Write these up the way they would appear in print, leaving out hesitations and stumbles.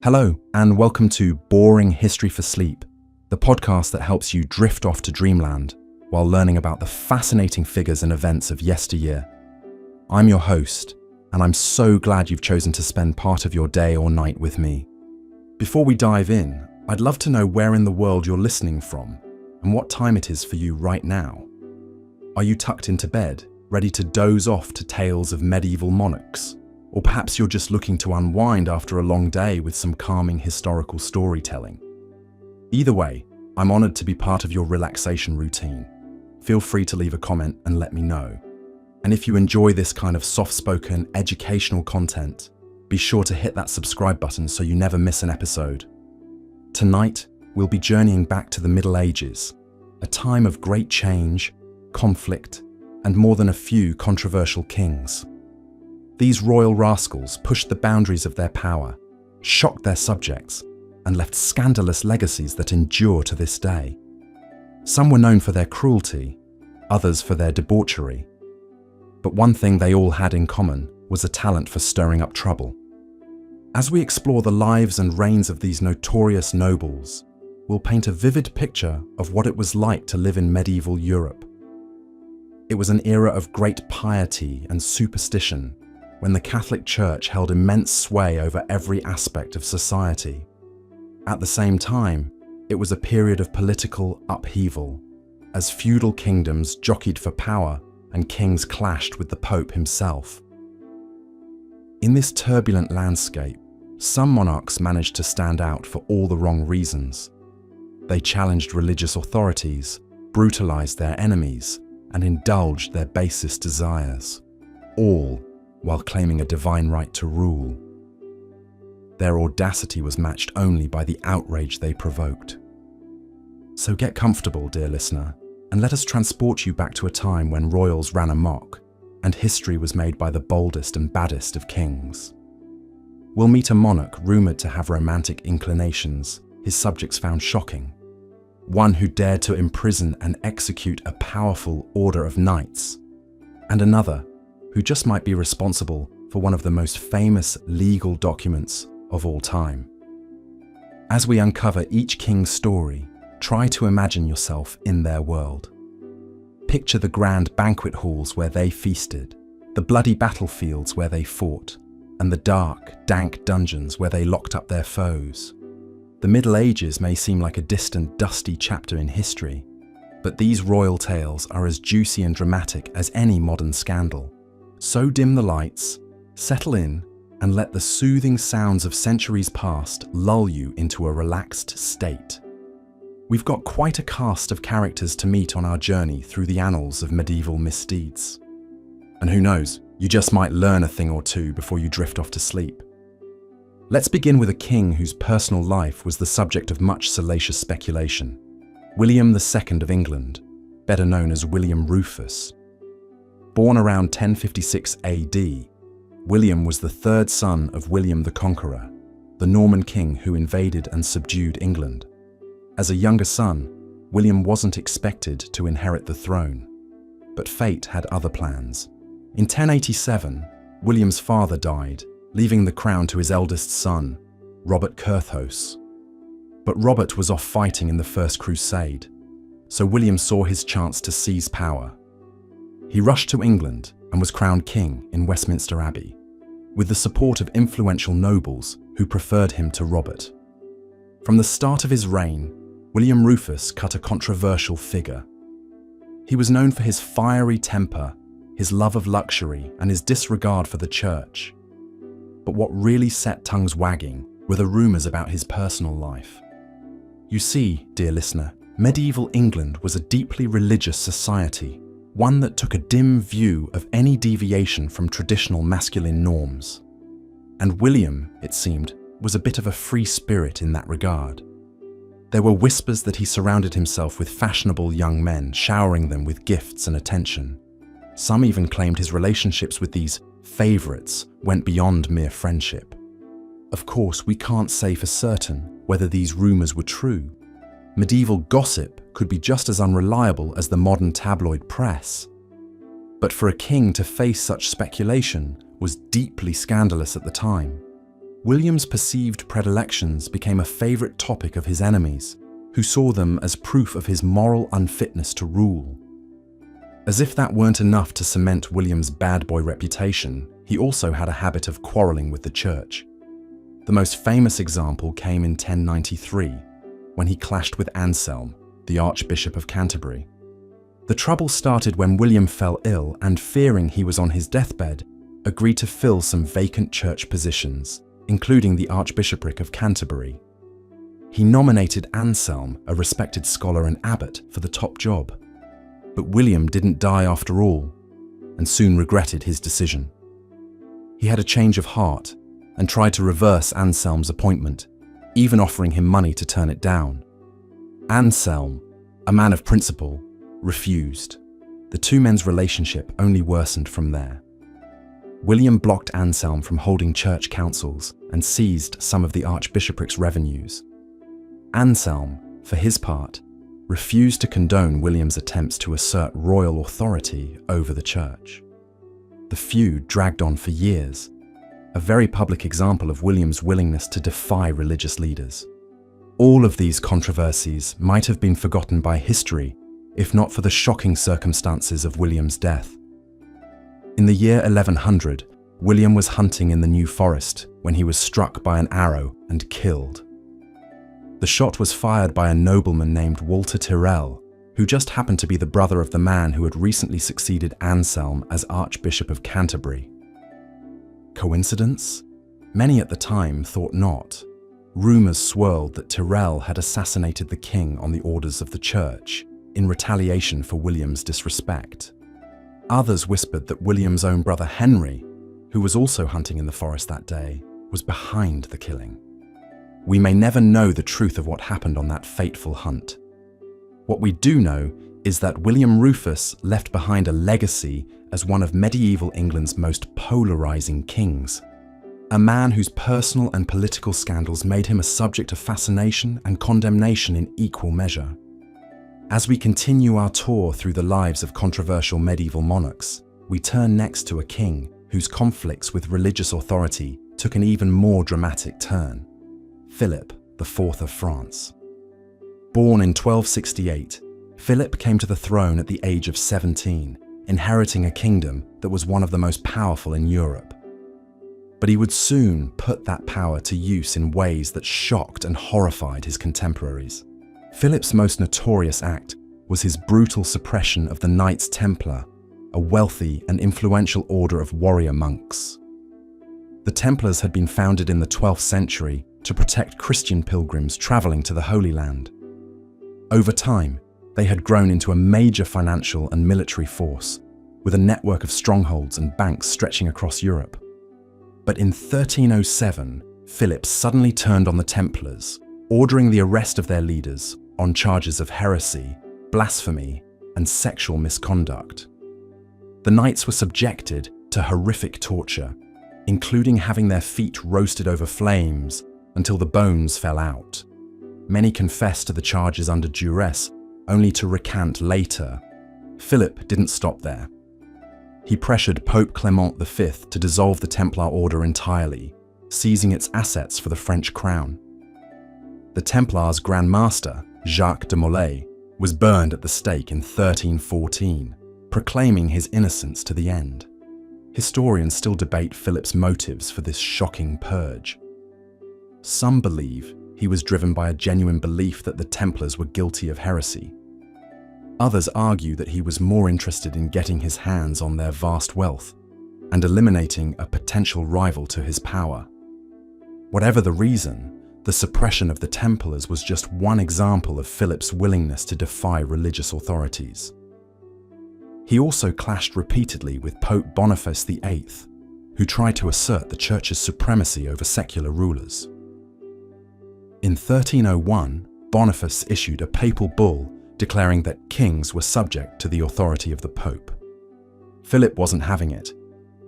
Hello, and welcome to Boring History for Sleep, the podcast that helps you drift off to dreamland while learning about the fascinating figures and events of yesteryear. I'm your host, and I'm so glad you've chosen to spend part of your day or night with me. Before we dive in, I'd love to know where in the world you're listening from and what time it is for you right now. Are you tucked into bed, ready to doze off to tales of medieval monarchs? Or perhaps you're just looking to unwind after a long day with some calming historical storytelling. Either way, I'm honoured to be part of your relaxation routine. Feel free to leave a comment and let me know. And if you enjoy this kind of soft-spoken, educational content, be sure to hit that subscribe button so you never miss an episode. Tonight, we'll be journeying back to the Middle Ages, a time of great change, conflict, and more than a few controversial kings. These royal rascals pushed the boundaries of their power, shocked their subjects, and left scandalous legacies that endure to this day. Some were known for their cruelty, others for their debauchery. But one thing they all had in common was a talent for stirring up trouble. As we explore the lives and reigns of these notorious nobles, we'll paint a vivid picture of what it was like to live in medieval Europe. It was an era of great piety and superstition, when the Catholic Church held immense sway over every aspect of society. At the same time, it was a period of political upheaval, as feudal kingdoms jockeyed for power and kings clashed with the Pope himself. In this turbulent landscape, some monarchs managed to stand out for all the wrong reasons. They challenged religious authorities, brutalized their enemies, and indulged their basest desires, all while claiming a divine right to rule. Their audacity was matched only by the outrage they provoked. So get comfortable, dear listener, and let us transport you back to a time when royals ran amok and history was made by the boldest and baddest of kings. We'll meet a monarch rumoured to have romantic inclinations his subjects found shocking, one who dared to imprison and execute a powerful order of knights, and another who just might be responsible for one of the most famous legal documents of all time. As we uncover each king's story, try to imagine yourself in their world. Picture the grand banquet halls where they feasted, the bloody battlefields where they fought, and the dark, dank dungeons where they locked up their foes. The Middle Ages may seem like a distant, dusty chapter in history, but these royal tales are as juicy and dramatic as any modern scandal. So dim the lights, settle in, and let the soothing sounds of centuries past lull you into a relaxed state. We've got quite a cast of characters to meet on our journey through the annals of medieval misdeeds. And who knows, you just might learn a thing or two before you drift off to sleep. Let's begin with a king whose personal life was the subject of much salacious speculation. William II of England, better known as William Rufus. Born around 1056 AD, William was the third son of William the Conqueror, the Norman king who invaded and subdued England. As a younger son, William wasn't expected to inherit the throne, but fate had other plans. In 1087, William's father died, leaving the crown to his eldest son, Robert Curthose. But Robert was off fighting in the First Crusade, so William saw his chance to seize power. He rushed to England and was crowned king in Westminster Abbey, with the support of influential nobles who preferred him to Robert. From the start of his reign, William Rufus cut a controversial figure. He was known for his fiery temper, his love of luxury, and his disregard for the church. But what really set tongues wagging were the rumours about his personal life. You see, dear listener, medieval England was a deeply religious society, one that took a dim view of any deviation from traditional masculine norms. And William, it seemed, was a bit of a free spirit in that regard. There were whispers that he surrounded himself with fashionable young men, showering them with gifts and attention. Some even claimed his relationships with these favourites went beyond mere friendship. Of course, we can't say for certain whether these rumours were true. Medieval gossip could be just as unreliable as the modern tabloid press. But for a king to face such speculation was deeply scandalous at the time. William's perceived predilections became a favourite topic of his enemies, who saw them as proof of his moral unfitness to rule. As if that weren't enough to cement William's bad boy reputation, he also had a habit of quarrelling with the church. The most famous example came in 1093, when he clashed with Anselm, the Archbishop of Canterbury. The trouble started when William fell ill and, fearing he was on his deathbed, agreed to fill some vacant church positions, including the Archbishopric of Canterbury. He nominated Anselm, a respected scholar and abbot, for the top job. But William didn't die after all, and soon regretted his decision. He had a change of heart and tried to reverse Anselm's appointment, even offering him money to turn it down. Anselm, a man of principle, refused. The two men's relationship only worsened from there. William blocked Anselm from holding church councils and seized some of the archbishopric's revenues. Anselm, for his part, refused to condone William's attempts to assert royal authority over the church. The feud dragged on for years, a very public example of William's willingness to defy religious leaders. All of these controversies might have been forgotten by history if not for the shocking circumstances of William's death. In the year 1100, William was hunting in the New Forest when he was struck by an arrow and killed. The shot was fired by a nobleman named Walter Tyrrell, who just happened to be the brother of the man who had recently succeeded Anselm as Archbishop of Canterbury. Coincidence? Many at the time thought not. Rumours swirled that Tyrrell had assassinated the king on the orders of the church, in retaliation for William's disrespect. Others whispered that William's own brother Henry, who was also hunting in the forest that day, was behind the killing. We may never know the truth of what happened on that fateful hunt. What we do know is that William Rufus left behind a legacy as one of medieval England's most polarising kings, a man whose personal and political scandals made him a subject of fascination and condemnation in equal measure. As we continue our tour through the lives of controversial medieval monarchs, we turn next to a king whose conflicts with religious authority took an even more dramatic turn: Philip IV of France. Born in 1268, Philip came to the throne at the age of 17, inheriting a kingdom that was one of the most powerful in Europe. But he would soon put that power to use in ways that shocked and horrified his contemporaries. Philip's most notorious act was his brutal suppression of the Knights Templar, a wealthy and influential order of warrior monks. The Templars had been founded in the 12th century to protect Christian pilgrims travelling to the Holy Land. Over time, they had grown into a major financial and military force, with a network of strongholds and banks stretching across Europe. But in 1307, Philip suddenly turned on the Templars, ordering the arrest of their leaders on charges of heresy, blasphemy, and sexual misconduct. The knights were subjected to horrific torture, including having their feet roasted over flames until the bones fell out. Many confessed to the charges under duress, only to recant later. Philip didn't stop there. He pressured Pope Clement V to dissolve the Templar order entirely, seizing its assets for the French crown. The Templars' Grand Master, Jacques de Molay, was burned at the stake in 1314, proclaiming his innocence to the end. Historians still debate Philip's motives for this shocking purge. Some believe he was driven by a genuine belief that the Templars were guilty of heresy. Others argue that he was more interested in getting his hands on their vast wealth and eliminating a potential rival to his power. Whatever the reason, the suppression of the Templars was just one example of Philip's willingness to defy religious authorities. He also clashed repeatedly with Pope Boniface VIII, who tried to assert the Church's supremacy over secular rulers. In 1301, Boniface issued a papal bull declaring that kings were subject to the authority of the Pope. Philip wasn't having it.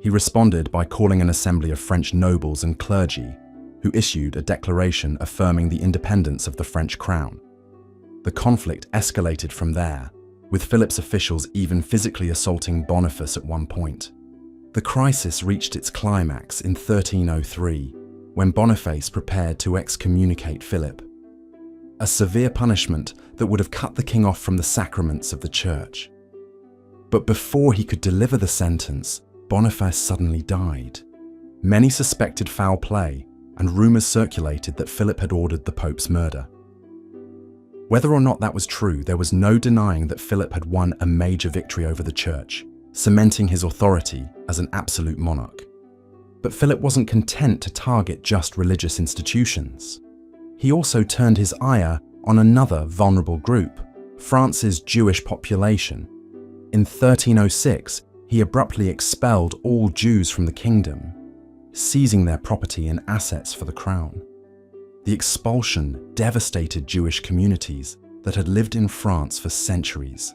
He responded by calling an assembly of French nobles and clergy, who issued a declaration affirming the independence of the French crown. The conflict escalated from there, with Philip's officials even physically assaulting Boniface at one point. The crisis reached its climax in 1303, when Boniface prepared to excommunicate Philip, a severe punishment that would have cut the king off from the sacraments of the church. But before he could deliver the sentence, Boniface suddenly died. Many suspected foul play, and rumours circulated that Philip had ordered the Pope's murder. Whether or not that was true, there was no denying that Philip had won a major victory over the church, cementing his authority as an absolute monarch. But Philip wasn't content to target just religious institutions. He also turned his ire on another vulnerable group, France's Jewish population. In 1306, he abruptly expelled all Jews from the kingdom, seizing their property and assets for the crown. The expulsion devastated Jewish communities that had lived in France for centuries.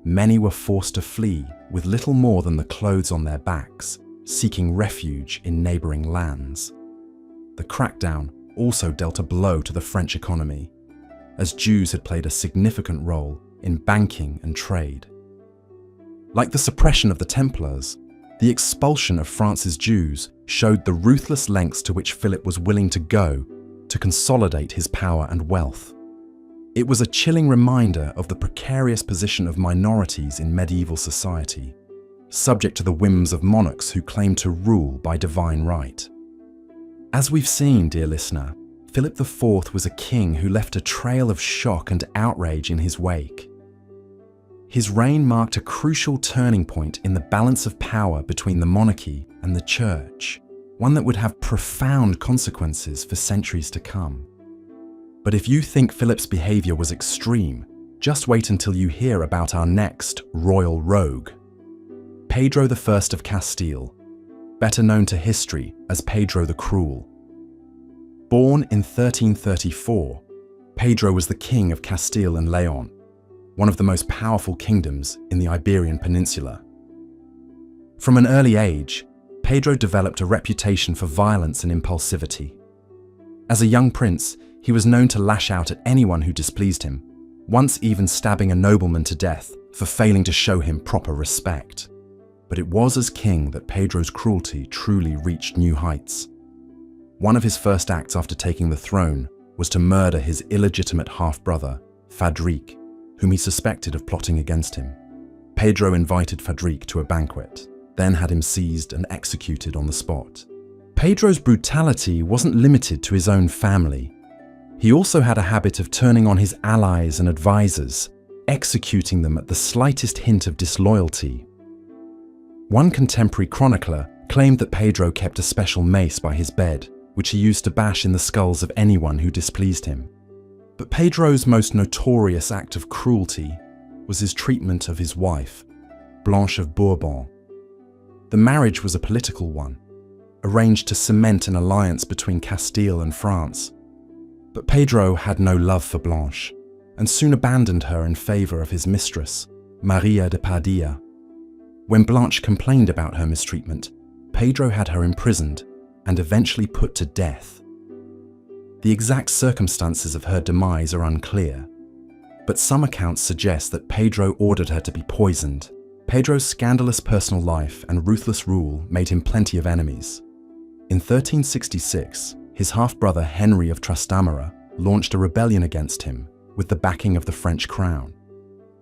Many were forced to flee with little more than the clothes on their backs, seeking refuge in neighbouring lands. The crackdown also dealt a blow to the French economy, as Jews had played a significant role in banking and trade. Like the suppression of the Templars, the expulsion of France's Jews showed the ruthless lengths to which Philip was willing to go to consolidate his power and wealth. It was a chilling reminder of the precarious position of minorities in medieval society, subject to the whims of monarchs who claimed to rule by divine right. As we've seen, dear listener, Philip IV was a king who left a trail of shock and outrage in his wake. His reign marked a crucial turning point in the balance of power between the monarchy and the church, one that would have profound consequences for centuries to come. But if you think Philip's behaviour was extreme, just wait until you hear about our next royal rogue, Pedro I of Castile, better known to history as Pedro the Cruel. Born in 1334, Pedro was the king of Castile and Leon, one of the most powerful kingdoms in the Iberian Peninsula. From an early age, Pedro developed a reputation for violence and impulsivity. As a young prince, he was known to lash out at anyone who displeased him, once even stabbing a nobleman to death for failing to show him proper respect. But it was as king that Pedro's cruelty truly reached new heights. One of his first acts after taking the throne was to murder his illegitimate half-brother, Fadrique, whom he suspected of plotting against him. Pedro invited Fadrique to a banquet, then had him seized and executed on the spot. Pedro's brutality wasn't limited to his own family. He also had a habit of turning on his allies and advisors, executing them at the slightest hint of disloyalty. One contemporary chronicler claimed that Pedro kept a special mace by his bed, which he used to bash in the skulls of anyone who displeased him. But Pedro's most notorious act of cruelty was his treatment of his wife, Blanche of Bourbon. The marriage was a political one, arranged to cement an alliance between Castile and France. But Pedro had no love for Blanche, and soon abandoned her in favour of his mistress, Maria de Padilla. When Blanche complained about her mistreatment, Pedro had her imprisoned and eventually put to death. The exact circumstances of her demise are unclear, but some accounts suggest that Pedro ordered her to be poisoned. Pedro's scandalous personal life and ruthless rule made him plenty of enemies. In 1366, his half-brother Henry of Trastamara launched a rebellion against him with the backing of the French crown.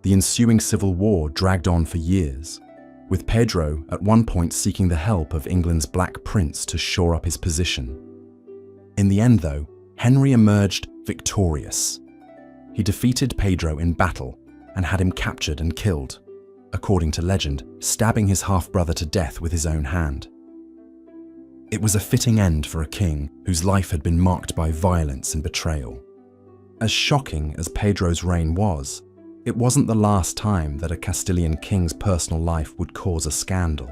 The ensuing civil war dragged on for years, with Pedro at one point seeking the help of England's Black Prince to shore up his position. In the end, though, Henry emerged victorious. He defeated Pedro in battle and had him captured and killed, according to legend, stabbing his half-brother to death with his own hand. It was a fitting end for a king whose life had been marked by violence and betrayal. As shocking as Pedro's reign was, it wasn't the last time that a Castilian king's personal life would cause a scandal.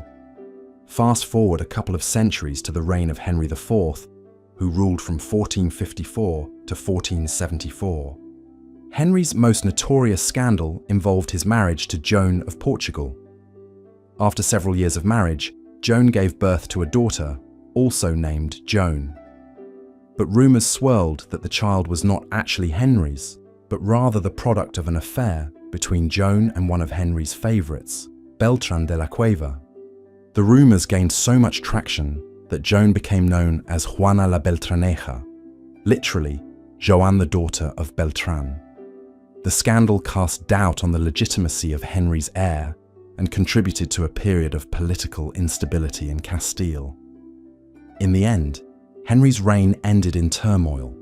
Fast forward a couple of centuries to the reign of Henry IV, who ruled from 1454 to 1474. Henry's most notorious scandal involved his marriage to Joan of Portugal. After several years of marriage, Joan gave birth to a daughter, also named Joan. But rumours swirled that the child was not actually Henry's, but rather the product of an affair between Joan and one of Henry's favourites, Beltrán de la Cueva. The rumours gained so much traction that Joan became known as Juana la Beltraneja, literally, Joan the daughter of Beltran. The scandal cast doubt on the legitimacy of Henry's heir and contributed to a period of political instability in Castile. In the end, Henry's reign ended in turmoil,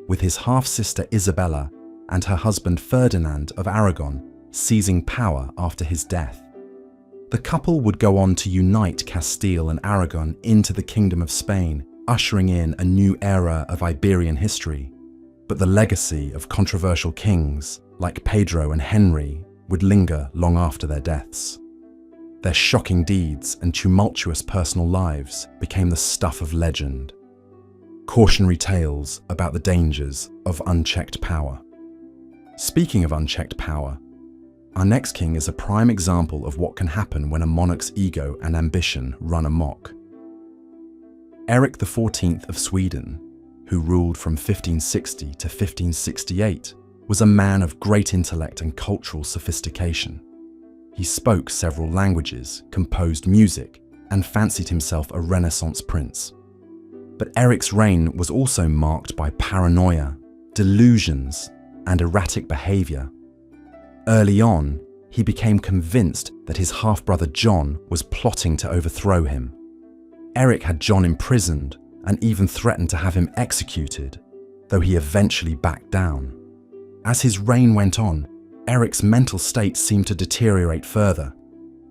with his half-sister Isabella and her husband Ferdinand of Aragon seizing power after his death. The couple would go on to unite Castile and Aragon into the Kingdom of Spain, ushering in a new era of Iberian history. But the legacy of controversial kings like Pedro and Henry would linger long after their deaths. Their shocking deeds and tumultuous personal lives became the stuff of legend. Cautionary tales about the dangers of unchecked power. Speaking of unchecked power, our next king is a prime example of what can happen when a monarch's ego and ambition run amok. Eric XIV of Sweden, who ruled from 1560 to 1568, was a man of great intellect and cultural sophistication. He spoke several languages, composed music, and fancied himself a Renaissance prince. But Eric's reign was also marked by paranoia, delusions, and erratic behavior. Early on, he became convinced that his half-brother John was plotting to overthrow him. Eric had John imprisoned and even threatened to have him executed, though he eventually backed down. As his reign went on, Eric's mental state seemed to deteriorate further.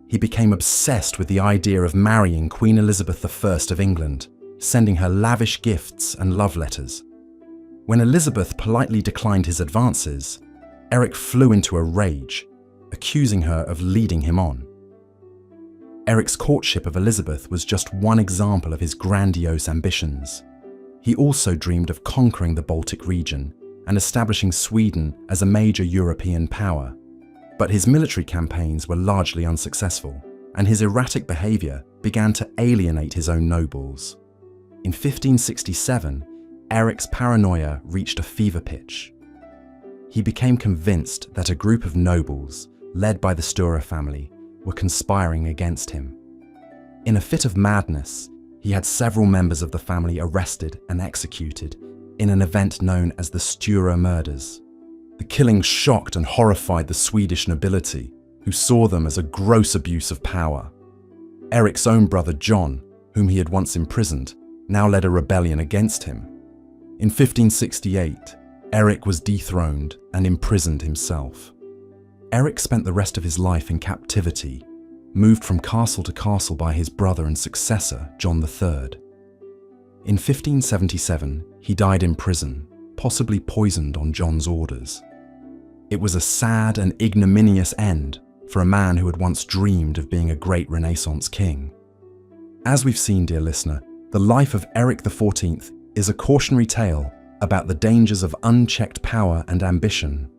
He became obsessed with the idea of marrying Queen Elizabeth I of England, sending her lavish gifts and love letters. When Elizabeth politely declined his advances, Eric flew into a rage, accusing her of leading him on. Eric's courtship of Elizabeth was just one example of his grandiose ambitions. He also dreamed of conquering the Baltic region and establishing Sweden as a major European power. But his military campaigns were largely unsuccessful, and his erratic behavior began to alienate his own nobles. In 1567, Eric's paranoia reached a fever pitch. He became convinced that a group of nobles, led by the Stura family, were conspiring against him. In a fit of madness, he had several members of the family arrested and executed in an event known as the Stura murders. The killings shocked and horrified the Swedish nobility, who saw them as a gross abuse of power. Eric's own brother John, whom he had once imprisoned, now led a rebellion against him. In 1568, Eric was dethroned and imprisoned himself. Eric spent the rest of his life in captivity, moved from castle to castle by his brother and successor, John III. In 1577, he died in prison, possibly poisoned on John's orders. It was a sad and ignominious end for a man who had once dreamed of being a great Renaissance king. As we've seen, dear listener, the life of Eric XIV is a cautionary tale about the dangers of unchecked power and ambition.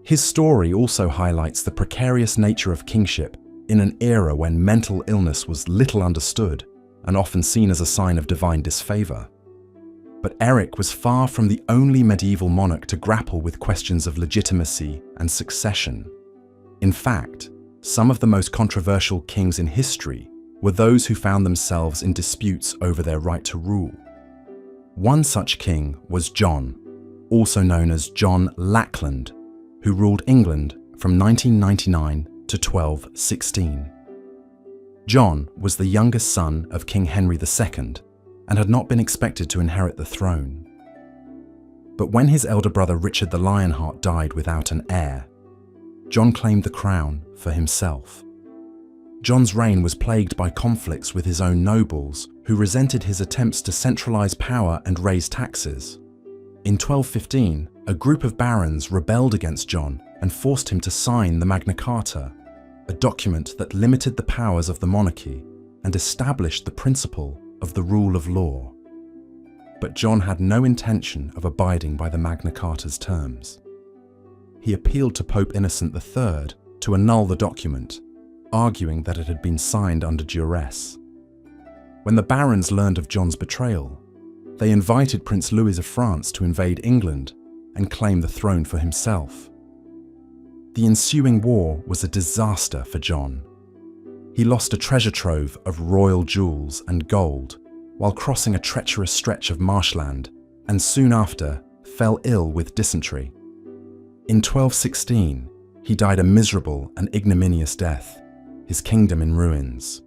His story also highlights the precarious nature of kingship in an era when mental illness was little understood and often seen as a sign of divine disfavor. But Eric was far from the only medieval monarch to grapple with questions of legitimacy and succession. In fact, some of the most controversial kings in history were those who found themselves in disputes over their right to rule. One such king was John, also known as John Lackland, who ruled England from 1999 to 1216. John was the youngest son of King Henry II and had not been expected to inherit the throne. But when his elder brother Richard the Lionheart died without an heir, John claimed the crown for himself. John's reign was plagued by conflicts with his own nobles, who resented his attempts to centralize power and raise taxes. In 1215, a group of barons rebelled against John and forced him to sign the Magna Carta, a document that limited the powers of the monarchy and established the principle of the rule of law. But John had no intention of abiding by the Magna Carta's terms. He appealed to Pope Innocent III to annul the document, arguing that it had been signed under duress. When the barons learned of John's betrayal, they invited Prince Louis of France to invade England and claim the throne for himself. The ensuing war was a disaster for John. He lost a treasure trove of royal jewels and gold while crossing a treacherous stretch of marshland, and soon after fell ill with dysentery. In 1216, he died a miserable and ignominious death, his kingdom in ruins.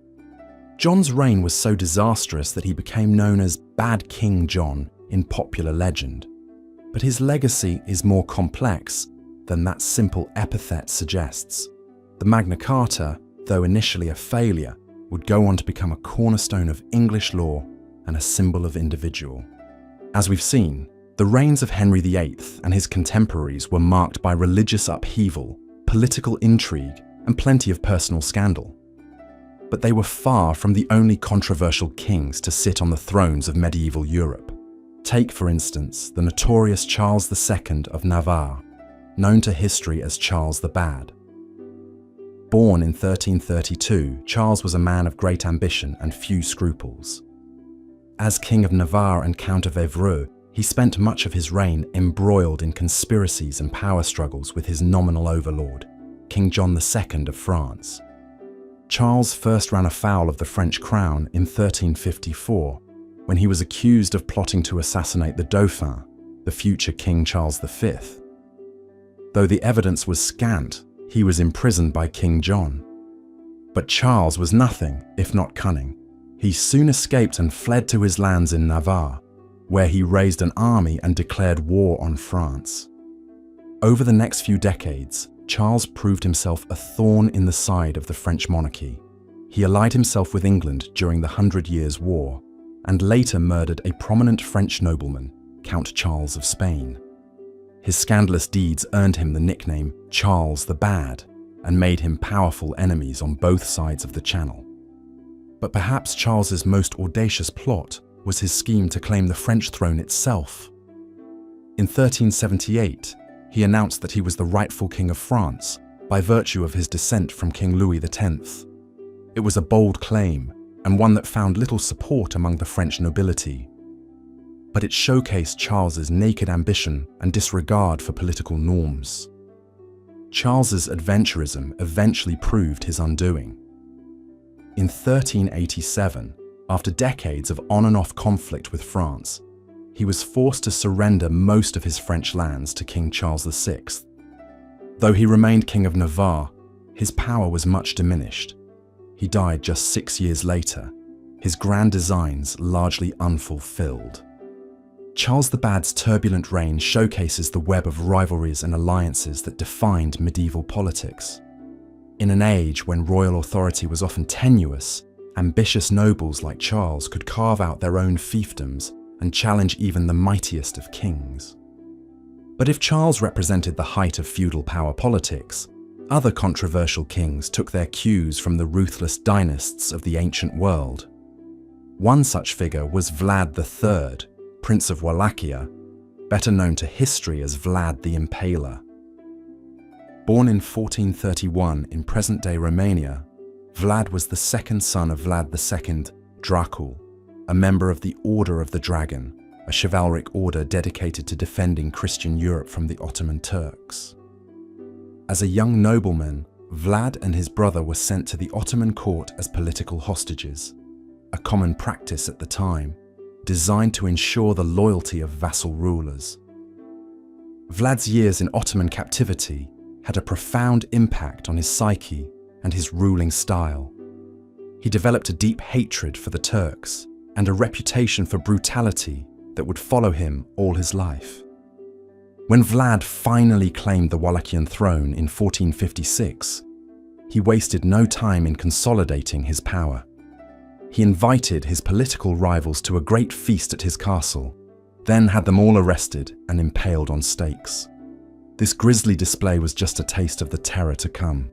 John's reign was so disastrous that he became known as Bad King John in popular legend. But his legacy is more complex than that simple epithet suggests. The Magna Carta, though initially a failure, would go on to become a cornerstone of English law and a symbol of individual. As we've seen, the reigns of Henry VIII and his contemporaries were marked by religious upheaval, political intrigue, and plenty of personal scandal. But they were far from the only controversial kings to sit on the thrones of medieval Europe. Take, for instance, the notorious Charles II of Navarre, known to history as Charles the Bad. Born in 1332, Charles was a man of great ambition and few scruples. As King of Navarre and Count of Evreux, he spent much of his reign embroiled in conspiracies and power struggles with his nominal overlord, King John II of France. Charles first ran afoul of the French crown in 1354, when he was accused of plotting to assassinate the Dauphin, the future King Charles V. Though the evidence was scant, he was imprisoned by King John. But Charles was nothing if not cunning. He soon escaped and fled to his lands in Navarre, where he raised an army and declared war on France. Over the next few decades, Charles proved himself a thorn in the side of the French monarchy. He allied himself with England during the 100 Years' War, and later murdered a prominent French nobleman, Count Charles of Spain. His scandalous deeds earned him the nickname Charles the Bad and made him powerful enemies on both sides of the Channel. But perhaps Charles's most audacious plot was his scheme to claim the French throne itself. In 1378, he announced that he was the rightful King of France by virtue of his descent from King Louis X. It was a bold claim, and one that found little support among the French nobility. But it showcased Charles's naked ambition and disregard for political norms. Charles's adventurism eventually proved his undoing. In 1387, after decades of on and off conflict with France, he was forced to surrender most of his French lands to King Charles VI. Though he remained King of Navarre, his power was much diminished. He died just 6 years later, his grand designs largely unfulfilled. Charles the Bad's turbulent reign showcases the web of rivalries and alliances that defined medieval politics. In an age when royal authority was often tenuous, ambitious nobles like Charles could carve out their own fiefdoms and challenge even the mightiest of kings. But if Charles represented the height of feudal power politics, other controversial kings took their cues from the ruthless dynasts of the ancient world. One such figure was Vlad III, Prince of Wallachia, better known to history as Vlad the Impaler. Born in 1431 in present-day Romania, Vlad was the second son of Vlad II, Tranquil, a member of the Order of the Dragon, a chivalric order dedicated to defending Christian Europe from the Ottoman Turks. As a young nobleman, Vlad and his brother were sent to the Ottoman court as political hostages, a common practice at the time, designed to ensure the loyalty of vassal rulers. Vlad's years in Ottoman captivity had a profound impact on his psyche and his ruling style. He developed a deep hatred for the Turks and a reputation for brutality that would follow him all his life. When Vlad finally claimed the Wallachian throne in 1456, he wasted no time in consolidating his power. He invited his political rivals to a great feast at his castle, then had them all arrested and impaled on stakes. This grisly display was just a taste of the terror to come.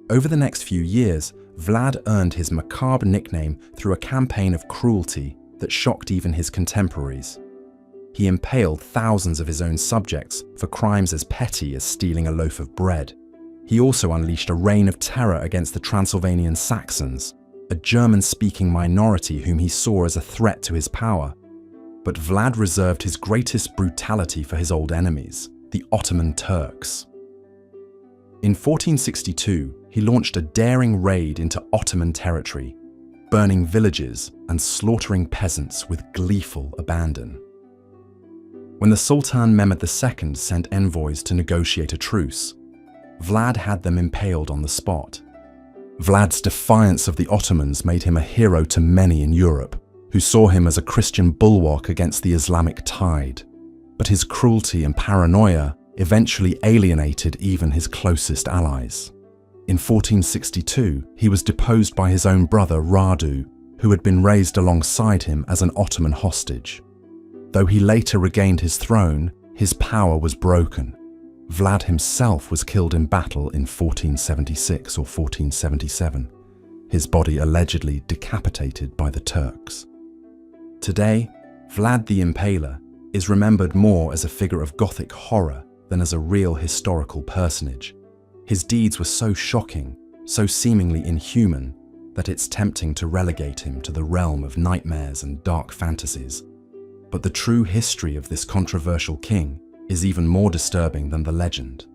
Over the next few years, Vlad earned his macabre nickname through a campaign of cruelty that shocked even his contemporaries. He impaled thousands of his own subjects for crimes as petty as stealing a loaf of bread. He also unleashed a reign of terror against the Transylvanian Saxons, a German-speaking minority whom he saw as a threat to his power. But Vlad reserved his greatest brutality for his old enemies, the Ottoman Turks. In 1462, he launched a daring raid into Ottoman territory, burning villages and slaughtering peasants with gleeful abandon. When the Sultan Mehmed II sent envoys to negotiate a truce, Vlad had them impaled on the spot. Vlad's defiance of the Ottomans made him a hero to many in Europe, who saw him as a Christian bulwark against the Islamic tide. But his cruelty and paranoia eventually alienated even his closest allies. In 1462, he was deposed by his own brother Radu, who had been raised alongside him as an Ottoman hostage. Though he later regained his throne, his power was broken. Vlad himself was killed in battle in 1476 or 1477, his body allegedly decapitated by the Turks. Today, Vlad the Impaler is remembered more as a figure of Gothic horror than as a real historical personage. His deeds were so shocking, so seemingly inhuman, that it's tempting to relegate him to the realm of nightmares and dark fantasies. But the true history of this controversial king is even more disturbing than the legend.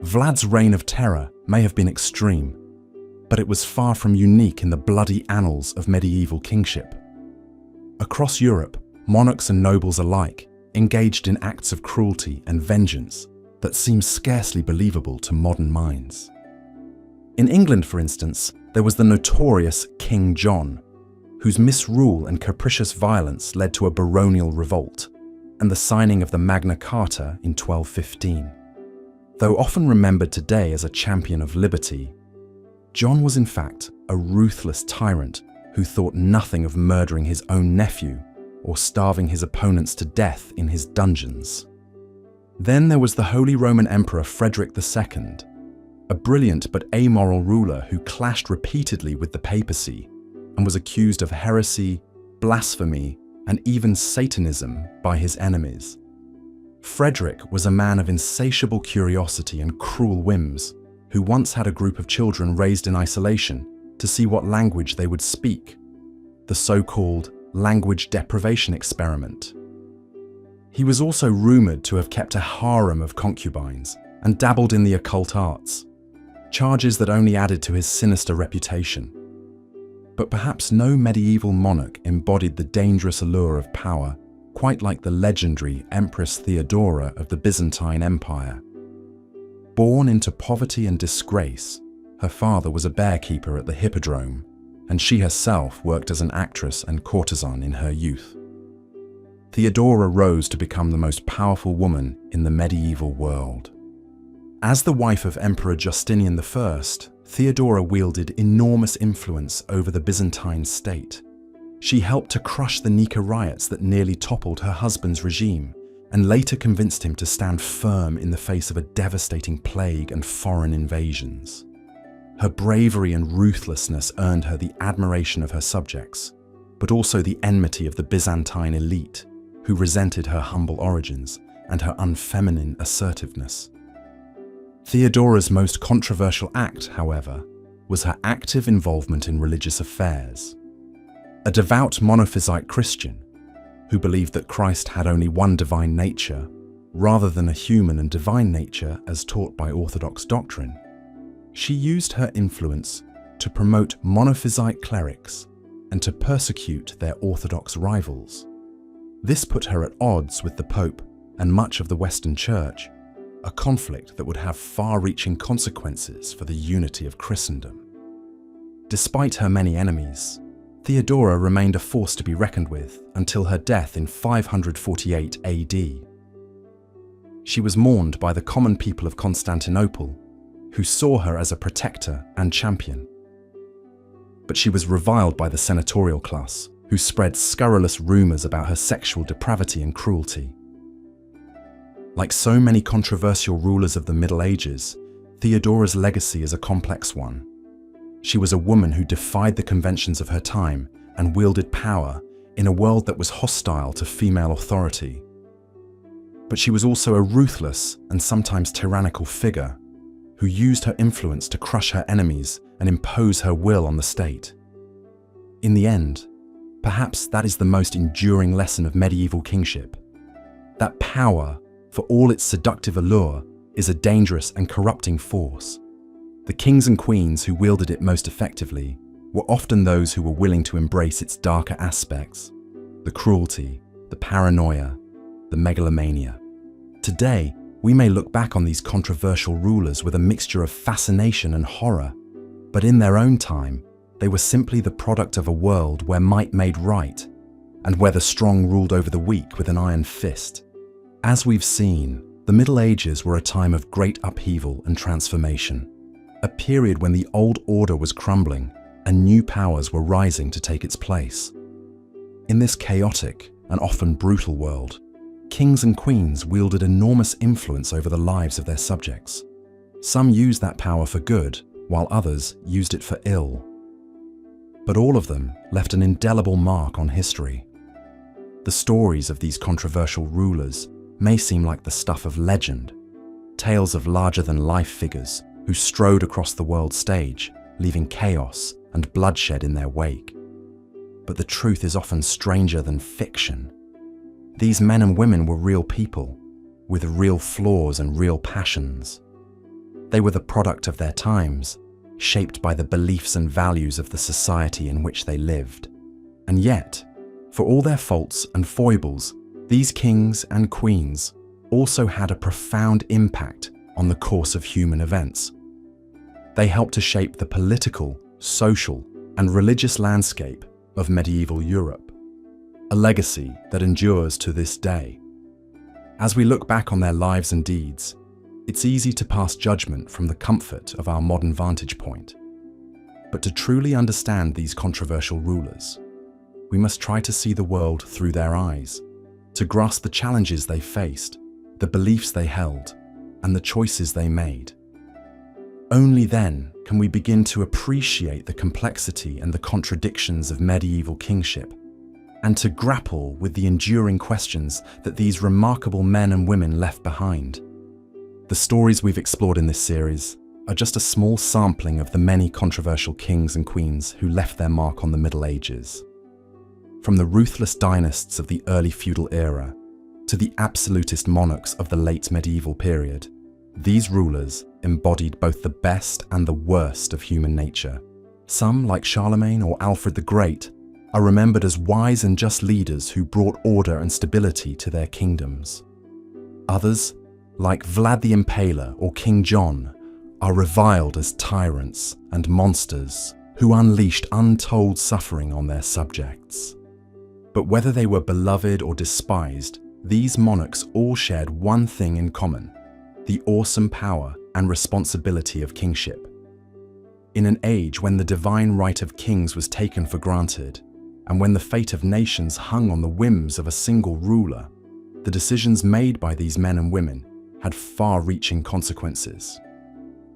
Vlad's reign of terror may have been extreme, but it was far from unique in the bloody annals of medieval kingship. Across Europe, monarchs and nobles alike engaged in acts of cruelty and vengeance that seem scarcely believable to modern minds. In England, for instance, there was the notorious King John, whose misrule and capricious violence led to a baronial revolt and the signing of the Magna Carta in 1215. Though often remembered today as a champion of liberty, John was in fact a ruthless tyrant who thought nothing of murdering his own nephew or starving his opponents to death in his dungeons. Then there was the Holy Roman Emperor Frederick II, a brilliant but amoral ruler who clashed repeatedly with the papacy and was accused of heresy, blasphemy, and even Satanism by his enemies. Frederick was a man of insatiable curiosity and cruel whims, who once had a group of children raised in isolation to see what language they would speak, the so-called language deprivation experiment. He was also rumoured to have kept a harem of concubines and dabbled in the occult arts, charges that only added to his sinister reputation. But perhaps no medieval monarch embodied the dangerous allure of power quite like the legendary Empress Theodora of the Byzantine Empire. Born into poverty and disgrace, her father was a bearkeeper at the Hippodrome, and she herself worked as an actress and courtesan in her youth. Theodora rose to become the most powerful woman in the medieval world. As the wife of Emperor Justinian I, Theodora wielded enormous influence over the Byzantine state. She helped to crush the Nika riots that nearly toppled her husband's regime, and later convinced him to stand firm in the face of a devastating plague and foreign invasions. Her bravery and ruthlessness earned her the admiration of her subjects, but also the enmity of the Byzantine elite, who resented her humble origins and her unfeminine assertiveness. Theodora's most controversial act, however, was her active involvement in religious affairs. A devout monophysite Christian, who believed that Christ had only one divine nature, rather than a human and divine nature as taught by Orthodox doctrine, she used her influence to promote monophysite clerics and to persecute their Orthodox rivals. This put her at odds with the Pope and much of the Western Church, a conflict that would have far-reaching consequences for the unity of Christendom. Despite her many enemies, Theodora remained a force to be reckoned with until her death in 548 AD. She was mourned by the common people of Constantinople, who saw her as a protector and champion. But she was reviled by the senatorial class, who spread scurrilous rumours about her sexual depravity and cruelty. Like so many controversial rulers of the Middle Ages, Theodora's legacy is a complex one. She was a woman who defied the conventions of her time and wielded power in a world that was hostile to female authority. But she was also a ruthless and sometimes tyrannical figure who used her influence to crush her enemies and impose her will on the state. In the end, perhaps that is the most enduring lesson of medieval kingship, that power, for all its seductive allure, is a dangerous and corrupting force. The kings and queens who wielded it most effectively were often those who were willing to embrace its darker aspects, the cruelty, the paranoia, the megalomania. Today, we may look back on these controversial rulers with a mixture of fascination and horror, but in their own time, they were simply the product of a world where might made right, and where the strong ruled over the weak with an iron fist. As we've seen, the Middle Ages were a time of great upheaval and transformation, a period when the old order was crumbling and new powers were rising to take its place. In this chaotic and often brutal world, kings and queens wielded enormous influence over the lives of their subjects. Some used that power for good, while others used it for ill. But all of them left an indelible mark on history. The stories of these controversial rulers may seem like the stuff of legend, tales of larger-than-life figures who strode across the world stage, leaving chaos and bloodshed in their wake. But the truth is often stranger than fiction. These men and women were real people, with real flaws and real passions. They were the product of their times, shaped by the beliefs and values of the society in which they lived. And yet, for all their faults and foibles, these kings and queens also had a profound impact on the course of human events. They helped to shape the political, social, and religious landscape of medieval Europe, a legacy that endures to this day. As we look back on their lives and deeds, it's easy to pass judgment from the comfort of our modern vantage point. But to truly understand these controversial rulers, we must try to see the world through their eyes, to grasp the challenges they faced, the beliefs they held, and the choices they made. Only then can we begin to appreciate the complexity and the contradictions of medieval kingship, and to grapple with the enduring questions that these remarkable men and women left behind. The stories we've explored in this series are just a small sampling of the many controversial kings and queens who left their mark on the Middle Ages. From the ruthless dynasts of the early feudal era to the absolutist monarchs of the late medieval period, these rulers embodied both the best and the worst of human nature. Some, like Charlemagne or Alfred the Great, are remembered as wise and just leaders who brought order and stability to their kingdoms. Others, like Vlad the Impaler or King John, are reviled as tyrants and monsters who unleashed untold suffering on their subjects. But whether they were beloved or despised, these monarchs all shared one thing in common: the awesome power and responsibility of kingship. In an age when the divine right of kings was taken for granted, and when the fate of nations hung on the whims of a single ruler, the decisions made by these men and women had far-reaching consequences.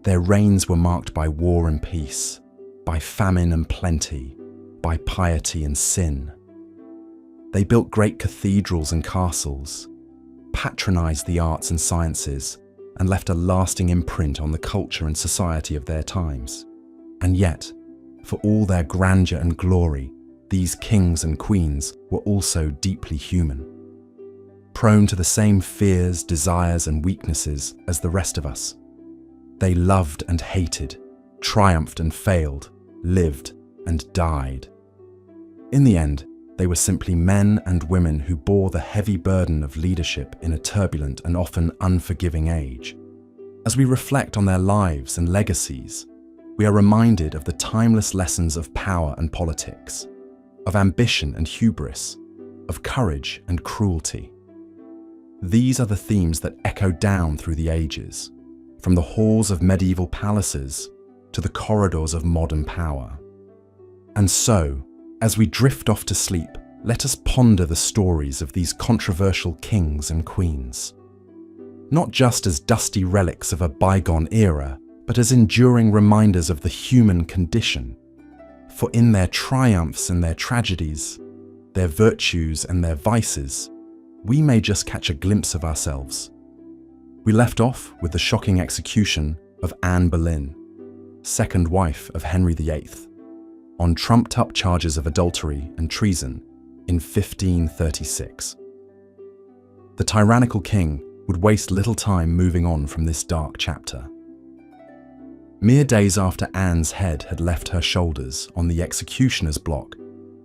Their reigns were marked by war and peace, by famine and plenty, by piety and sin. They built great cathedrals and castles, patronized the arts and sciences, and left a lasting imprint on the culture and society of their times. And yet, for all their grandeur and glory, these kings and queens were also deeply human, prone to the same fears, desires, and weaknesses as the rest of us. They loved and hated, triumphed and failed, lived and died. In the end, they were simply men and women who bore the heavy burden of leadership in a turbulent and often unforgiving age. As we reflect on their lives and legacies, we are reminded of the timeless lessons of power and politics, of ambition and hubris, of courage and cruelty. These are the themes that echo down through the ages, from the halls of medieval palaces to the corridors of modern power. And so, as we drift off to sleep, let us ponder the stories of these controversial kings and queens, not just as dusty relics of a bygone era, but as enduring reminders of the human condition. For in their triumphs and their tragedies, their virtues and their vices, we may just catch a glimpse of ourselves. We left off with the shocking execution of Anne Boleyn, second wife of Henry VIII, on trumped-up charges of adultery and treason in 1536. The tyrannical king would waste little time moving on from this dark chapter. Mere days after Anne's head had left her shoulders on the executioner's block,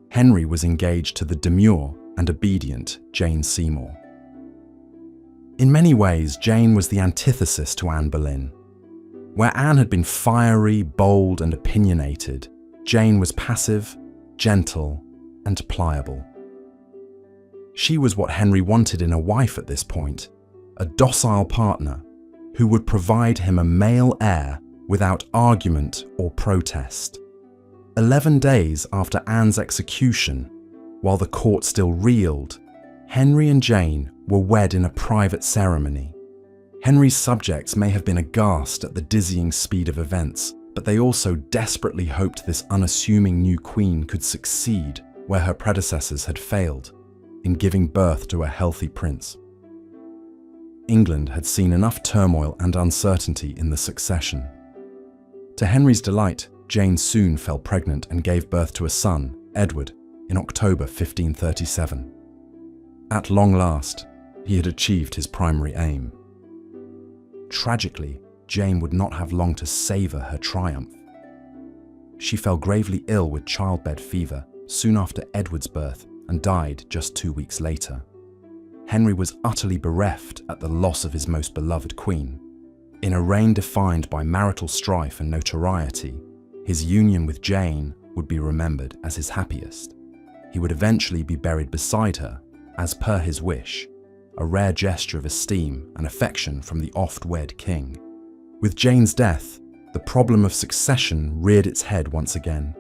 Henry was engaged to the demure and obedient Jane Seymour. In many ways, Jane was the antithesis to Anne Boleyn. Where Anne had been fiery, bold, and opinionated, Jane was passive, gentle, and pliable. She was what Henry wanted in a wife at this point, a docile partner who would provide him a male heir without argument or protest. 11 days after Anne's execution, while the court still reeled, Henry and Jane were wed in a private ceremony. Henry's subjects may have been aghast at the dizzying speed of events, but they also desperately hoped this unassuming new queen could succeed where her predecessors had failed, in giving birth to a healthy prince. England had seen enough turmoil and uncertainty in the succession. To Henry's delight, Jane soon fell pregnant and gave birth to a son, Edward, in October 1537. At long last, he had achieved his primary aim. Tragically, Jane would not have long to savour her triumph. She fell gravely ill with childbed fever soon after Edward's birth and died just 2 weeks later. Henry was utterly bereft at the loss of his most beloved queen. In a reign defined by marital strife and notoriety, his union with Jane would be remembered as his happiest. He would eventually be buried beside her, as per his wish, a rare gesture of esteem and affection from the oft-wed king. With Jane's death, the problem of succession reared its head once again.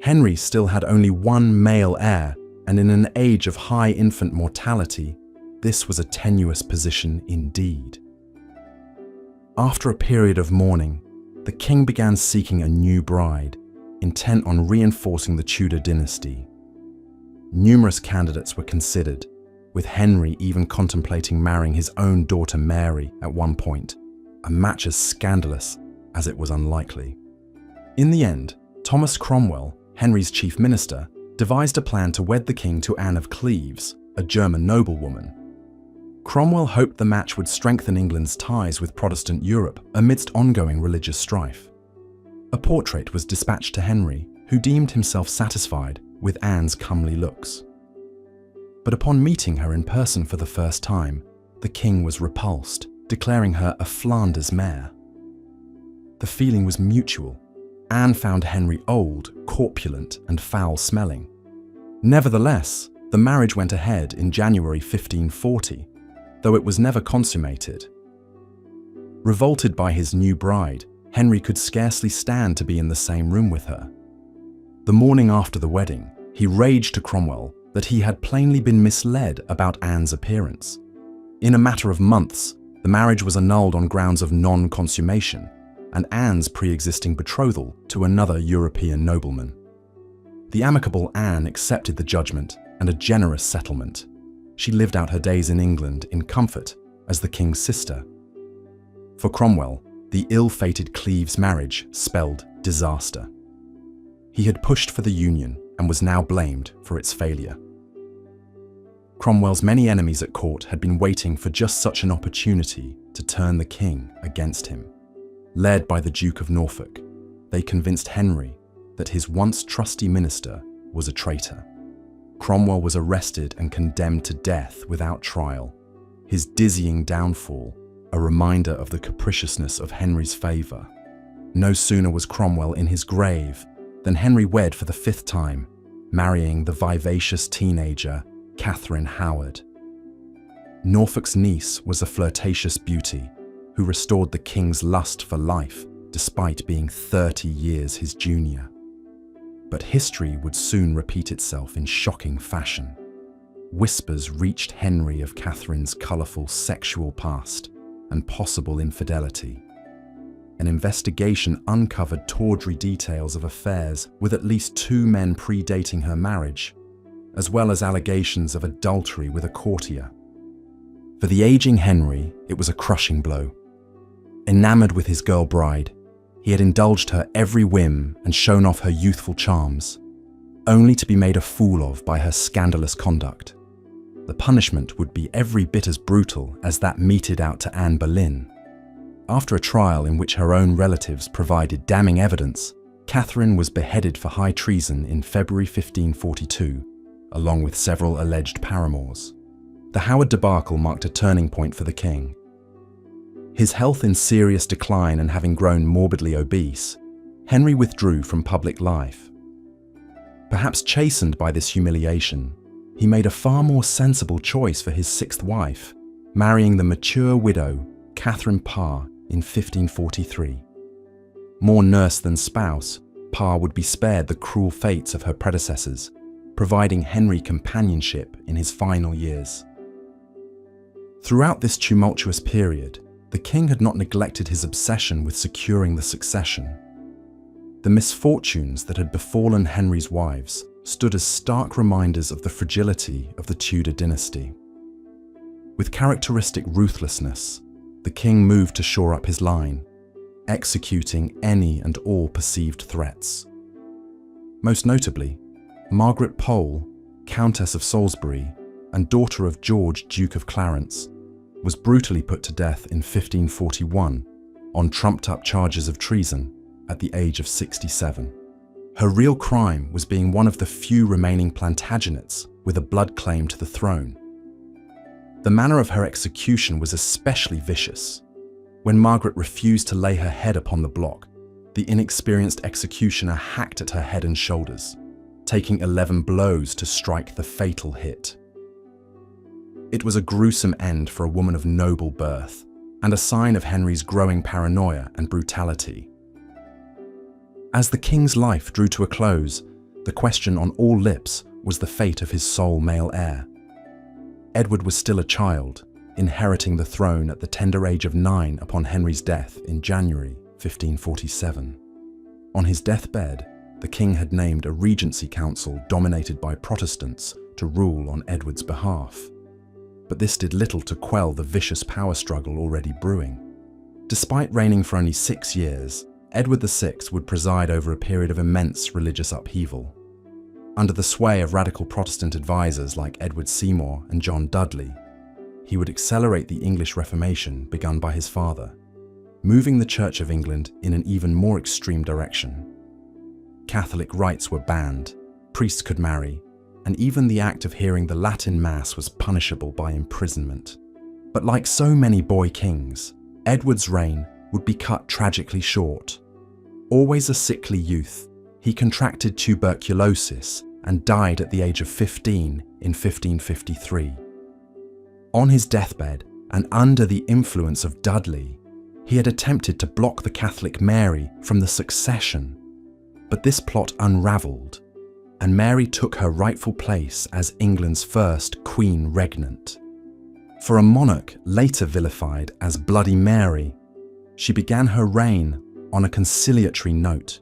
Henry still had only one male heir, and in an age of high infant mortality, this was a tenuous position indeed. After a period of mourning, the king began seeking a new bride, intent on reinforcing the Tudor dynasty. Numerous candidates were considered, with Henry even contemplating marrying his own daughter Mary at one point, a match as scandalous as it was unlikely. In the end, Thomas Cromwell, Henry's chief minister, devised a plan to wed the king to Anne of Cleves, a German noblewoman. Cromwell hoped the match would strengthen England's ties with Protestant Europe amidst ongoing religious strife. A portrait was dispatched to Henry, who deemed himself satisfied with Anne's comely looks. But upon meeting her in person for the first time, the king was repulsed, declaring her a Flanders mare. The feeling was mutual. Anne found Henry old, corpulent, and foul-smelling. Nevertheless, the marriage went ahead in January 1540, though it was never consummated. Revolted by his new bride, Henry could scarcely stand to be in the same room with her. The morning after the wedding, he raged to Cromwell that he had plainly been misled about Anne's appearance. In a matter of months, the marriage was annulled on grounds of non-consummation, and Anne's pre-existing betrothal to another European nobleman. The amicable Anne accepted the judgment and a generous settlement. She lived out her days in England in comfort as the king's sister. For Cromwell, the ill-fated Cleves marriage spelled disaster. He had pushed for the union and was now blamed for its failure. Cromwell's many enemies at court had been waiting for just such an opportunity to turn the king against him. Led by the Duke of Norfolk, they convinced Henry that his once trusty minister was a traitor. Cromwell was arrested and condemned to death without trial, his dizzying downfall a reminder of the capriciousness of Henry's favour. No sooner was Cromwell in his grave than Henry wed for the 5th time, marrying the vivacious teenager Catherine Howard. Norfolk's niece was a flirtatious beauty who restored the king's lust for life despite being 30 years his junior. But history would soon repeat itself in shocking fashion. Whispers reached Henry of Catherine's colourful sexual past and possible infidelity. An investigation uncovered tawdry details of affairs with at least 2 men predating her marriage, as well as allegations of adultery with a courtier. For the aging Henry, it was a crushing blow. Enamoured with his girl bride, he had indulged her every whim and shown off her youthful charms, only to be made a fool of by her scandalous conduct. The punishment would be every bit as brutal as that meted out to Anne Boleyn. After a trial in which her own relatives provided damning evidence, Catherine was beheaded for high treason in February 1542, along with several alleged paramours. The Howard debacle marked a turning point for the king. His health in serious decline and having grown morbidly obese, Henry withdrew from public life. Perhaps chastened by this humiliation, he made a far more sensible choice for his sixth wife, marrying the mature widow Catherine Parr in 1543. More nurse than spouse, Parr would be spared the cruel fates of her predecessors, providing Henry companionship in his final years. Throughout this tumultuous period, the king had not neglected his obsession with securing the succession. The misfortunes that had befallen Henry's wives stood as stark reminders of the fragility of the Tudor dynasty. With characteristic ruthlessness, the king moved to shore up his line, executing any and all perceived threats. Most notably, Margaret Pole, Countess of Salisbury and daughter of George, Duke of Clarence, was brutally put to death in 1541 on trumped-up charges of treason at the age of 67. Her real crime was being one of the few remaining Plantagenets with a blood claim to the throne. The manner of her execution was especially vicious. When Margaret refused to lay her head upon the block, the inexperienced executioner hacked at her head and shoulders, taking 11 blows to strike the fatal hit. It was a gruesome end for a woman of noble birth, and a sign of Henry's growing paranoia and brutality. As the king's life drew to a close, the question on all lips was the fate of his sole male heir. Edward was still a child, inheriting the throne at the tender age of 9 upon Henry's death in January 1547. On his deathbed, the king had named a regency council dominated by Protestants to rule on Edward's behalf. But this did little to quell the vicious power struggle already brewing. Despite reigning for only 6 years, Edward VI would preside over a period of immense religious upheaval. Under the sway of radical Protestant advisors like Edward Seymour and John Dudley, he would accelerate the English Reformation begun by his father, moving the Church of England in an even more extreme direction. Catholic rites were banned, priests could marry, and even the act of hearing the Latin Mass was punishable by imprisonment. But like so many boy kings, Edward's reign would be cut tragically short. Always a sickly youth, he contracted tuberculosis and died at the age of 15 in 1553. On his deathbed, and under the influence of Dudley, he had attempted to block the Catholic Mary from the succession. But this plot unravelled, and Mary took her rightful place as England's first Queen Regnant. For a monarch later vilified as Bloody Mary, she began her reign on a conciliatory note,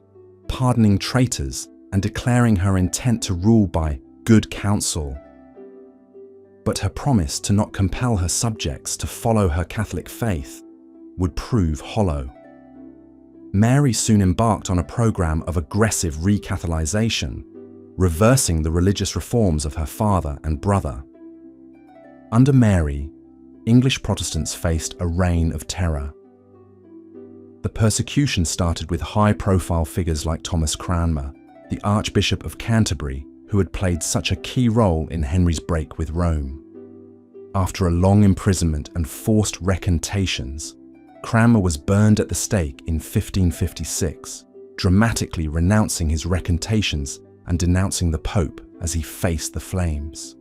pardoning traitors and declaring her intent to rule by good counsel. But her promise to not compel her subjects to follow her Catholic faith would prove hollow. Mary soon embarked on a program of aggressive recatholicization, reversing the religious reforms of her father and brother. Under Mary, English Protestants faced a reign of terror. The persecution started with high-profile figures like Thomas Cranmer, the Archbishop of Canterbury, who had played such a key role in Henry's break with Rome. After a long imprisonment and forced recantations, Cranmer was burned at the stake in 1556, dramatically renouncing his recantations and denouncing the Pope as he faced the flames.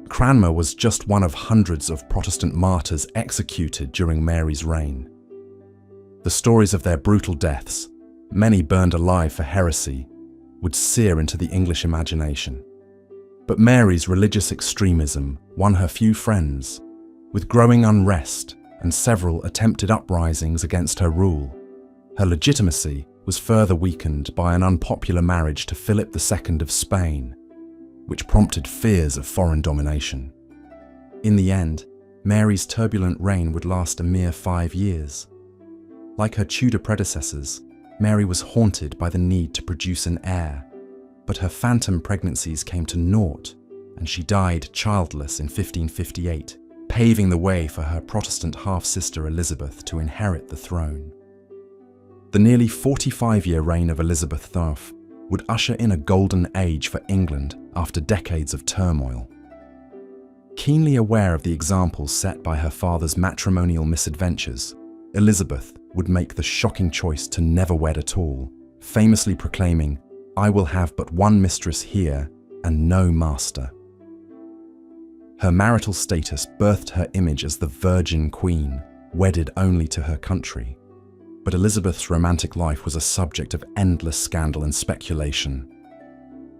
Cranmer was just one of hundreds of Protestant martyrs executed during Mary's reign. The stories of their brutal deaths, many burned alive for heresy, would sear into the English imagination. But Mary's religious extremism won her few friends, with growing unrest and several attempted uprisings against her rule. Her legitimacy was further weakened by an unpopular marriage to Philip II of Spain, which prompted fears of foreign domination. In the end, Mary's turbulent reign would last a mere 5 years. Like her Tudor predecessors, Mary was haunted by the need to produce an heir, but her phantom pregnancies came to naught, and she died childless in 1558, paving the way for her Protestant half-sister Elizabeth to inherit the throne. The nearly 45-year reign of Elizabeth I would usher in a golden age for England after decades of turmoil. Keenly aware of the examples set by her father's matrimonial misadventures, Elizabeth would make the shocking choice to never wed at all, famously proclaiming, "I will have but one mistress here and no master." Her marital status birthed her image as the Virgin Queen, wedded only to her country. But Elizabeth's romantic life was a subject of endless scandal and speculation.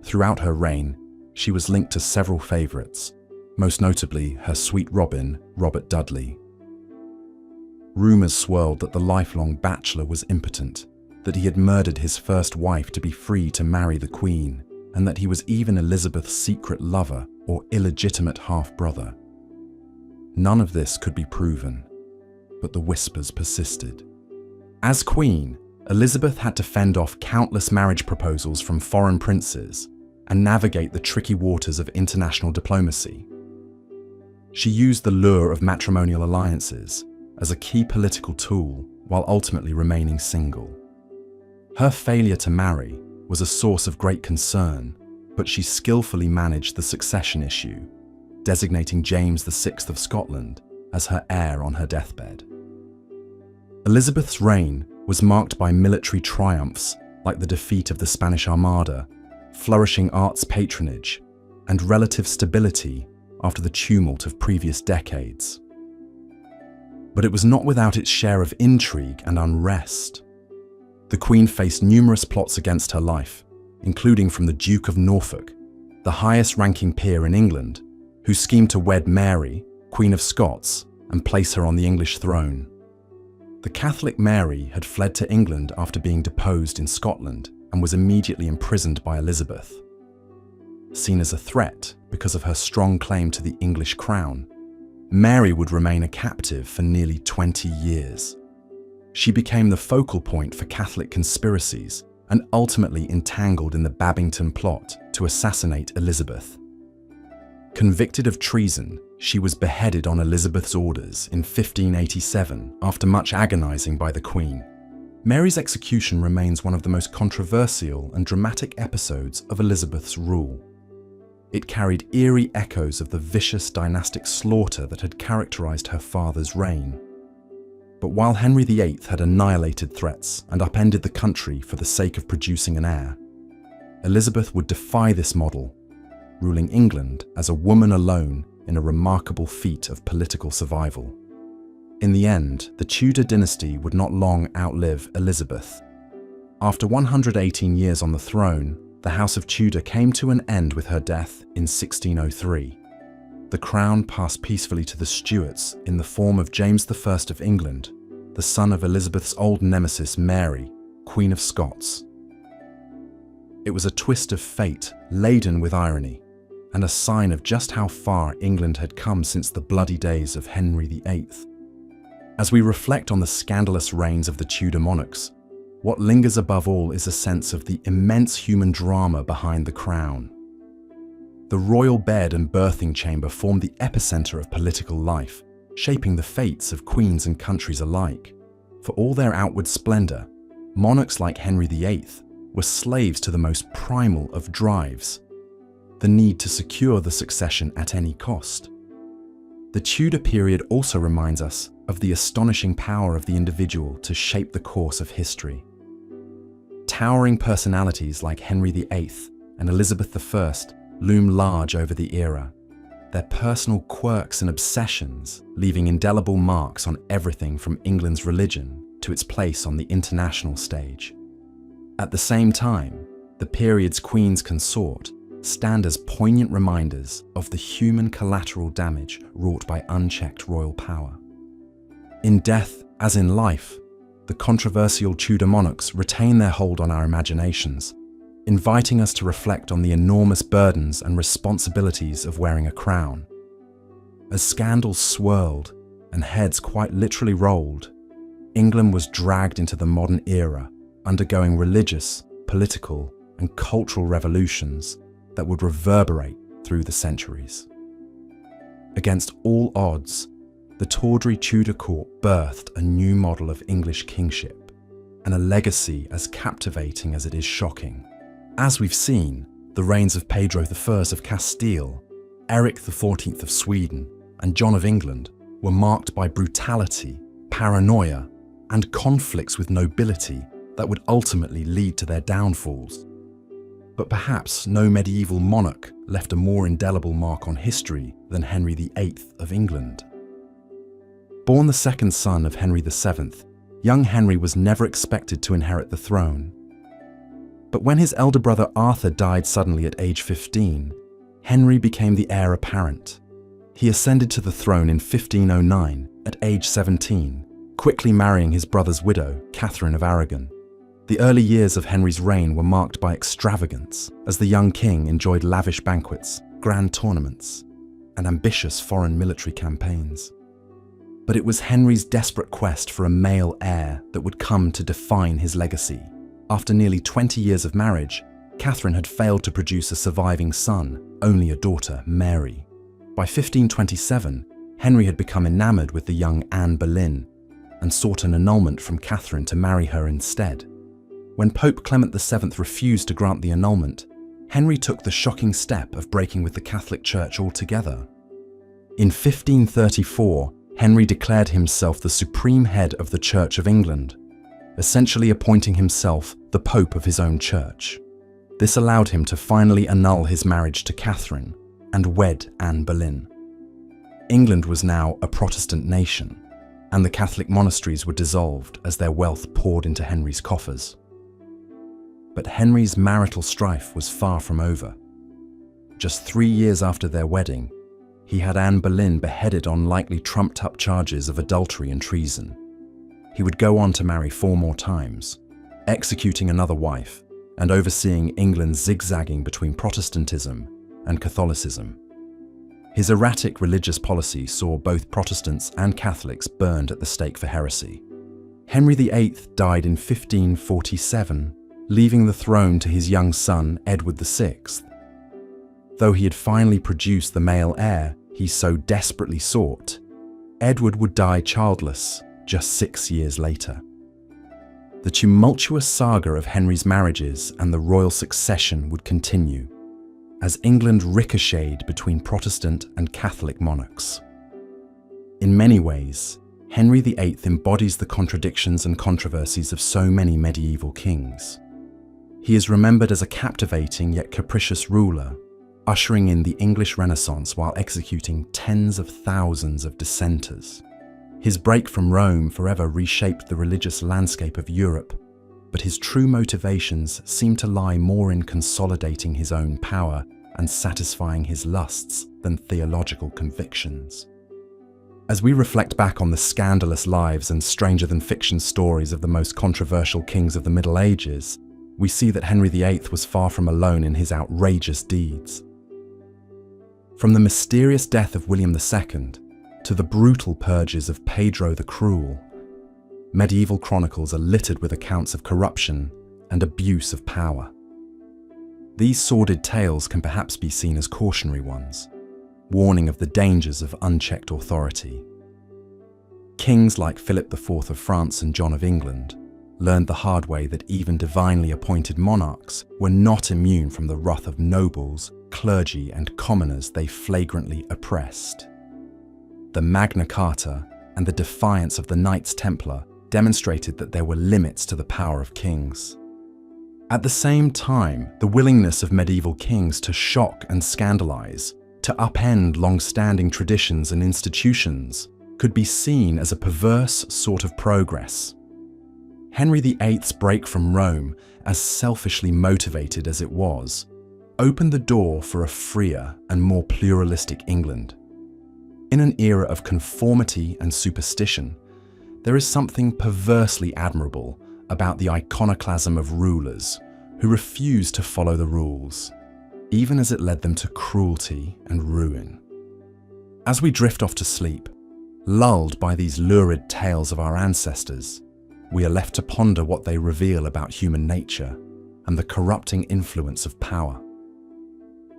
Throughout her reign, she was linked to several favourites, most notably her sweet Robin, Robert Dudley. Rumours swirled that the lifelong bachelor was impotent, that he had murdered his first wife to be free to marry the Queen, and that he was even Elizabeth's secret lover or illegitimate half-brother. None of this could be proven, but the whispers persisted. As Queen, Elizabeth had to fend off countless marriage proposals from foreign princes and navigate the tricky waters of international diplomacy. She used the lure of matrimonial alliances as a key political tool while ultimately remaining single. Her failure to marry was a source of great concern, but she skillfully managed the succession issue, designating James VI of Scotland as her heir on her deathbed. Elizabeth's reign was marked by military triumphs like the defeat of the Spanish Armada, flourishing arts patronage, and relative stability after the tumult of previous decades. But it was not without its share of intrigue and unrest. The Queen faced numerous plots against her life, including from the Duke of Norfolk, the highest-ranking peer in England, who schemed to wed Mary, Queen of Scots, and place her on the English throne. The Catholic Mary had fled to England after being deposed in Scotland and was immediately imprisoned by Elizabeth. Seen as a threat because of her strong claim to the English crown, Mary would remain a captive for nearly 20 years. She became the focal point for Catholic conspiracies and ultimately entangled in the Babington plot to assassinate Elizabeth. Convicted of treason, she was beheaded on Elizabeth's orders in 1587 after much agonizing by the Queen. Mary's execution remains one of the most controversial and dramatic episodes of Elizabeth's rule. It carried eerie echoes of the vicious dynastic slaughter that had characterized her father's reign. But while Henry VIII had annihilated threats and upended the country for the sake of producing an heir, Elizabeth would defy this model, ruling England as a woman alone in a remarkable feat of political survival. In the end, the Tudor dynasty would not long outlive Elizabeth. After 118 years on the throne, the House of Tudor came to an end with her death in 1603. The crown passed peacefully to the Stuarts in the form of James I of England, the son of Elizabeth's old nemesis Mary, Queen of Scots. It was a twist of fate laden with irony, and a sign of just how far England had come since the bloody days of Henry VIII. As we reflect on the scandalous reigns of the Tudor monarchs, what lingers above all is a sense of the immense human drama behind the crown. The royal bed and birthing chamber formed the epicenter of political life, shaping the fates of queens and countries alike. For all their outward splendor, monarchs like Henry VIII were slaves to the most primal of drives: the need to secure the succession at any cost. The Tudor period also reminds us of the astonishing power of the individual to shape the course of history. Towering personalities like Henry VIII and Elizabeth I loom large over the era, their personal quirks and obsessions leaving indelible marks on everything from England's religion to its place on the international stage. At the same time, the period's queens consort stand as poignant reminders of the human collateral damage wrought by unchecked royal power. In death, as in life, the controversial Tudor monarchs retain their hold on our imaginations, inviting us to reflect on the enormous burdens and responsibilities of wearing a crown. As scandals swirled and heads quite literally rolled, England was dragged into the modern era, undergoing religious, political, and cultural revolutions that would reverberate through the centuries. Against all odds, the tawdry Tudor court birthed a new model of English kingship, and a legacy as captivating as it is shocking. As we've seen, the reigns of Pedro I of Castile, Eric XIV of Sweden, and John of England were marked by brutality, paranoia, and conflicts with nobility that would ultimately lead to their downfalls. But perhaps no medieval monarch left a more indelible mark on history than Henry VIII of England. Born the second son of Henry VII, young Henry was never expected to inherit the throne. But when his elder brother Arthur died suddenly at age 15, Henry became the heir apparent. He ascended to the throne in 1509 at age 17, quickly marrying his brother's widow, Catherine of Aragon. The early years of Henry's reign were marked by extravagance, as the young king enjoyed lavish banquets, grand tournaments, and ambitious foreign military campaigns. But it was Henry's desperate quest for a male heir that would come to define his legacy. After nearly 20 years of marriage, Catherine had failed to produce a surviving son, only a daughter, Mary. By 1527, Henry had become enamored with the young Anne Boleyn and sought an annulment from Catherine to marry her instead. When Pope Clement VII refused to grant the annulment, Henry took the shocking step of breaking with the Catholic Church altogether. In 1534, Henry declared himself the supreme head of the Church of England, essentially appointing himself the Pope of his own church. This allowed him to finally annul his marriage to Catherine and wed Anne Boleyn. England was now a Protestant nation, and the Catholic monasteries were dissolved as their wealth poured into Henry's coffers. But Henry's marital strife was far from over. Just 3 years after their wedding, he had Anne Boleyn beheaded on likely trumped-up charges of adultery and treason. He would go on to marry 4 more times, executing another wife and overseeing England's zigzagging between Protestantism and Catholicism. His erratic religious policy saw both Protestants and Catholics burned at the stake for heresy. Henry VIII died in 1547, leaving the throne to his young son, Edward VI. Though he had finally produced the male heir he so desperately sought, Edward would die childless just 6 years later. The tumultuous saga of Henry's marriages and the royal succession would continue, as England ricocheted between Protestant and Catholic monarchs. In many ways, Henry VIII embodies the contradictions and controversies of so many medieval kings. He is remembered as a captivating yet capricious ruler, ushering in the English Renaissance while executing tens of thousands of dissenters. His break from Rome forever reshaped the religious landscape of Europe, but his true motivations seem to lie more in consolidating his own power and satisfying his lusts than theological convictions. As we reflect back on the scandalous lives and stranger-than-fiction stories of the most controversial kings of the Middle Ages, we see that Henry VIII was far from alone in his outrageous deeds. From the mysterious death of William II to the brutal purges of Pedro the Cruel, medieval chronicles are littered with accounts of corruption and abuse of power. These sordid tales can perhaps be seen as cautionary ones, warning of the dangers of unchecked authority. Kings like Philip IV of France and John of England learned the hard way that even divinely appointed monarchs were not immune from the wrath of nobles, clergy, and commoners they flagrantly oppressed. The Magna Carta and the defiance of the Knights Templar demonstrated that there were limits to the power of kings. At the same time, the willingness of medieval kings to shock and scandalize, to upend long-standing traditions and institutions, could be seen as a perverse sort of progress. Henry VIII's break from Rome, as selfishly motivated as it was, opened the door for a freer and more pluralistic England. In an era of conformity and superstition, there is something perversely admirable about the iconoclasm of rulers who refused to follow the rules, even as it led them to cruelty and ruin. As we drift off to sleep, lulled by these lurid tales of our ancestors, we are left to ponder what they reveal about human nature and the corrupting influence of power.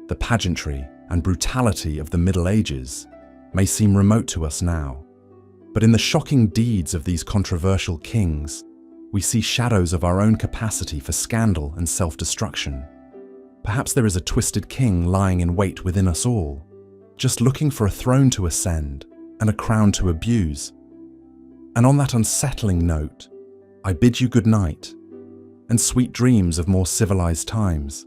The pageantry and brutality of the Middle Ages may seem remote to us now, but in the shocking deeds of these controversial kings, we see shadows of our own capacity for scandal and self-destruction. Perhaps there is a twisted king lying in wait within us all, just looking for a throne to ascend and a crown to abuse. And on that unsettling note, I bid you good night and sweet dreams of more civilized times.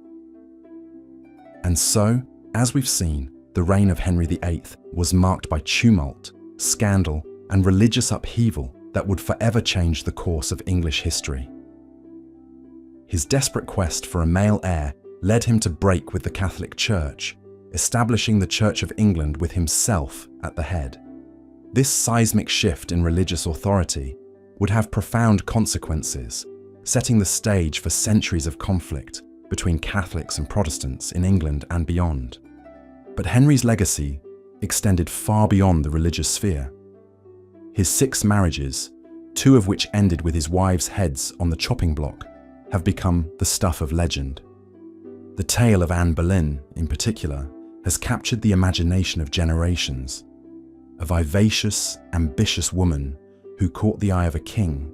And so, as we've seen, the reign of Henry VIII was marked by tumult, scandal, and religious upheaval that would forever change the course of English history. His desperate quest for a male heir led him to break with the Catholic Church, establishing the Church of England with himself at the head. This seismic shift in religious authority would have profound consequences, setting the stage for centuries of conflict between Catholics and Protestants in England and beyond. But Henry's legacy extended far beyond the religious sphere. His 6 marriages, 2 of which ended with his wives' heads on the chopping block, have become the stuff of legend. The tale of Anne Boleyn, in particular, has captured the imagination of generations. A vivacious, ambitious woman who caught the eye of a king,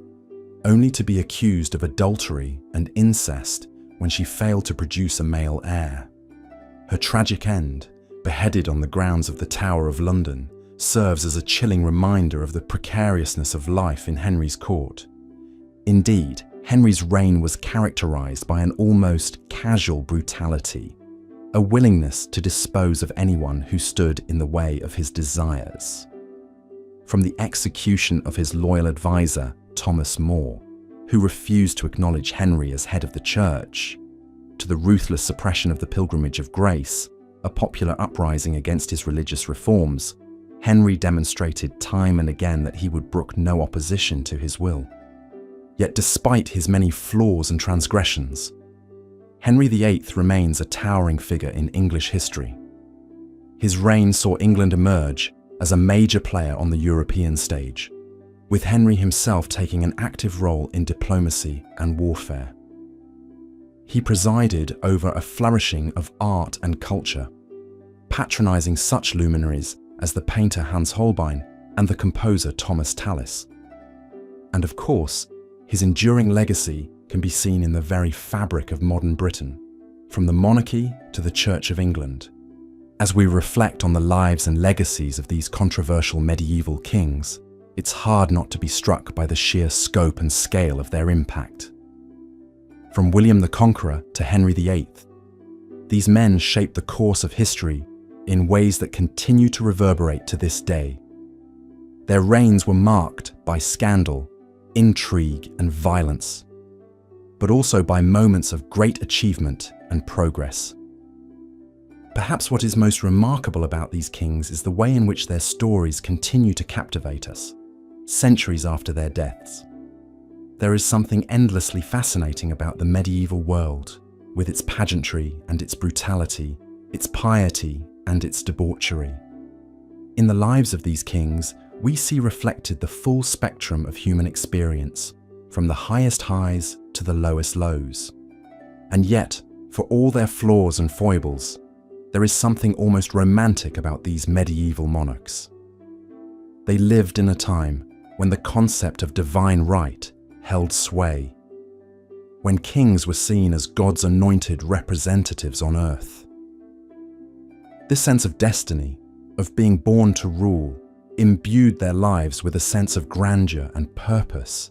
only to be accused of adultery and incest when she failed to produce a male heir. Her tragic end, beheaded on the grounds of the Tower of London, serves as a chilling reminder of the precariousness of life in Henry's court. Indeed, Henry's reign was characterized by an almost casual brutality, a willingness to dispose of anyone who stood in the way of his desires. From the execution of his loyal advisor, Thomas More, who refused to acknowledge Henry as head of the church, to the ruthless suppression of the Pilgrimage of Grace, a popular uprising against his religious reforms, Henry demonstrated time and again that he would brook no opposition to his will. Yet despite his many flaws and transgressions, Henry VIII remains a towering figure in English history. His reign saw England emerge as a major player on the European stage, with Henry himself taking an active role in diplomacy and warfare. He presided over a flourishing of art and culture, patronizing such luminaries as the painter Hans Holbein and the composer Thomas Tallis. And of course, his enduring legacy can be seen in the very fabric of modern Britain, from the monarchy to the Church of England. As we reflect on the lives and legacies of these controversial medieval kings, it's hard not to be struck by the sheer scope and scale of their impact. From William the Conqueror to Henry VIII, these men shaped the course of history in ways that continue to reverberate to this day. Their reigns were marked by scandal, intrigue, and violence, but also by moments of great achievement and progress. Perhaps what is most remarkable about these kings is the way in which their stories continue to captivate us, centuries after their deaths. There is something endlessly fascinating about the medieval world, with its pageantry and its brutality, its piety and its debauchery. In the lives of these kings, we see reflected the full spectrum of human experience, from the highest highs to the lowest lows. And yet, for all their flaws and foibles, there is something almost romantic about these medieval monarchs. They lived in a time when the concept of divine right held sway, when kings were seen as God's anointed representatives on earth. This sense of destiny, of being born to rule, imbued their lives with a sense of grandeur and purpose,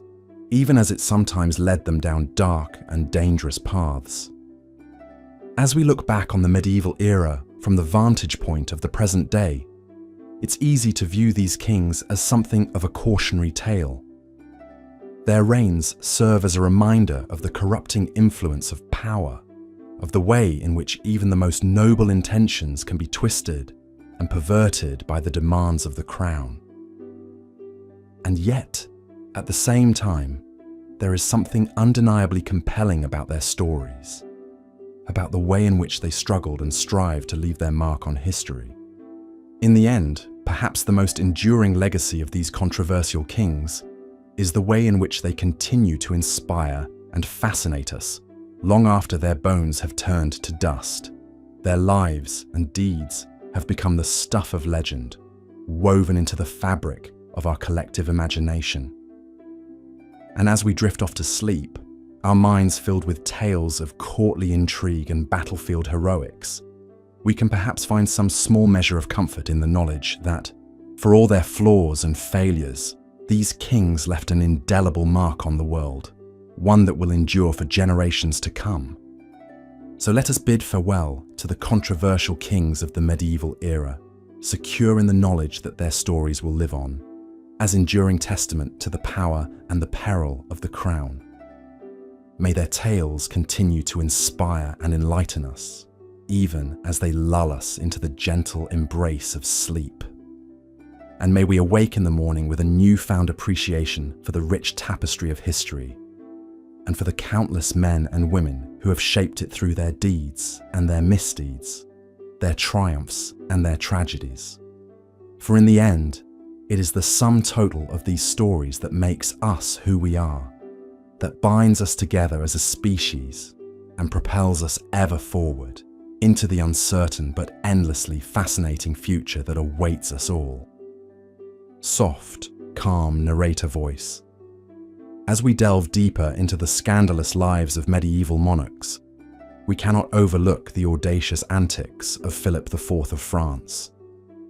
even as it sometimes led them down dark and dangerous paths. As we look back on the medieval era from the vantage point of the present day, it's easy to view these kings as something of a cautionary tale. Their reigns serve as a reminder of the corrupting influence of power, of the way in which even the most noble intentions can be twisted and perverted by the demands of the crown. And yet, at the same time, there is something undeniably compelling about their stories, about the way in which they struggled and strived to leave their mark on history. In the end, perhaps the most enduring legacy of these controversial kings is the way in which they continue to inspire and fascinate us long after their bones have turned to dust. Their lives and deeds have become the stuff of legend, woven into the fabric of our collective imagination. And as we drift off to sleep, our minds filled with tales of courtly intrigue and battlefield heroics, we can perhaps find some small measure of comfort in the knowledge that, for all their flaws and failures, these kings left an indelible mark on the world, one that will endure for generations to come. So let us bid farewell to the controversial kings of the medieval era, secure in the knowledge that their stories will live on, as enduring testament to the power and the peril of the crown. May their tales continue to inspire and enlighten us, even as they lull us into the gentle embrace of sleep. And may we awake in the morning with a newfound appreciation for the rich tapestry of history, and for the countless men and women who have shaped it through their deeds and their misdeeds, their triumphs and their tragedies. For in the end, it is the sum total of these stories that makes us who we are, that binds us together as a species and propels us ever forward into the uncertain but endlessly fascinating future that awaits us all. Soft, calm narrator voice. As we delve deeper into the scandalous lives of medieval monarchs, we cannot overlook the audacious antics of Philip IV of France,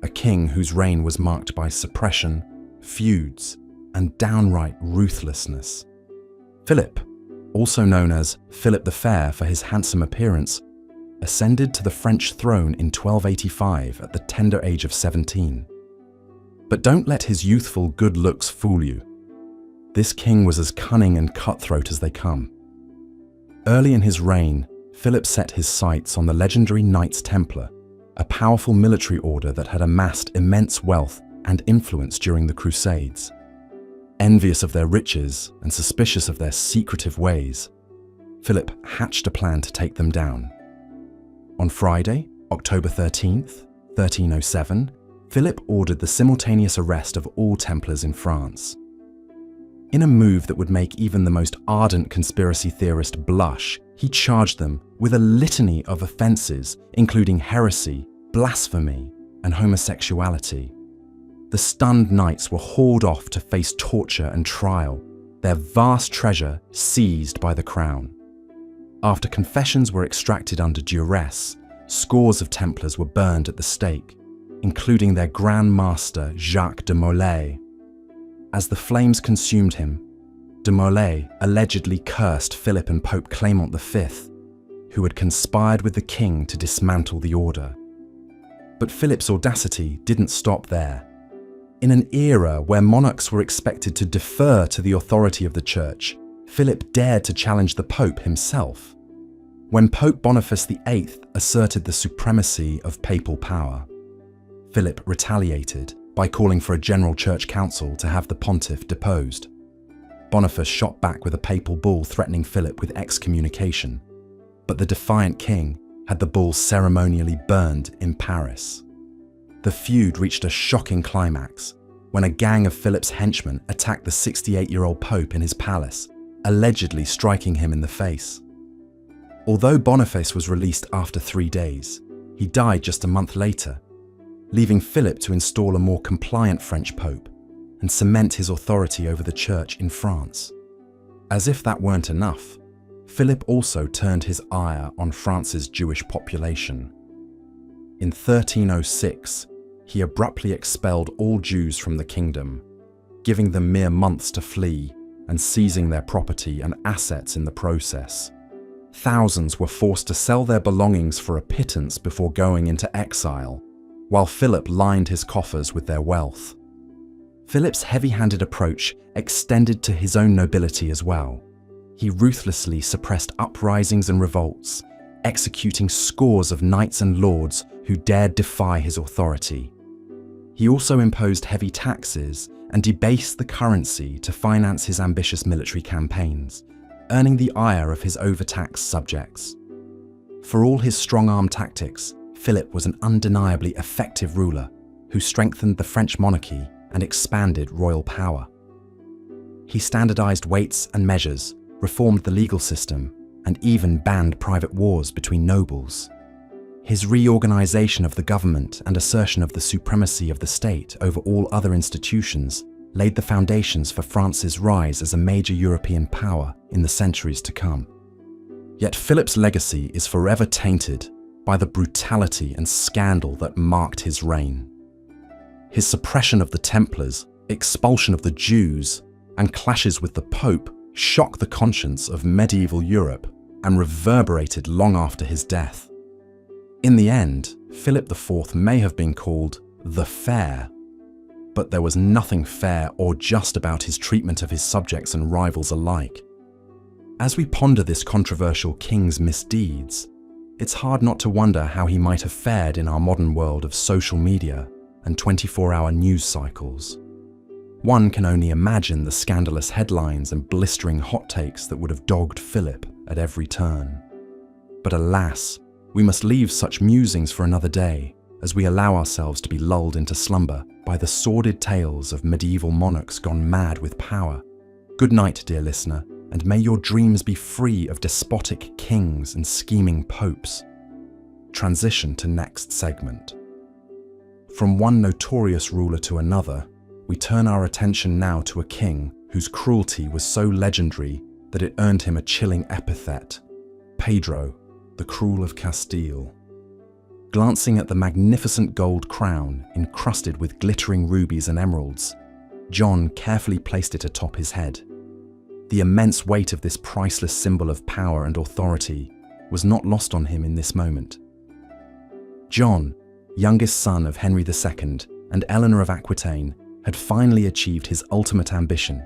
a king whose reign was marked by suppression, feuds, and downright ruthlessness. Philip, also known as Philip the Fair for his handsome appearance, ascended to the French throne in 1285 at the tender age of 17. But don't let his youthful good looks fool you. This king was as cunning and cutthroat as they come. Early in his reign, Philip set his sights on the legendary Knights Templar, a powerful military order that had amassed immense wealth and influence during the Crusades. Envious of their riches and suspicious of their secretive ways, Philip hatched a plan to take them down. On Friday, October 13th, 1307, Philip ordered the simultaneous arrest of all Templars in France. In a move that would make even the most ardent conspiracy theorist blush, he charged them with a litany of offences, including heresy, blasphemy, and homosexuality. The stunned knights were hauled off to face torture and trial, their vast treasure seized by the crown. After confessions were extracted under duress, scores of Templars were burned at the stake, including their Grand Master Jacques de Molay. As the flames consumed him, de Molay allegedly cursed Philip and Pope Clement V, who had conspired with the king to dismantle the order. But Philip's audacity didn't stop there. In an era where monarchs were expected to defer to the authority of the church, Philip dared to challenge the Pope himself. When Pope Boniface VIII asserted the supremacy of papal power, Philip retaliated by calling for a general church council to have the pontiff deposed. Boniface shot back with a papal bull threatening Philip with excommunication, but the defiant king had the bull ceremonially burned in Paris. The feud reached a shocking climax when a gang of Philip's henchmen attacked the 68-year-old Pope in his palace, allegedly striking him in the face. Although Boniface was released after 3 days, he died just a month later, leaving Philip to install a more compliant French pope and cement his authority over the church in France. As if that weren't enough, Philip also turned his ire on France's Jewish population. In 1306, he abruptly expelled all Jews from the kingdom, giving them mere months to flee and seizing their property and assets in the process. Thousands were forced to sell their belongings for a pittance before going into exile, while Philip lined his coffers with their wealth. Philip's heavy-handed approach extended to his own nobility as well. He ruthlessly suppressed uprisings and revolts, executing scores of knights and lords who dared defy his authority. He also imposed heavy taxes and debased the currency to finance his ambitious military campaigns, earning the ire of his overtaxed subjects. For all his strong-arm tactics, Philip was an undeniably effective ruler who strengthened the French monarchy and expanded royal power. He standardized weights and measures, reformed the legal system, and even banned private wars between nobles. His reorganization of the government and assertion of the supremacy of the state over all other institutions laid the foundations for France's rise as a major European power in the centuries to come. Yet Philip's legacy is forever tainted by the brutality and scandal that marked his reign. His suppression of the Templars, expulsion of the Jews, and clashes with the Pope shocked the conscience of medieval Europe and reverberated long after his death. In the end, Philip IV may have been called the Fair, but there was nothing fair or just about his treatment of his subjects and rivals alike. As we ponder this controversial king's misdeeds, it's hard not to wonder how he might have fared in our modern world of social media and 24-hour news cycles. One can only imagine the scandalous headlines and blistering hot takes that would have dogged Philip at every turn. But alas, we must leave such musings for another day as we allow ourselves to be lulled into slumber by the sordid tales of medieval monarchs gone mad with power. Good night, dear listener, and may your dreams be free of despotic kings and scheming popes. Transition to next segment. From one notorious ruler to another, we turn our attention now to a king whose cruelty was so legendary that it earned him a chilling epithet: Pedro, the Cruel of Castile. Glancing at the magnificent gold crown encrusted with glittering rubies and emeralds, John carefully placed it atop his head. The immense weight of this priceless symbol of power and authority was not lost on him in this moment. John, youngest son of Henry II and Eleanor of Aquitaine, had finally achieved his ultimate ambition,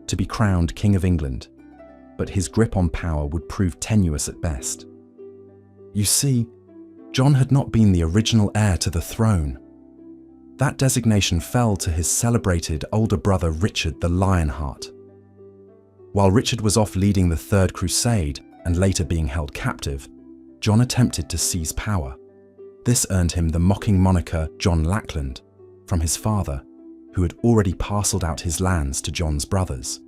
to be crowned King of England, but his grip on power would prove tenuous at best. You see, John had not been the original heir to the throne. That designation fell to his celebrated older brother Richard the Lionheart. While Richard was off leading the Third Crusade and later being held captive, John attempted to seize power. This earned him the mocking moniker John Lackland from his father, who had already parcelled out his lands to John's brothers.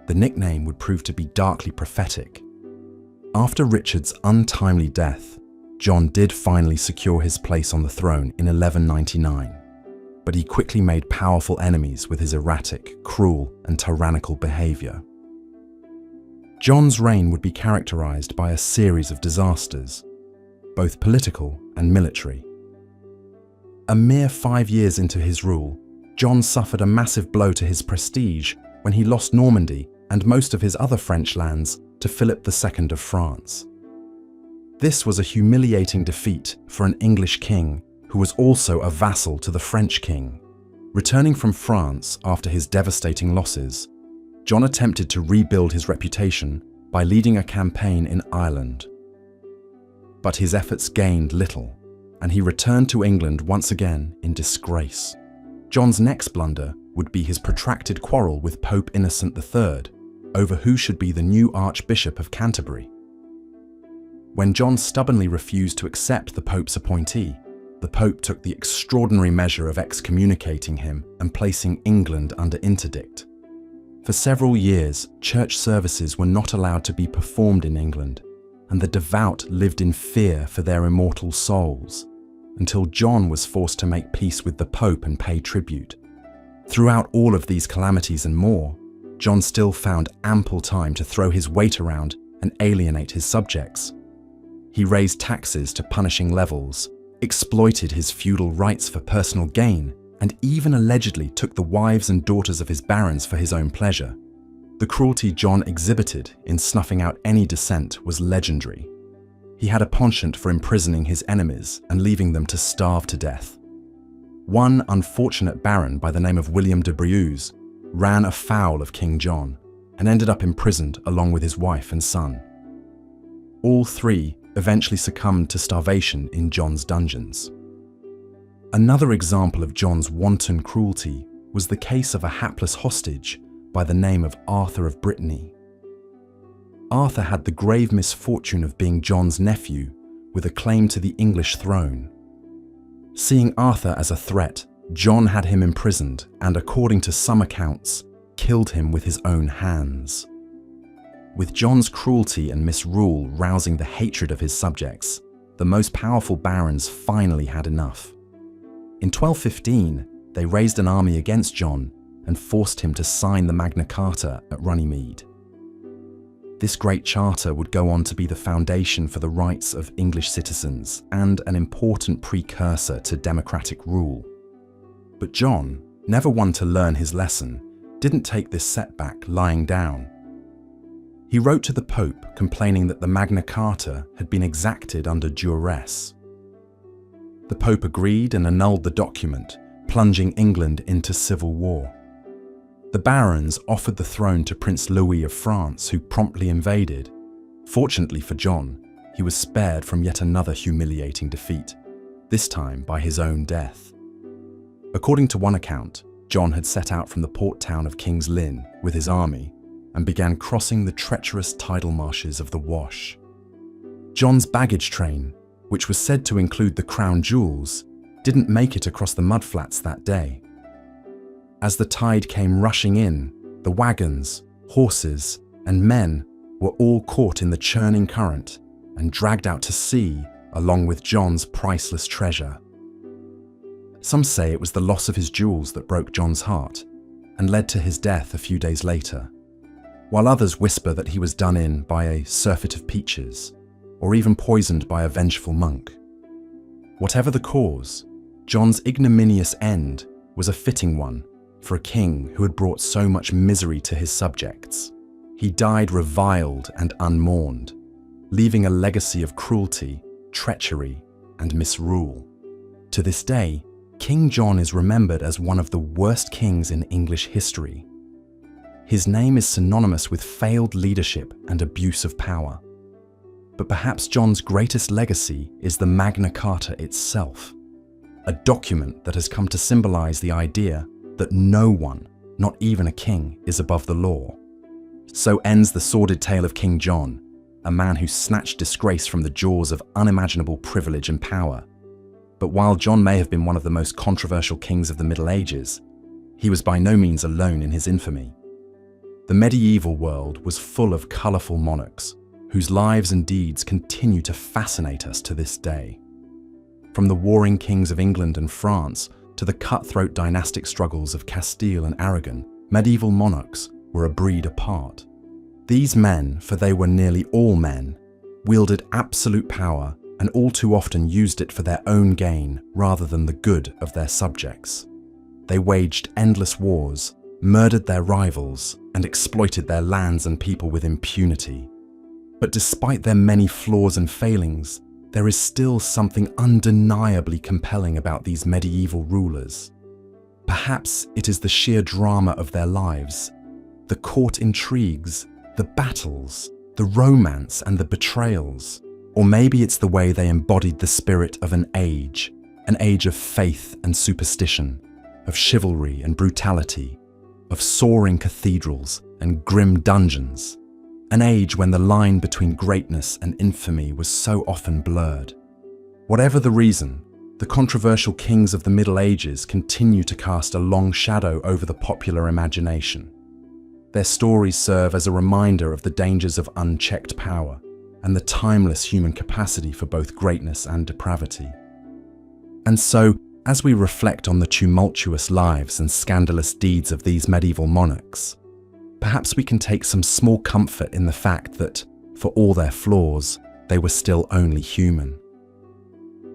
The nickname would prove to be darkly prophetic. After Richard's untimely death, John did finally secure his place on the throne in 1199, but he quickly made powerful enemies with his erratic, cruel, and tyrannical behaviour. John's reign would be characterised by a series of disasters, both political and military. A mere 5 years into his rule, John suffered a massive blow to his prestige when he lost Normandy and most of his other French lands to Philip II of France. This was a humiliating defeat for an English king who was also a vassal to the French king. Returning from France after his devastating losses, John attempted to rebuild his reputation by leading a campaign in Ireland. But his efforts gained little, and he returned to England once again in disgrace. John's next blunder would be his protracted quarrel with Pope Innocent III over who should be the new Archbishop of Canterbury. When John stubbornly refused to accept the Pope's appointee, the Pope took the extraordinary measure of excommunicating him and placing England under interdict. For several years, church services were not allowed to be performed in England, and the devout lived in fear for their immortal souls, until John was forced to make peace with the Pope and pay tribute. Throughout all of these calamities and more, John still found ample time to throw his weight around and alienate his subjects. He raised taxes to punishing levels, exploited his feudal rights for personal gain, and even allegedly took the wives and daughters of his barons for his own pleasure. The cruelty John exhibited in snuffing out any dissent was legendary. He had a penchant for imprisoning his enemies and leaving them to starve to death. One unfortunate baron by the name of William de Brieux ran afoul of King John and ended up imprisoned along with his wife and son. All three eventually succumbed to starvation in John's dungeons. Another example of John's wanton cruelty was the case of a hapless hostage by the name of Arthur of Brittany. Arthur had the grave misfortune of being John's nephew with a claim to the English throne. Seeing Arthur as a threat, John had him imprisoned and, according to some accounts, killed him with his own hands. With John's cruelty and misrule rousing the hatred of his subjects, the most powerful barons finally had enough. In 1215, they raised an army against John and forced him to sign the Magna Carta at Runnymede. This great charter would go on to be the foundation for the rights of English citizens and an important precursor to democratic rule. But John, never one to learn his lesson, didn't take this setback lying down. He wrote to the Pope complaining that the Magna Carta had been exacted under duress. The Pope agreed and annulled the document, plunging England into civil war. The barons offered the throne to Prince Louis of France, who promptly invaded. Fortunately for John, he was spared from yet another humiliating defeat, this time by his own death. According to one account, John had set out from the port town of King's Lynn with his army and began crossing the treacherous tidal marshes of the Wash. John's baggage train, which was said to include the crown jewels, didn't make it across the mudflats that day. As the tide came rushing in, the wagons, horses, and men were all caught in the churning current and dragged out to sea along with John's priceless treasure. Some say it was the loss of his jewels that broke John's heart and led to his death a few days later, while others whisper that he was done in by a surfeit of peaches, or even poisoned by a vengeful monk. Whatever the cause, John's ignominious end was a fitting one for a king who had brought so much misery to his subjects. He died reviled and unmourned, leaving a legacy of cruelty, treachery, and misrule. To this day, King John is remembered as one of the worst kings in English history. His name is synonymous with failed leadership and abuse of power. But perhaps John's greatest legacy is the Magna Carta itself, a document that has come to symbolize the idea that no one, not even a king, is above the law. So ends the sordid tale of King John, a man who snatched disgrace from the jaws of unimaginable privilege and power. But while John may have been one of the most controversial kings of the Middle Ages, he was by no means alone in his infamy. The medieval world was full of colourful monarchs, whose lives and deeds continue to fascinate us to this day. From the warring kings of England and France to the cutthroat dynastic struggles of Castile and Aragon, medieval monarchs were a breed apart. These men, for they were nearly all men, wielded absolute power and all too often used it for their own gain rather than the good of their subjects. They waged endless wars, murdered their rivals, and exploited their lands and people with impunity. But despite their many flaws and failings, there is still something undeniably compelling about these medieval rulers. Perhaps it is the sheer drama of their lives, the court intrigues, the battles, the romance and the betrayals. Or maybe it's the way they embodied the spirit of an age of faith and superstition, of chivalry and brutality, of soaring cathedrals and grim dungeons. An age when the line between greatness and infamy was so often blurred. Whatever the reason, the controversial kings of the Middle Ages continue to cast a long shadow over the popular imagination. Their stories serve as a reminder of the dangers of unchecked power and the timeless human capacity for both greatness and depravity. And so, as we reflect on the tumultuous lives and scandalous deeds of these medieval monarchs, perhaps we can take some small comfort in the fact that, for all their flaws, they were still only human.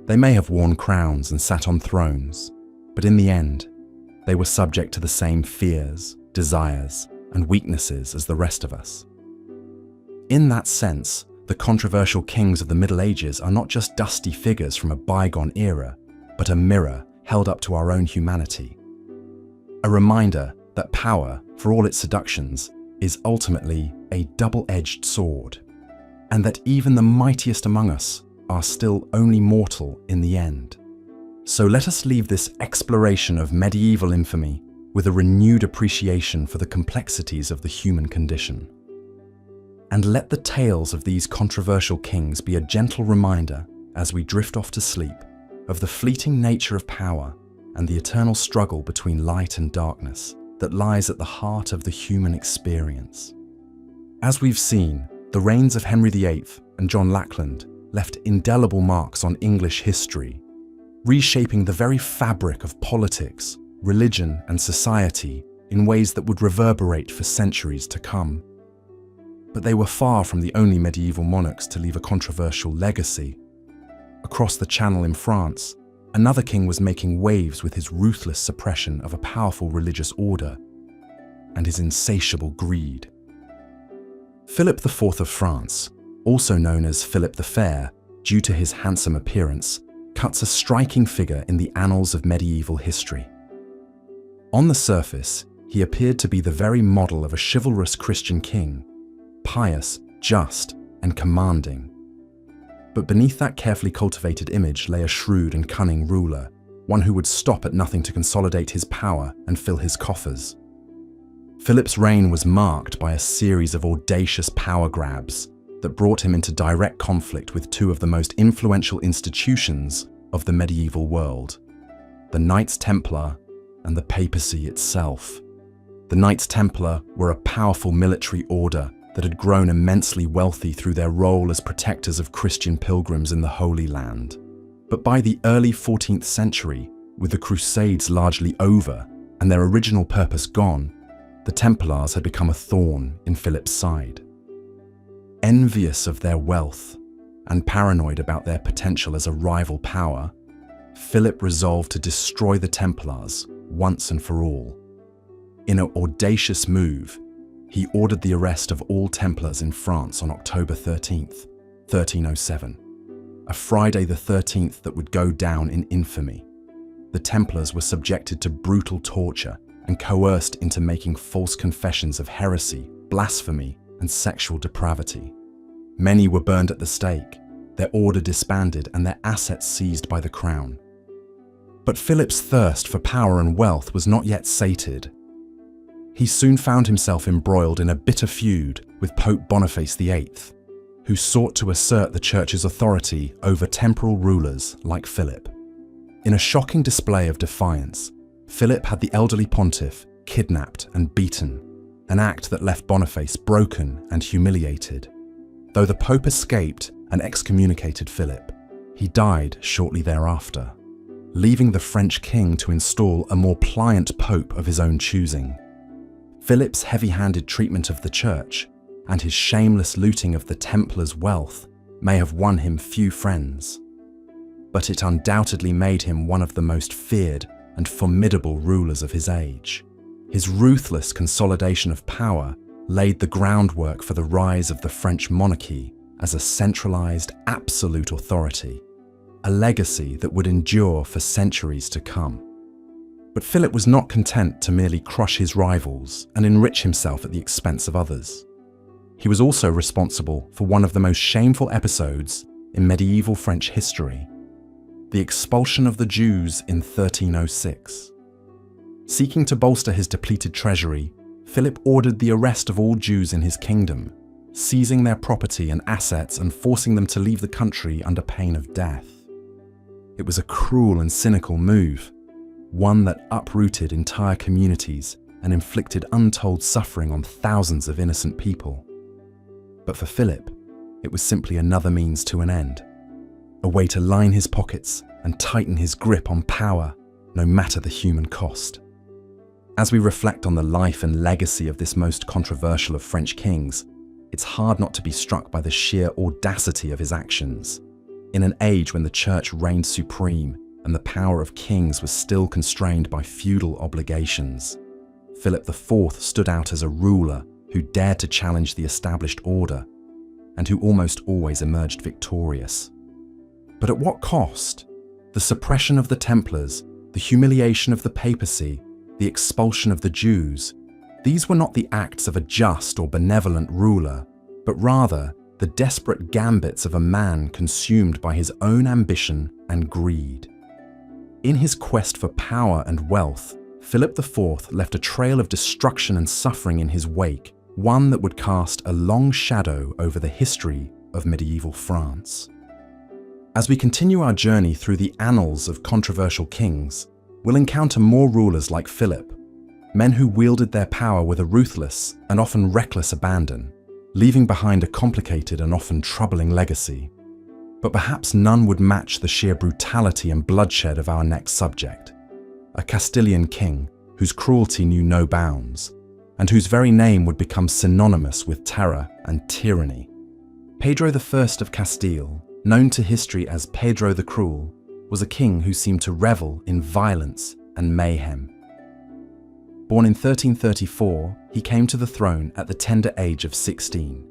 They may have worn crowns and sat on thrones, but in the end, they were subject to the same fears, desires, and weaknesses as the rest of us. In that sense, the controversial kings of the Middle Ages are not just dusty figures from a bygone era, but a mirror held up to our own humanity. A reminder that power, for all its seductions, is ultimately a double-edged sword, and that even the mightiest among us are still only mortal in the end. So let us leave this exploration of medieval infamy with a renewed appreciation for the complexities of the human condition. And let the tales of these controversial kings be a gentle reminder, as we drift off to sleep, of the fleeting nature of power and the eternal struggle between light and darkness that lies at the heart of the human experience. As we've seen, the reigns of Henry VIII and John Lackland left indelible marks on English history, reshaping the very fabric of politics, religion, and society in ways that would reverberate for centuries to come. But they were far from the only medieval monarchs to leave a controversial legacy. Across the Channel in France, another king was making waves with his ruthless suppression of a powerful religious order and his insatiable greed. Philip IV of France, also known as Philip the Fair due to his handsome appearance, cuts a striking figure in the annals of medieval history. On the surface, he appeared to be the very model of a chivalrous Christian king, pious, just, and commanding. But beneath that carefully cultivated image lay a shrewd and cunning ruler, one who would stop at nothing to consolidate his power and fill his coffers. Philip's reign was marked by a series of audacious power grabs that brought him into direct conflict with two of the most influential institutions of the medieval world, the Knights Templar and the papacy itself. The Knights Templar were a powerful military order that had grown immensely wealthy through their role as protectors of Christian pilgrims in the Holy Land. But by the early 14th century, with the Crusades largely over and their original purpose gone, the Templars had become a thorn in Philip's side. Envious of their wealth and paranoid about their potential as a rival power, Philip resolved to destroy the Templars once and for all. In an audacious move, he ordered the arrest of all Templars in France on October 13th, 1307, a Friday the 13th that would go down in infamy. The Templars were subjected to brutal torture and coerced into making false confessions of heresy, blasphemy, and sexual depravity. Many were burned at the stake, their order disbanded, and their assets seized by the crown. But Philip's thirst for power and wealth was not yet sated. He soon found himself embroiled in a bitter feud with Pope Boniface VIII, who sought to assert the Church's authority over temporal rulers like Philip. In a shocking display of defiance, Philip had the elderly pontiff kidnapped and beaten, an act that left Boniface broken and humiliated. Though the Pope escaped and excommunicated Philip, he died shortly thereafter, leaving the French king to install a more pliant pope of his own choosing. Philip's heavy-handed treatment of the Church and his shameless looting of the Templars' wealth may have won him few friends, but it undoubtedly made him one of the most feared and formidable rulers of his age. His ruthless consolidation of power laid the groundwork for the rise of the French monarchy as a centralized, absolute authority, a legacy that would endure for centuries to come. But Philip was not content to merely crush his rivals and enrich himself at the expense of others. He was also responsible for one of the most shameful episodes in medieval French history, the expulsion of the Jews in 1306. Seeking to bolster his depleted treasury, Philip ordered the arrest of all Jews in his kingdom, seizing their property and assets and forcing them to leave the country under pain of death. It was a cruel and cynical move, one that uprooted entire communities and inflicted untold suffering on thousands of innocent people. But for Philip, it was simply another means to an end, a way to line his pockets and tighten his grip on power, no matter the human cost. As we reflect on the life and legacy of this most controversial of French kings, it's hard not to be struck by the sheer audacity of his actions. In an age when the Church reigned supreme and the power of kings was still constrained by feudal obligations, Philip IV stood out as a ruler who dared to challenge the established order and who almost always emerged victorious. But at what cost? The suppression of the Templars, the humiliation of the papacy, the expulsion of the Jews, these were not the acts of a just or benevolent ruler, but rather the desperate gambits of a man consumed by his own ambition and greed. In his quest for power and wealth, Philip IV left a trail of destruction and suffering in his wake, one that would cast a long shadow over the history of medieval France. As we continue our journey through the annals of controversial kings, we'll encounter more rulers like Philip, men who wielded their power with a ruthless and often reckless abandon, leaving behind a complicated and often troubling legacy. But perhaps none would match the sheer brutality and bloodshed of our next subject, a Castilian king whose cruelty knew no bounds, and whose very name would become synonymous with terror and tyranny. Pedro I of Castile, known to history as Pedro the Cruel, was a king who seemed to revel in violence and mayhem. Born in 1334, he came to the throne at the tender age of 16.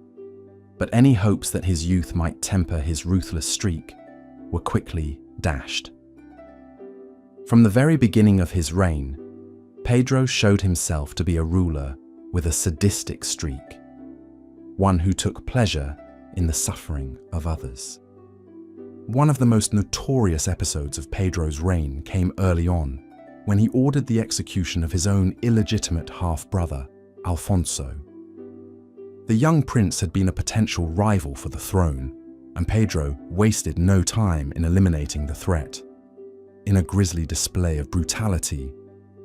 But any hopes that his youth might temper his ruthless streak were quickly dashed. From the very beginning of his reign, Pedro showed himself to be a ruler with a sadistic streak, one who took pleasure in the suffering of others. One of the most notorious episodes of Pedro's reign came early on, when he ordered the execution of his own illegitimate half-brother, Alfonso. The young prince had been a potential rival for the throne, and Pedro wasted no time in eliminating the threat. In a grisly display of brutality,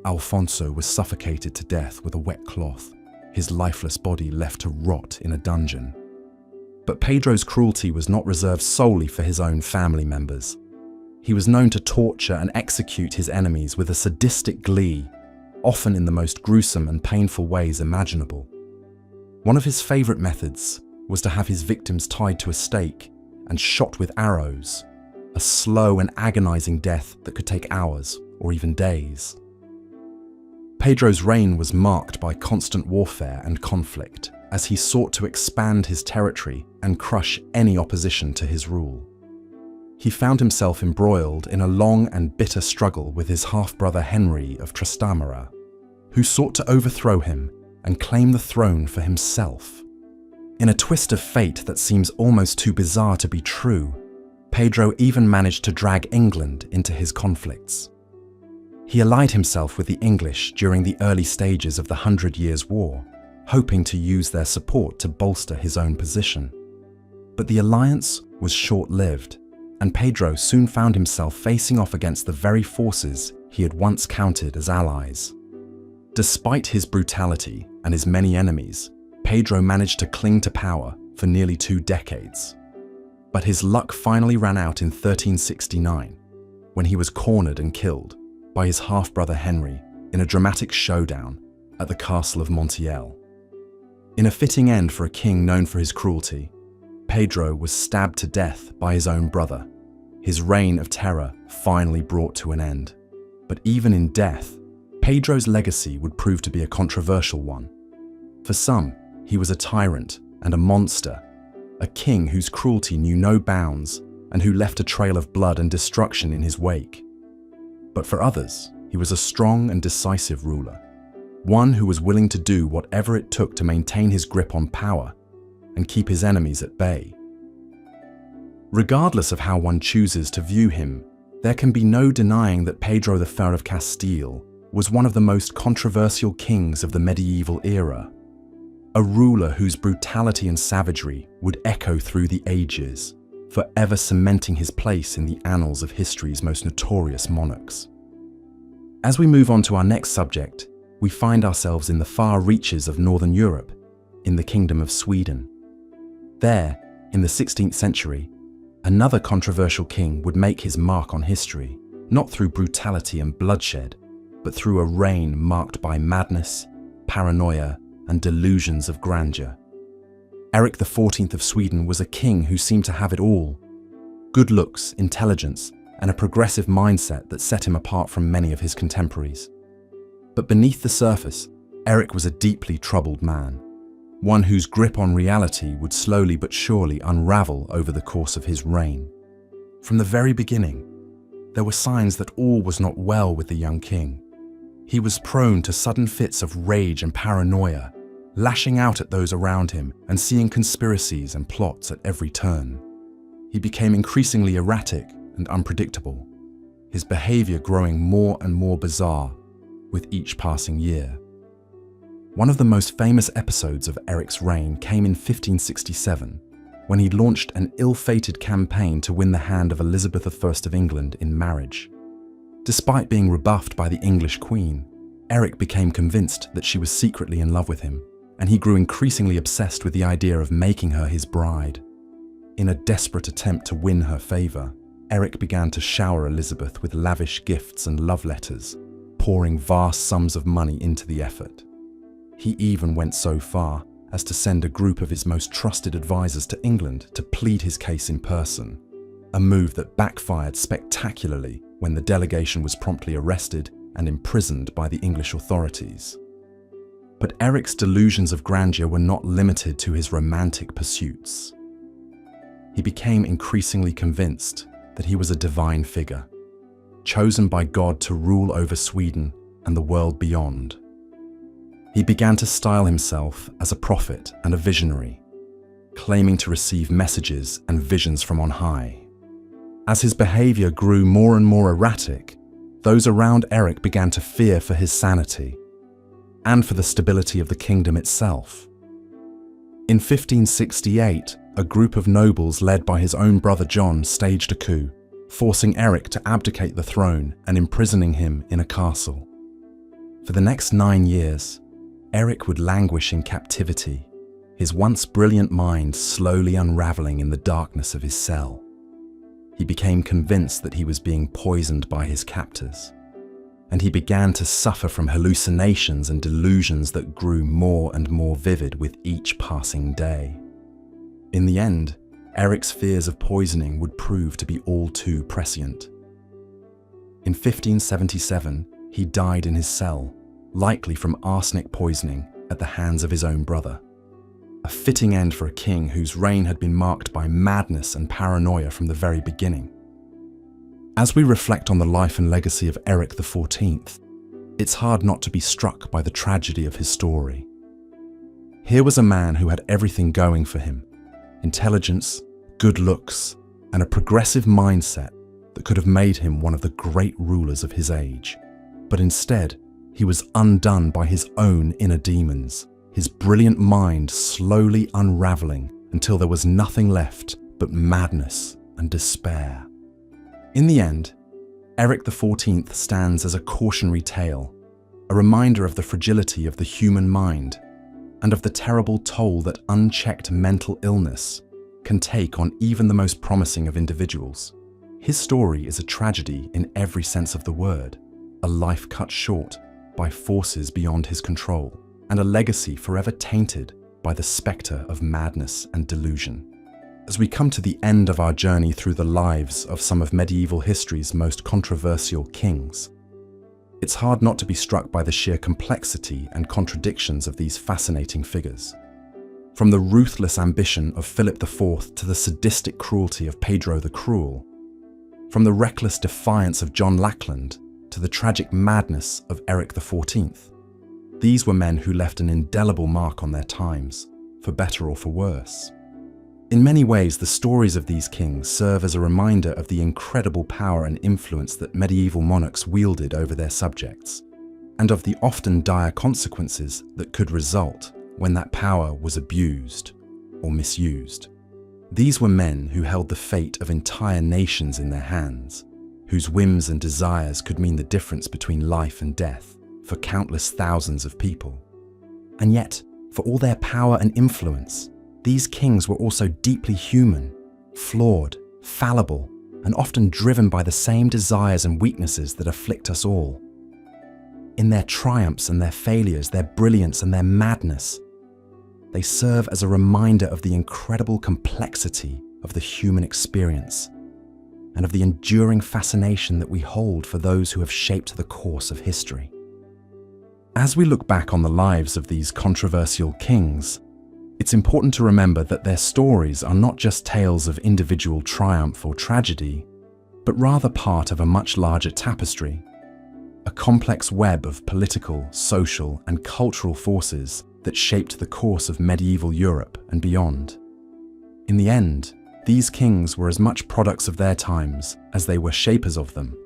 Alfonso was suffocated to death with a wet cloth, his lifeless body left to rot in a dungeon. But Pedro's cruelty was not reserved solely for his own family members. He was known to torture and execute his enemies with a sadistic glee, often in the most gruesome and painful ways imaginable. One of his favorite methods was to have his victims tied to a stake and shot with arrows, a slow and agonizing death that could take hours or even days. Pedro's reign was marked by constant warfare and conflict as he sought to expand his territory and crush any opposition to his rule. He found himself embroiled in a long and bitter struggle with his half-brother Henry of Trastamara, who sought to overthrow him and claim the throne for himself. In a twist of fate that seems almost too bizarre to be true, Pedro even managed to drag England into his conflicts. He allied himself with the English during the early stages of the 100 Years' War, hoping to use their support to bolster his own position. But the alliance was short-lived, and Pedro soon found himself facing off against the very forces he had once counted as allies. Despite his brutality and his many enemies, Pedro managed to cling to power for nearly 2 decades. But his luck finally ran out in 1369, when he was cornered and killed by his half-brother Henry in a dramatic showdown at the castle of Montiel. In a fitting end for a king known for his cruelty, Pedro was stabbed to death by his own brother. His reign of terror finally brought to an end. But even in death, Pedro's legacy would prove to be a controversial one. For some, he was a tyrant and a monster, a king whose cruelty knew no bounds and who left a trail of blood and destruction in his wake. But for others, he was a strong and decisive ruler, one who was willing to do whatever it took to maintain his grip on power and keep his enemies at bay. Regardless of how one chooses to view him, there can be no denying that Pedro I of Castile was one of the most controversial kings of the medieval era, a ruler whose brutality and savagery would echo through the ages, forever cementing his place in the annals of history's most notorious monarchs. As we move on to our next subject, we find ourselves in the far reaches of Northern Europe, in the Kingdom of Sweden. There, in the 16th century, another controversial king would make his mark on history, not through brutality and bloodshed, but through a reign marked by madness, paranoia, and delusions of grandeur. Eric XIV of Sweden was a king who seemed to have it all: good looks, intelligence, and a progressive mindset that set him apart from many of his contemporaries. But beneath the surface, Eric was a deeply troubled man, one whose grip on reality would slowly but surely unravel over the course of his reign. From the very beginning, there were signs that all was not well with the young king. He was prone to sudden fits of rage and paranoia, lashing out at those around him and seeing conspiracies and plots at every turn. He became increasingly erratic and unpredictable, his behavior growing more and more bizarre with each passing year. One of the most famous episodes of Eric's reign came in 1567, when he launched an ill-fated campaign to win the hand of Elizabeth I of England in marriage. Despite being rebuffed by the English Queen, Eric became convinced that she was secretly in love with him, and he grew increasingly obsessed with the idea of making her his bride. In a desperate attempt to win her favour, Eric began to shower Elizabeth with lavish gifts and love letters, pouring vast sums of money into the effort. He even went so far as to send a group of his most trusted advisors to England to plead his case in person, a move that backfired spectacularly when the delegation was promptly arrested and imprisoned by the English authorities. But Eric's delusions of grandeur were not limited to his romantic pursuits. He became increasingly convinced that he was a divine figure, chosen by God to rule over Sweden and the world beyond. He began to style himself as a prophet and a visionary, claiming to receive messages and visions from on high. As his behavior grew more and more erratic, those around Eric began to fear for his sanity and for the stability of the kingdom itself. In 1568, a group of nobles led by his own brother John staged a coup, forcing Eric to abdicate the throne and imprisoning him in a castle. For the next 9 years, Eric would languish in captivity, his once brilliant mind slowly unraveling in the darkness of his cell. He became convinced that he was being poisoned by his captors, and he began to suffer from hallucinations and delusions that grew more and more vivid with each passing day. In the end, Eric's fears of poisoning would prove to be all too prescient. In 1577, he died in his cell, likely from arsenic poisoning at the hands of his own brother. A fitting end for a king whose reign had been marked by madness and paranoia from the very beginning. As we reflect on the life and legacy of Eric XIV, it's hard not to be struck by the tragedy of his story. Here was a man who had everything going for him: intelligence, good looks, and a progressive mindset that could have made him one of the great rulers of his age. But instead, he was undone by his own inner demons, his brilliant mind slowly unraveling until there was nothing left but madness and despair. In the end, Eric XIV stands as a cautionary tale, a reminder of the fragility of the human mind and of the terrible toll that unchecked mental illness can take on even the most promising of individuals. His story is a tragedy in every sense of the word, a life cut short by forces beyond his control, and a legacy forever tainted by the spectre of madness and delusion. As we come to the end of our journey through the lives of some of medieval history's most controversial kings, it's hard not to be struck by the sheer complexity and contradictions of these fascinating figures. From the ruthless ambition of Philip IV to the sadistic cruelty of Pedro the Cruel, from the reckless defiance of John Lackland to the tragic madness of Eric XIV. These were men who left an indelible mark on their times, for better or for worse. In many ways, the stories of these kings serve as a reminder of the incredible power and influence that medieval monarchs wielded over their subjects, and of the often dire consequences that could result when that power was abused or misused. These were men who held the fate of entire nations in their hands, whose whims and desires could mean the difference between life and death for countless thousands of people. And yet, for all their power and influence, these kings were also deeply human, flawed, fallible, and often driven by the same desires and weaknesses that afflict us all. In their triumphs and their failures, their brilliance and their madness, they serve as a reminder of the incredible complexity of the human experience and of the enduring fascination that we hold for those who have shaped the course of history. As we look back on the lives of these controversial kings, it's important to remember that their stories are not just tales of individual triumph or tragedy, but rather part of a much larger tapestry, a complex web of political, social, and cultural forces that shaped the course of medieval Europe and beyond. In the end, these kings were as much products of their times as they were shapers of them,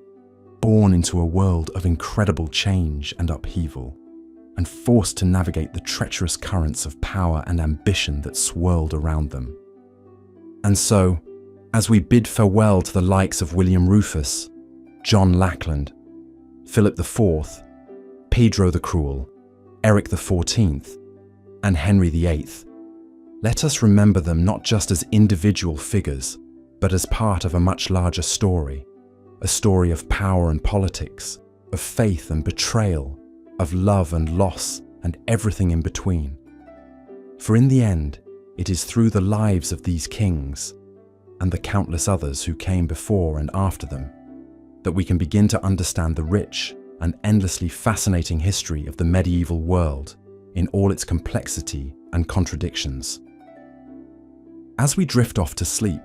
born into a world of incredible change and upheaval, and forced to navigate the treacherous currents of power and ambition that swirled around them. And so, as we bid farewell to the likes of William Rufus, John Lackland, Philip IV, Pedro the Cruel, Eric XIV, and Henry VIII, let us remember them not just as individual figures, but as part of a much larger story, a story of power and politics, of faith and betrayal, of love and loss, and everything in between. For in the end, it is through the lives of these kings, and the countless others who came before and after them, that we can begin to understand the rich and endlessly fascinating history of the medieval world in all its complexity and contradictions. As we drift off to sleep,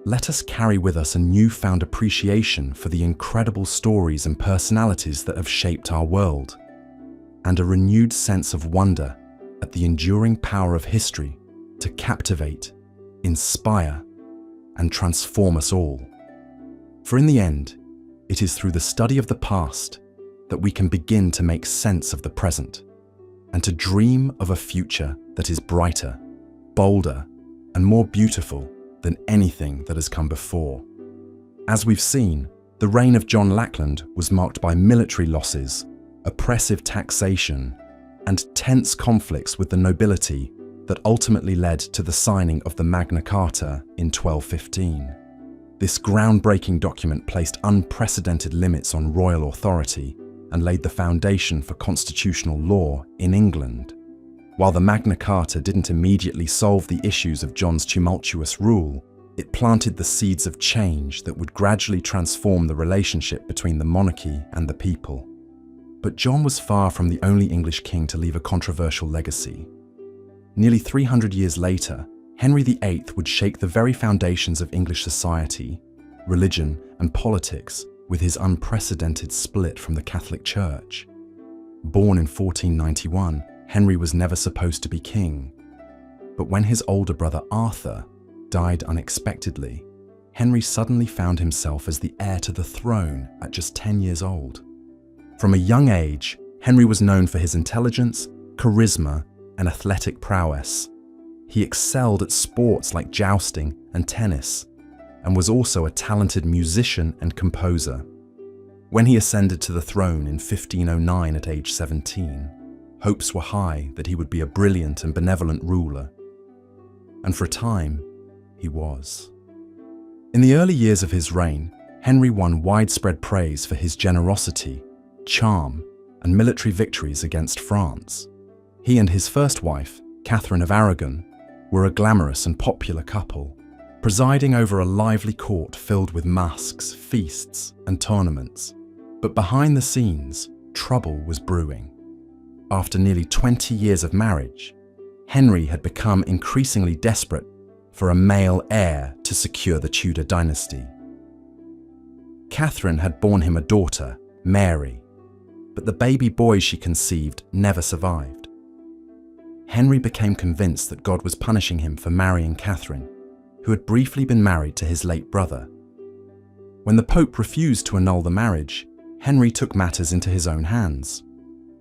let us carry with us a newfound appreciation for the incredible stories and personalities that have shaped our world, and a renewed sense of wonder at the enduring power of history to captivate, inspire, and transform us all. For in the end, it is through the study of the past that we can begin to make sense of the present, and to dream of a future that is brighter, bolder, and more beautiful than anything that has come before. As we've seen, the reign of John Lackland was marked by military losses, oppressive taxation, and tense conflicts with the nobility that ultimately led to the signing of the Magna Carta in 1215. This groundbreaking document placed unprecedented limits on royal authority and laid the foundation for constitutional law in England. While the Magna Carta didn't immediately solve the issues of John's tumultuous rule, it planted the seeds of change that would gradually transform the relationship between the monarchy and the people. But John was far from the only English king to leave a controversial legacy. Nearly 300 years later, Henry VIII would shake the very foundations of English society, religion, and politics with his unprecedented split from the Catholic Church. Born in 1491, Henry was never supposed to be king. But when his older brother Arthur died unexpectedly, Henry suddenly found himself as the heir to the throne at just 10 years old. From a young age, Henry was known for his intelligence, charisma, and athletic prowess. He excelled at sports like jousting and tennis, and was also a talented musician and composer. When he ascended to the throne in 1509 at age 17, hopes were high that he would be a brilliant and benevolent ruler. And for a time, he was. In the early years of his reign, Henry won widespread praise for his generosity, charm, and military victories against France. He and his first wife, Catherine of Aragon, were a glamorous and popular couple, presiding over a lively court filled with masques, feasts, and tournaments. But behind the scenes, trouble was brewing. After nearly 20 years of marriage, Henry had become increasingly desperate for a male heir to secure the Tudor dynasty. Catherine had borne him a daughter, Mary, but the baby boy she conceived never survived. Henry became convinced that God was punishing him for marrying Catherine, who had briefly been married to his late brother. When the Pope refused to annul the marriage, Henry took matters into his own hands.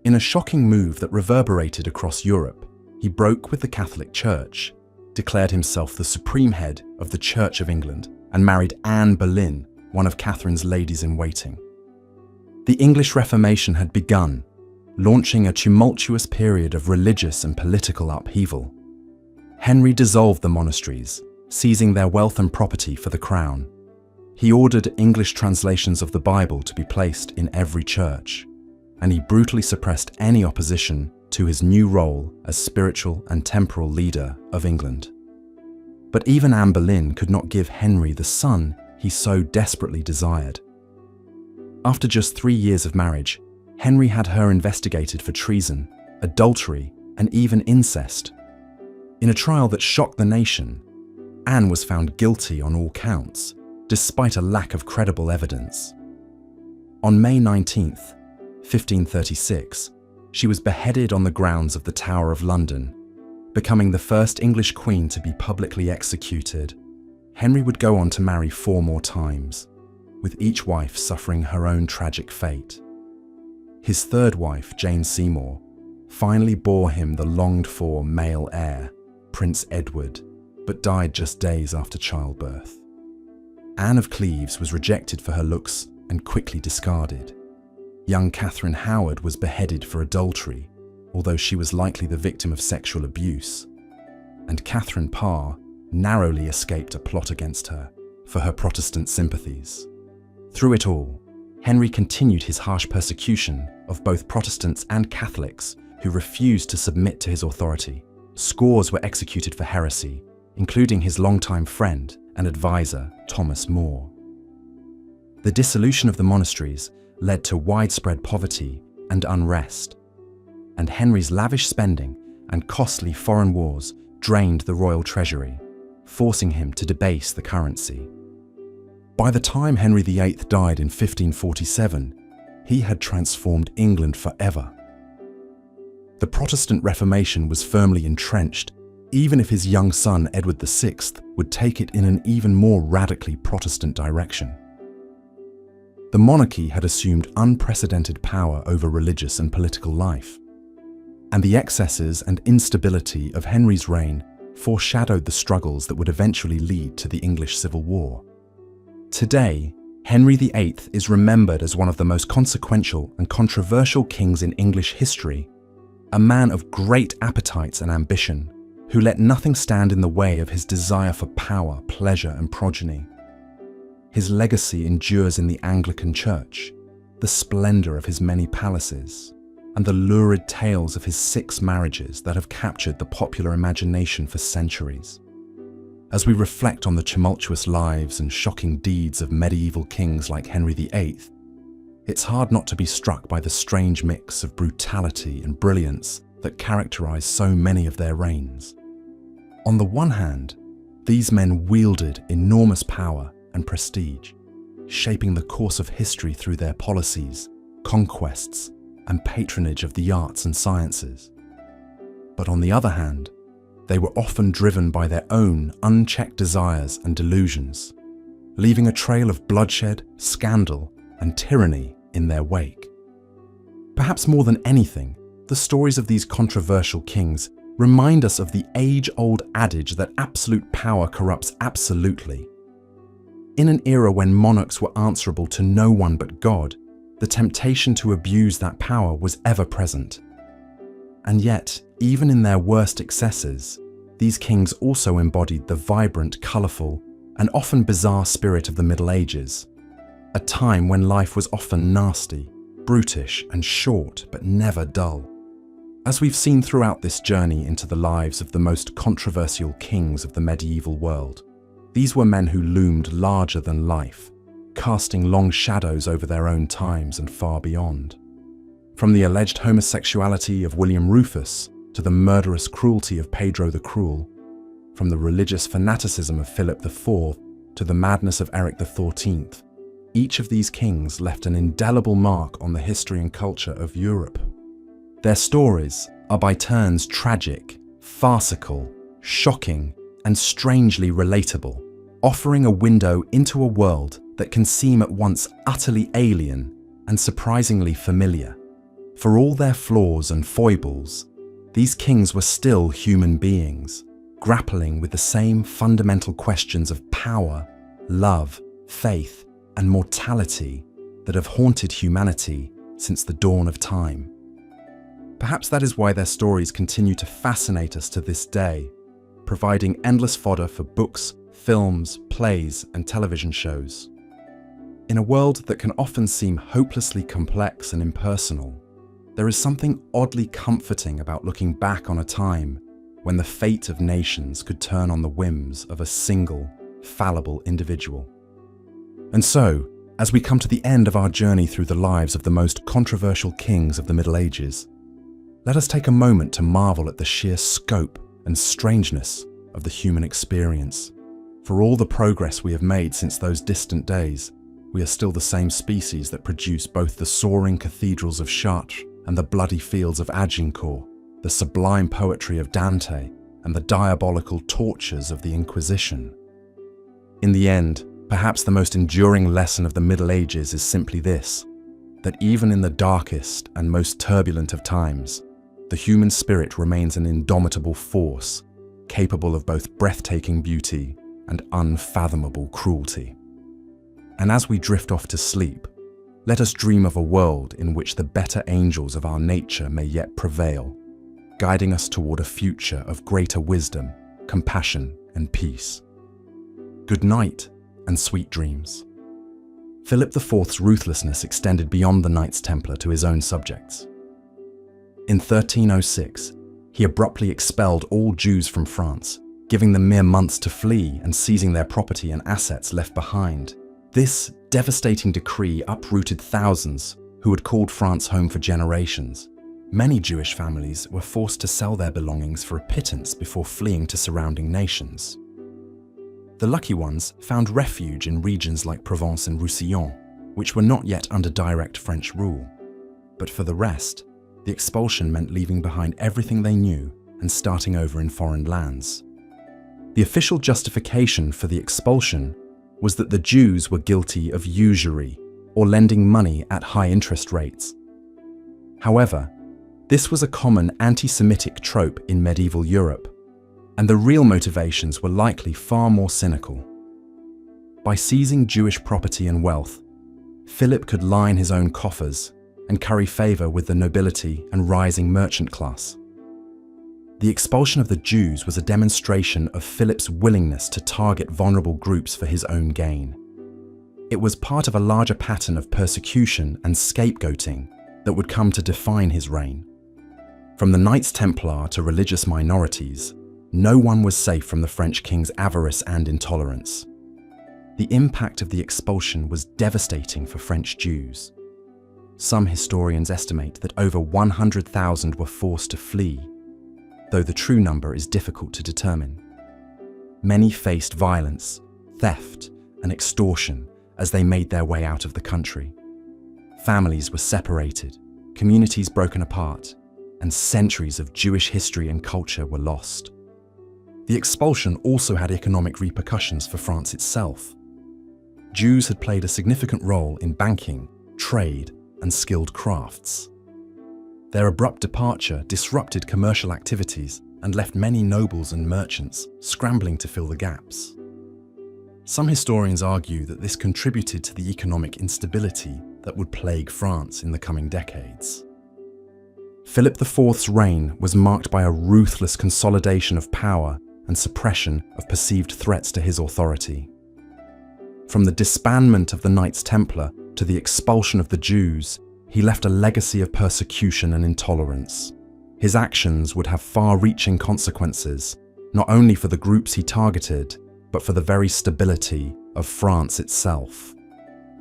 In a shocking move that reverberated across Europe, he broke with the Catholic Church, declared himself the supreme head of the Church of England, and married Anne Boleyn, one of Catherine's ladies-in-waiting. The English Reformation had begun, launching a tumultuous period of religious and political upheaval. Henry dissolved the monasteries, seizing their wealth and property for the crown. He ordered English translations of the Bible to be placed in every church, and he brutally suppressed any opposition to his new role as spiritual and temporal leader of England. But even Anne Boleyn could not give Henry the son he so desperately desired. After just 3 years of marriage, Henry had her investigated for treason, adultery, and even incest. In a trial that shocked the nation, Anne was found guilty on all counts, despite a lack of credible evidence. On May 19th, 1536, she was beheaded on the grounds of the Tower of London, becoming the first English queen to be publicly executed. Henry would go on to marry 4 more times, with each wife suffering her own tragic fate. His third wife, Jane Seymour, finally bore him the longed-for male heir, Prince Edward, but died just days after childbirth. Anne of Cleves was rejected for her looks and quickly discarded. Young Catherine Howard was beheaded for adultery, although she was likely the victim of sexual abuse. and Catherine Parr narrowly escaped a plot against her for her Protestant sympathies. Through it all, Henry continued his harsh persecution of both Protestants and Catholics who refused to submit to his authority. Scores were executed for heresy, including his longtime friend and advisor, Thomas More. The dissolution of the monasteries led to widespread poverty and unrest, and Henry's lavish spending and costly foreign wars drained the royal treasury, forcing him to debase the currency. By the time Henry VIII died in 1547, he had transformed England forever. The Protestant Reformation was firmly entrenched, even if his young son Edward VI would take it in an even more radically Protestant direction. The monarchy had assumed unprecedented power over religious and political life, and the excesses and instability of Henry's reign foreshadowed the struggles that would eventually lead to the English Civil War. Today, Henry VIII is remembered as one of the most consequential and controversial kings in English history, a man of great appetites and ambition, who let nothing stand in the way of his desire for power, pleasure, and progeny. His legacy endures in the Anglican Church, the splendor of his many palaces, and the lurid tales of his 6 marriages that have captured the popular imagination for centuries. As we reflect on the tumultuous lives and shocking deeds of medieval kings like Henry VIII, it's hard not to be struck by the strange mix of brutality and brilliance that characterized so many of their reigns. On the one hand, these men wielded enormous power and prestige, shaping the course of history through their policies, conquests, and patronage of the arts and sciences. But on the other hand, they were often driven by their own unchecked desires and delusions, leaving a trail of bloodshed, scandal, and tyranny in their wake. Perhaps more than anything, the stories of these controversial kings remind us of the age-old adage that absolute power corrupts absolutely. In an era when monarchs were answerable to no one but God, the temptation to abuse that power was ever present. And yet, even in their worst excesses, these kings also embodied the vibrant, colourful, and often bizarre spirit of the Middle Ages, a time when life was often nasty, brutish, and short, but never dull. As we've seen throughout this journey into the lives of the most controversial kings of the medieval world, these were men who loomed larger than life, casting long shadows over their own times and far beyond. From the alleged homosexuality of William Rufus to the murderous cruelty of Pedro the Cruel, from the religious fanaticism of Philip IV to the madness of Eric XIV, each of these kings left an indelible mark on the history and culture of Europe. Their stories are by turns tragic, farcical, shocking, and strangely relatable, offering a window into a world that can seem at once utterly alien and surprisingly familiar. For all their flaws and foibles, these kings were still human beings, grappling with the same fundamental questions of power, love, faith, and mortality that have haunted humanity since the dawn of time. Perhaps that is why their stories continue to fascinate us to this day, providing endless fodder for books, films, plays, and television shows. In a world that can often seem hopelessly complex and impersonal, there is something oddly comforting about looking back on a time when the fate of nations could turn on the whims of a single, fallible individual. And so, as we come to the end of our journey through the lives of the most controversial kings of the Middle Ages, let us take a moment to marvel at the sheer scope and strangeness of the human experience. For all the progress we have made since those distant days, we are still the same species that produce both the soaring cathedrals of Chartres and the bloody fields of Agincourt, the sublime poetry of Dante, and the diabolical tortures of the Inquisition. In the end, perhaps the most enduring lesson of the Middle Ages is simply this, that even in the darkest and most turbulent of times, the human spirit remains an indomitable force, capable of both breathtaking beauty and unfathomable cruelty. And as we drift off to sleep, let us dream of a world in which the better angels of our nature may yet prevail, guiding us toward a future of greater wisdom, compassion, and peace. Good night and sweet dreams. Philip IV's ruthlessness extended beyond the Knights Templar to his own subjects. In 1306, he abruptly expelled all Jews from France, giving them mere months to flee and seizing their property and assets left behind. This devastating decree uprooted thousands who had called France home for generations. Many Jewish families were forced to sell their belongings for a pittance before fleeing to surrounding nations. The lucky ones found refuge in regions like Provence and Roussillon, which were not yet under direct French rule. But for the rest, the expulsion meant leaving behind everything they knew and starting over in foreign lands. The official justification for the expulsion was that the Jews were guilty of usury, or lending money at high interest rates. However, this was a common anti-Semitic trope in medieval Europe, and the real motivations were likely far more cynical. By seizing Jewish property and wealth, Philip could line his own coffers and curry favor with the nobility and rising merchant class. The expulsion of the Jews was a demonstration of Philip's willingness to target vulnerable groups for his own gain. It was part of a larger pattern of persecution and scapegoating that would come to define his reign. From the Knights Templar to religious minorities, no one was safe from the French king's avarice and intolerance. The impact of the expulsion was devastating for French Jews. Some historians estimate that over 100,000 were forced to flee, though the true number is difficult to determine. Many faced violence, theft, and extortion as they made their way out of the country. Families were separated, communities broken apart, and centuries of Jewish history and culture were lost. The expulsion also had economic repercussions for France itself. Jews had played a significant role in banking, trade, and skilled crafts. Their abrupt departure disrupted commercial activities and left many nobles and merchants scrambling to fill the gaps. Some historians argue that this contributed to the economic instability that would plague France in the coming decades. Philip IV's reign was marked by a ruthless consolidation of power and suppression of perceived threats to his authority. From the disbandment of the Knights Templar to the expulsion of the Jews, he left a legacy of persecution and intolerance. His actions would have far-reaching consequences, not only for the groups he targeted, but for the very stability of France itself.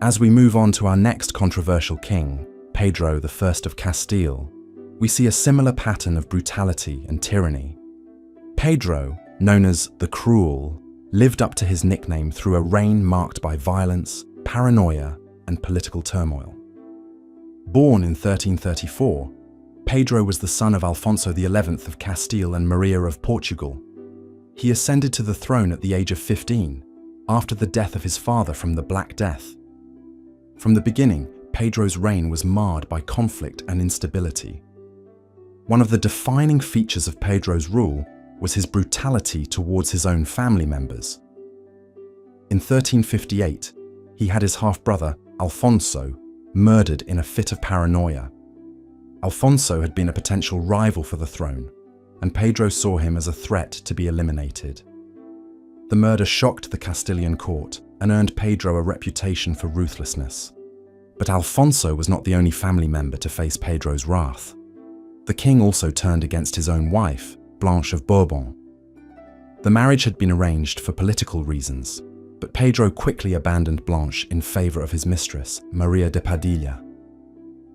As we move on to our next controversial king, Pedro I of Castile, we see a similar pattern of brutality and tyranny. Pedro, known as the Cruel, lived up to his nickname through a reign marked by violence, paranoia, and political turmoil. Born in 1334, Pedro was the son of Alfonso XI of Castile and Maria of Portugal. He ascended to the throne at the age of 15, after the death of his father from the Black Death. From the beginning, Pedro's reign was marred by conflict and instability. One of the defining features of Pedro's rule was his brutality towards his own family members. In 1358, he had his half-brother, Alfonso, murdered in a fit of paranoia. Alfonso had been a potential rival for the throne, and Pedro saw him as a threat to be eliminated. The murder shocked the Castilian court and earned Pedro a reputation for ruthlessness. But Alfonso was not the only family member to face Pedro's wrath. The king also turned against his own wife, Blanche of Bourbon. The marriage had been arranged for political reasons, but Pedro quickly abandoned Blanche in favor of his mistress, Maria de Padilla.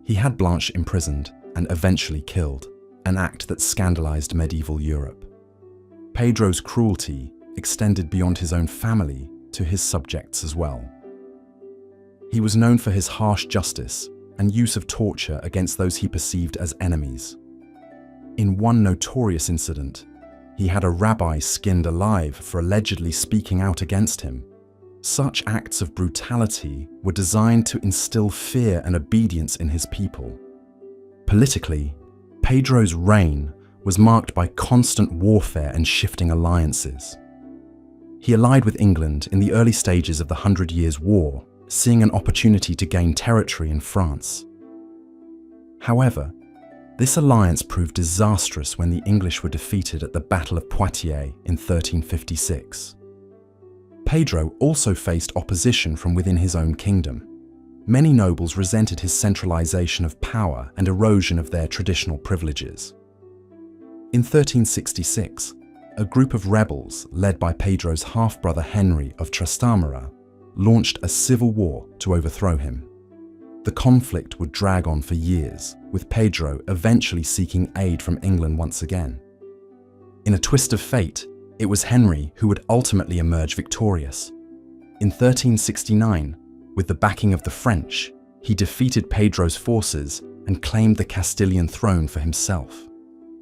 He had Blanche imprisoned and eventually killed, an act that scandalized medieval Europe. Pedro's cruelty extended beyond his own family to his subjects as well. He was known for his harsh justice and use of torture against those he perceived as enemies. In one notorious incident, he had a rabbi skinned alive for allegedly speaking out against him. Such acts of brutality were designed to instill fear and obedience in his people. Politically, Pedro's reign was marked by constant warfare and shifting alliances. He allied with England in the early stages of the 100 Years' War, seeing an opportunity to gain territory in France. However, This alliance proved disastrous when the English were defeated at the Battle of Poitiers in 1356. Pedro also faced opposition from within his own kingdom. Many nobles resented his centralization of power and erosion of their traditional privileges. In 1366, a group of rebels, led by Pedro's half-brother Henry of Trastamara, launched a civil war to overthrow him. The conflict would drag on for years, with Pedro eventually seeking aid from England once again. In a twist of fate, it was Henry who would ultimately emerge victorious. In 1369, with the backing of the French, he defeated Pedro's forces and claimed the Castilian throne for himself.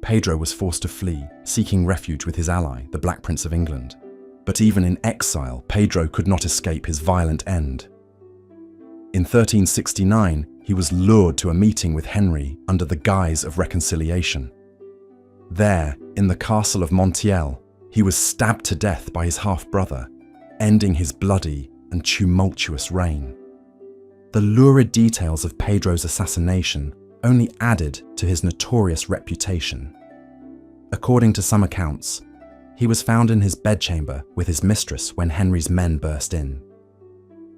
Pedro was forced to flee, seeking refuge with his ally, the Black Prince of England. But even in exile, Pedro could not escape his violent end. In 1369, he was lured to a meeting with Henry under the guise of reconciliation. There, in the castle of Montiel, he was stabbed to death by his half-brother, ending his bloody and tumultuous reign. The lurid details of Pedro's assassination only added to his notorious reputation. According to some accounts, he was found in his bedchamber with his mistress when Henry's men burst in.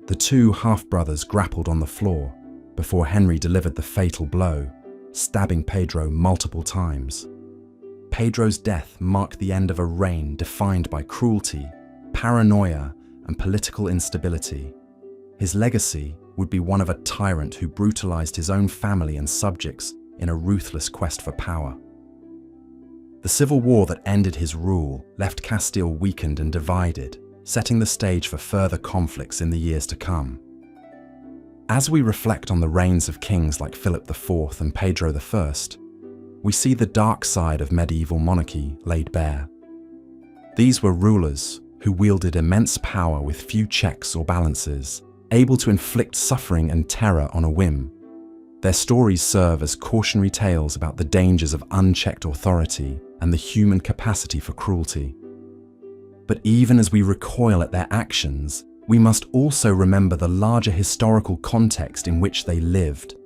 The two half-brothers grappled on the floor before Henry delivered the fatal blow, stabbing Pedro multiple times. Pedro's death marked the end of a reign defined by cruelty, paranoia, and political instability. His legacy would be one of a tyrant who brutalized his own family and subjects in a ruthless quest for power. The civil war that ended his rule left Castile weakened and divided, setting the stage for further conflicts in the years to come. As we reflect on the reigns of kings like Philip IV and Pedro I, we see the dark side of medieval monarchy laid bare. These were rulers who wielded immense power with few checks or balances, able to inflict suffering and terror on a whim. Their stories serve as cautionary tales about the dangers of unchecked authority and the human capacity for cruelty. But even as we recoil at their actions, we must also remember the larger historical context in which they lived.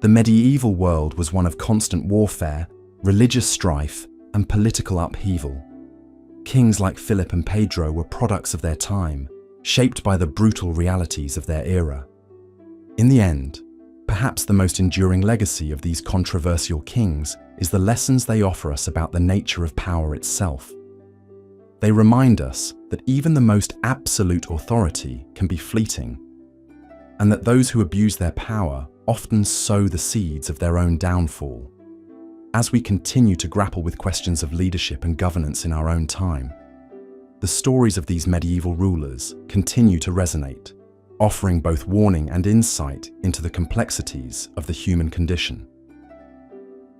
The medieval world was one of constant warfare, religious strife, and political upheaval. Kings like Philip and Pedro were products of their time, shaped by the brutal realities of their era. In the end, perhaps the most enduring legacy of these controversial kings is the lessons they offer us about the nature of power itself. They remind us that even the most absolute authority can be fleeting, and that those who abuse their power often sow the seeds of their own downfall. As we continue to grapple with questions of leadership and governance in our own time, the stories of these medieval rulers continue to resonate, offering both warning and insight into the complexities of the human condition.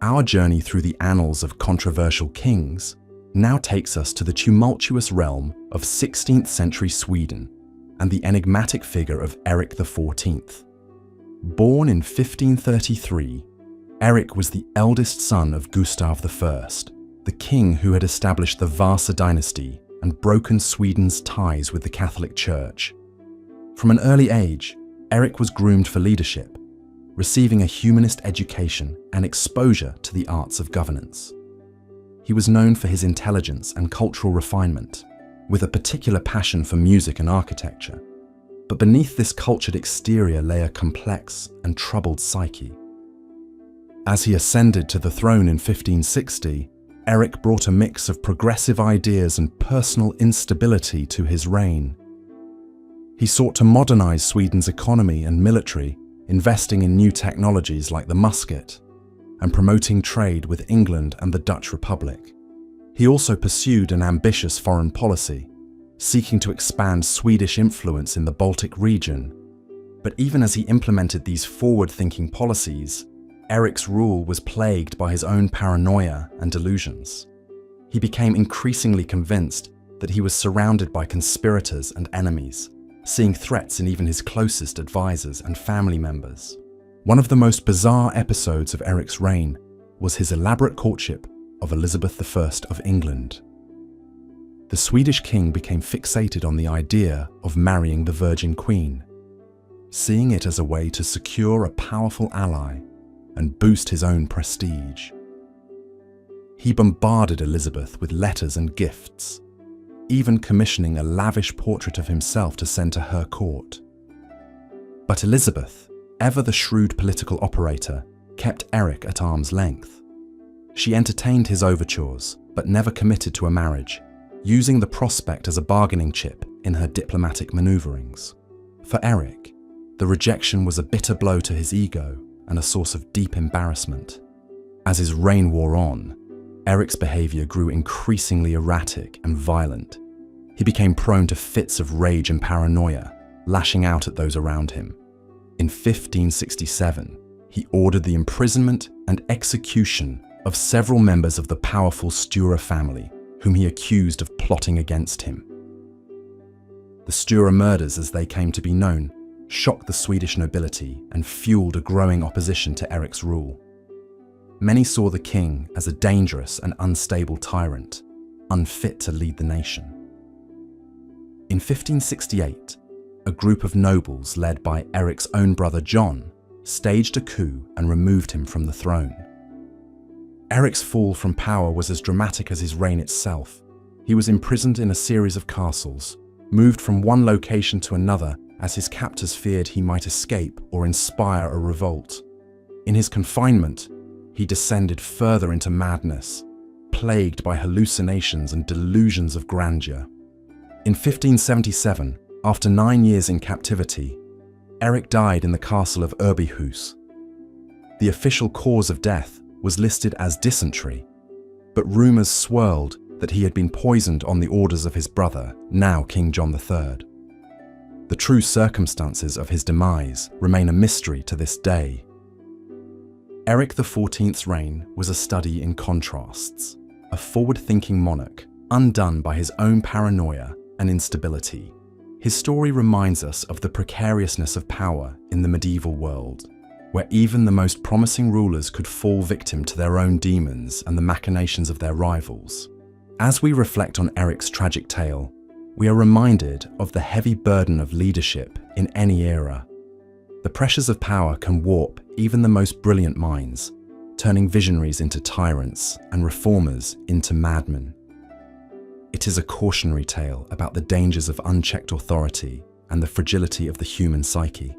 Our journey through the annals of controversial kings now takes us to the tumultuous realm of 16th century Sweden and the enigmatic figure of Erik XIV. Born in 1533, Erik was the eldest son of Gustav I, the king who had established the Vasa dynasty and broken Sweden's ties with the Catholic Church. From an early age, Erik was groomed for leadership, receiving a humanist education and exposure to the arts of governance. He was known for his intelligence and cultural refinement, with a particular passion for music and architecture. But beneath this cultured exterior lay a complex and troubled psyche. As he ascended to the throne in 1560, Erik brought a mix of progressive ideas and personal instability to his reign. He sought to modernize Sweden's economy and military, investing in new technologies like the musket, and promoting trade with England and the Dutch Republic. He also pursued an ambitious foreign policy, seeking to expand Swedish influence in the Baltic region. But even as he implemented these forward-thinking policies, Erik's rule was plagued by his own paranoia and delusions. He became increasingly convinced that he was surrounded by conspirators and enemies, seeing threats in even his closest advisors and family members. One of the most bizarre episodes of Erik's reign was his elaborate courtship of Elizabeth I of England. The Swedish king became fixated on the idea of marrying the Virgin Queen, seeing it as a way to secure a powerful ally and boost his own prestige. He bombarded Elizabeth with letters and gifts, even commissioning a lavish portrait of himself to send to her court. But Elizabeth, ever the shrewd political operator, kept Eric at arm's length. She entertained his overtures, but never committed to a marriage, using the prospect as a bargaining chip in her diplomatic maneuverings. For Eric, the rejection was a bitter blow to his ego and a source of deep embarrassment. As his reign wore on, Eric's behavior grew increasingly erratic and violent. He became prone to fits of rage and paranoia, lashing out at those around him. In 1567, he ordered the imprisonment and execution of several members of the powerful Stuart family, whom he accused of plotting against him. The Stuart murders, as they came to be known, shocked the Swedish nobility and fueled a growing opposition to Eric's rule. Many saw the king as a dangerous and unstable tyrant, unfit to lead the nation. In 1568, a group of nobles led by Eric's own brother John staged a coup and removed him from the throne. Eric's fall from power was as dramatic as his reign itself. He was imprisoned in a series of castles, moved from one location to another as his captors feared he might escape or inspire a revolt. In his confinement, he descended further into madness, plagued by hallucinations and delusions of grandeur. In 1577, after 9 years in captivity, Eric died in the castle of Urbyhus. The official cause of death was listed as dysentery, but rumours swirled that he had been poisoned on the orders of his brother, now King John III. The true circumstances of his demise remain a mystery to this day. Eric XIV's reign was a study in contrasts, a forward-thinking monarch undone by his own paranoia and instability. His story reminds us of the precariousness of power in the medieval world, where even the most promising rulers could fall victim to their own demons and the machinations of their rivals. As we reflect on Eric's tragic tale, we are reminded of the heavy burden of leadership in any era. The pressures of power can warp even the most brilliant minds, turning visionaries into tyrants and reformers into madmen. It is a cautionary tale about the dangers of unchecked authority and the fragility of the human psyche.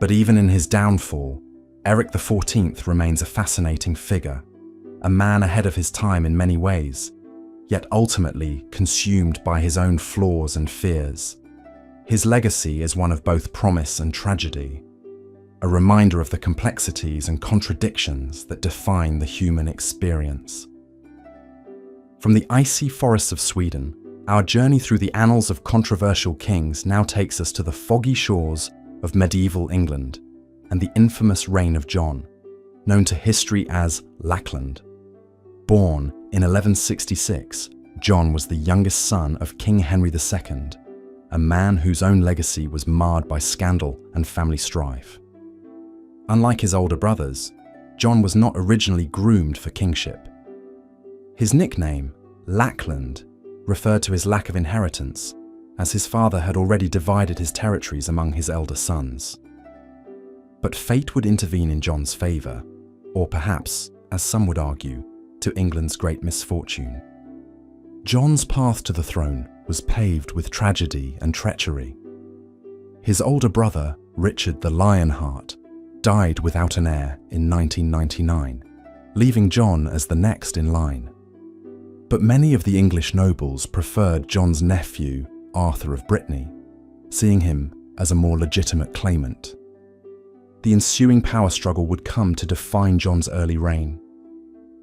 But even in his downfall, Eric XIV remains a fascinating figure, a man ahead of his time in many ways, yet ultimately consumed by his own flaws and fears. His legacy is one of both promise and tragedy, a reminder of the complexities and contradictions that define the human experience. From the icy forests of Sweden, our journey through the annals of controversial kings now takes us to the foggy shores of medieval England and the infamous reign of John, known to history as Lackland. Born in 1166, John was the youngest son of King Henry II, a man whose own legacy was marred by scandal and family strife. Unlike his older brothers, John was not originally groomed for kingship. His nickname, Lackland, referred to his lack of inheritance, as his father had already divided his territories among his elder sons. But fate would intervene in John's favour, or perhaps, as some would argue, to England's great misfortune. John's path to the throne was paved with tragedy and treachery. His older brother, Richard the Lionheart, died without an heir in 1999, leaving John as the next in line. But many of the English nobles preferred John's nephew, Arthur of Brittany, seeing him as a more legitimate claimant. The ensuing power struggle would come to define John's early reign.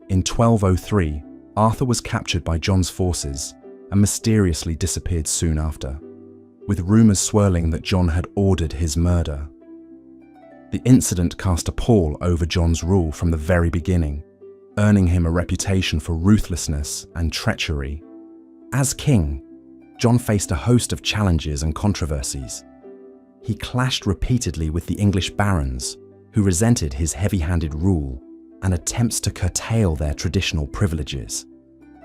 In 1203, Arthur was captured by John's forces and mysteriously disappeared soon after, with rumours swirling that John had ordered his murder. The incident cast a pall over John's rule from the very beginning, earning him a reputation for ruthlessness and treachery. As king, John faced a host of challenges and controversies. He clashed repeatedly with the English barons, who resented his heavy-handed rule and attempts to curtail their traditional privileges.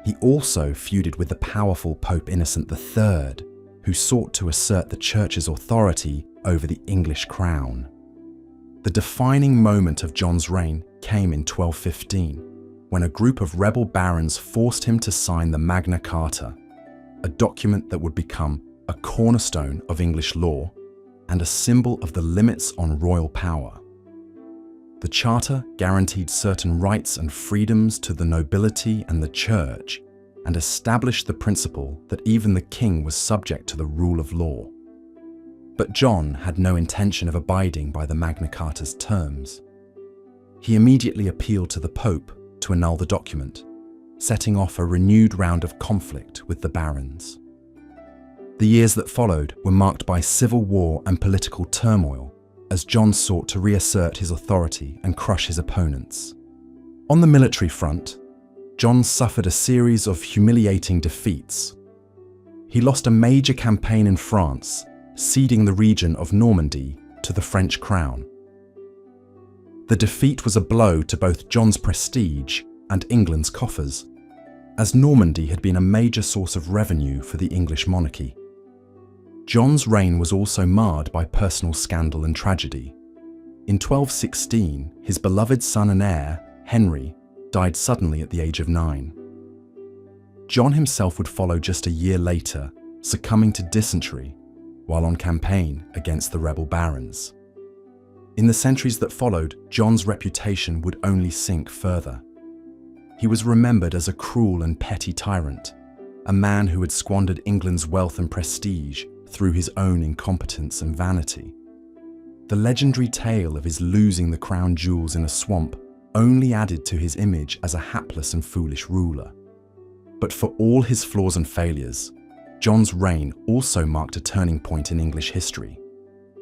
He also feuded with the powerful Pope Innocent III, who sought to assert the Church's authority over the English crown. The defining moment of John's reign came in 1215, when a group of rebel barons forced him to sign the Magna Carta, a document that would become a cornerstone of English law and a symbol of the limits on royal power. The Charter guaranteed certain rights and freedoms to the nobility and the church, and established the principle that even the king was subject to the rule of law. But John had no intention of abiding by the Magna Carta's terms. He immediately appealed to the Pope to annul the document, setting off a renewed round of conflict with the barons. The years that followed were marked by civil war and political turmoil, as John sought to reassert his authority and crush his opponents. On the military front, John suffered a series of humiliating defeats. He lost a major campaign in France, ceding the region of Normandy to the French crown. The defeat was a blow to both John's prestige and England's coffers, as Normandy had been a major source of revenue for the English monarchy. John's reign was also marred by personal scandal and tragedy. In 1216, his beloved son and heir, Henry, died suddenly at the age of 9. John himself would follow just a year later, succumbing to dysentery while on campaign against the rebel barons. In the centuries that followed, John's reputation would only sink further. He was remembered as a cruel and petty tyrant, a man who had squandered England's wealth and prestige through his own incompetence and vanity. The legendary tale of his losing the crown jewels in a swamp only added to his image as a hapless and foolish ruler. But for all his flaws and failures, John's reign also marked a turning point in English history.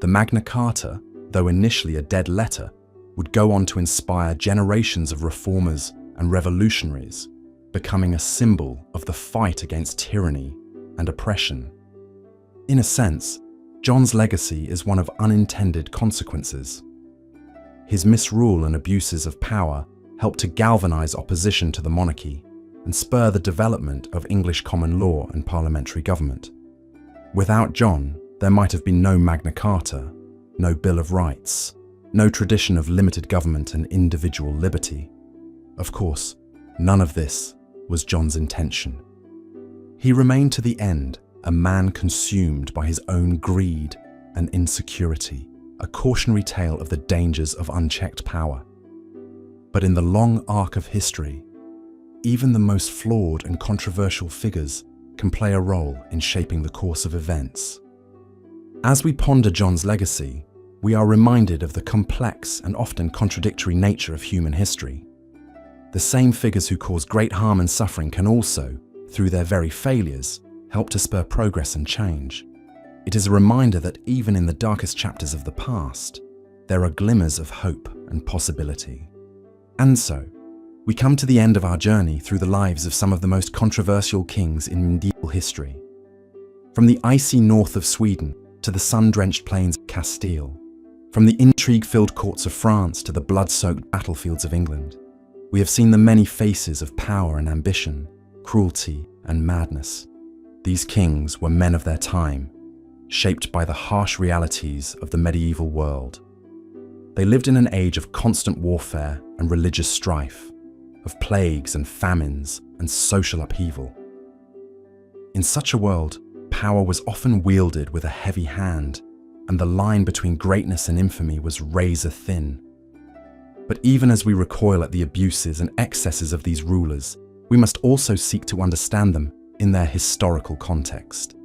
The Magna Carta, though initially a dead letter, would go on to inspire generations of reformers and revolutionaries, becoming a symbol of the fight against tyranny and oppression. In a sense, John's legacy is one of unintended consequences. His misrule and abuses of power helped to galvanize opposition to the monarchy and spur the development of English common law and parliamentary government. Without John, there might have been no Magna Carta, no Bill of Rights, no tradition of limited government and individual liberty. Of course, none of this was John's intention. He remained to the end a man consumed by his own greed and insecurity, a cautionary tale of the dangers of unchecked power. But in the long arc of history, even the most flawed and controversial figures can play a role in shaping the course of events. As we ponder John's legacy, we are reminded of the complex and often contradictory nature of human history. The same figures who cause great harm and suffering can also, through their very failures, help to spur progress and change. It is a reminder that even in the darkest chapters of the past, there are glimmers of hope and possibility. And so, we come to the end of our journey through the lives of some of the most controversial kings in medieval history. From the icy north of Sweden to the sun-drenched plains of Castile, from the intrigue-filled courts of France to the blood-soaked battlefields of England, we have seen the many faces of power and ambition, cruelty and madness. These kings were men of their time, shaped by the harsh realities of the medieval world. They lived in an age of constant warfare and religious strife, of plagues and famines and social upheaval. In such a world, power was often wielded with a heavy hand, and the line between greatness and infamy was razor thin. But even as we recoil at the abuses and excesses of these rulers, we must also seek to understand them in their historical context.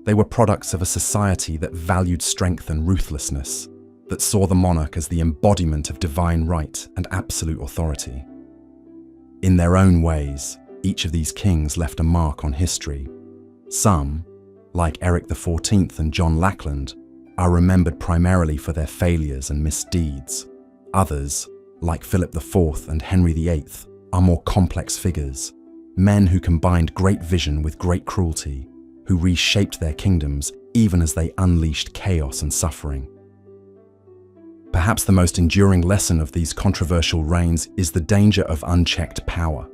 They were products of a society that valued strength and ruthlessness, that saw the monarch as the embodiment of divine right and absolute authority. In their own ways, each of these kings left a mark on history. Some, like Eric XIV and John Lackland, are remembered primarily for their failures and misdeeds. Others, like Philip IV and Henry VIII, are more complex figures, men who combined great vision with great cruelty, who reshaped their kingdoms even as they unleashed chaos and suffering. Perhaps the most enduring lesson of these controversial reigns is the danger of unchecked power.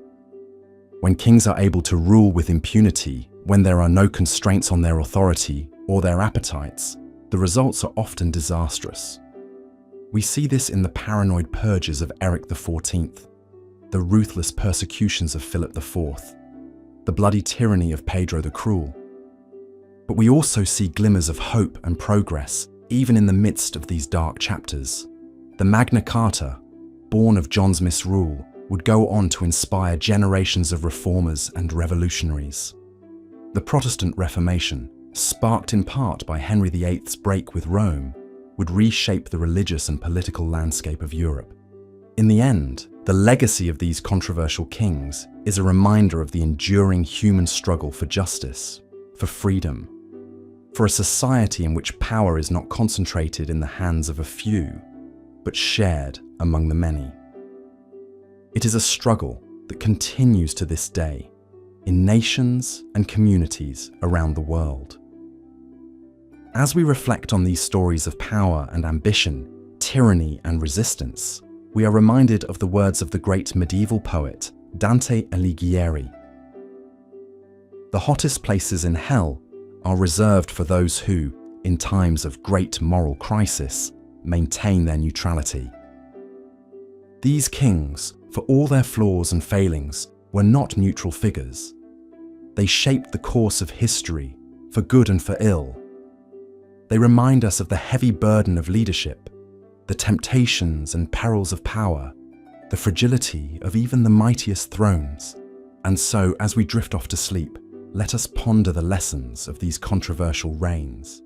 When kings are able to rule with impunity, when there are no constraints on their authority or their appetites, the results are often disastrous. We see this in the paranoid purges of Eric XIV, the ruthless persecutions of Philip IV, the bloody tyranny of Pedro the Cruel. But we also see glimmers of hope and progress, even in the midst of these dark chapters. The Magna Carta, born of John's misrule, would go on to inspire generations of reformers and revolutionaries. The Protestant Reformation, sparked in part by Henry VIII's break with Rome, would reshape the religious and political landscape of Europe. In the end, the legacy of these controversial kings is a reminder of the enduring human struggle for justice, for freedom, for a society in which power is not concentrated in the hands of a few, but shared among the many. It is a struggle that continues to this day in nations and communities around the world. As we reflect on these stories of power and ambition, tyranny and resistance, we are reminded of the words of the great medieval poet Dante Alighieri. The hottest places in hell are reserved for those who, in times of great moral crisis, maintain their neutrality. These kings, for all their flaws and failings, were not neutral figures. They shaped the course of history, for good and for ill. They remind us of the heavy burden of leadership, the temptations and perils of power, the fragility of even the mightiest thrones. And so, as we drift off to sleep, let us ponder the lessons of these controversial reigns.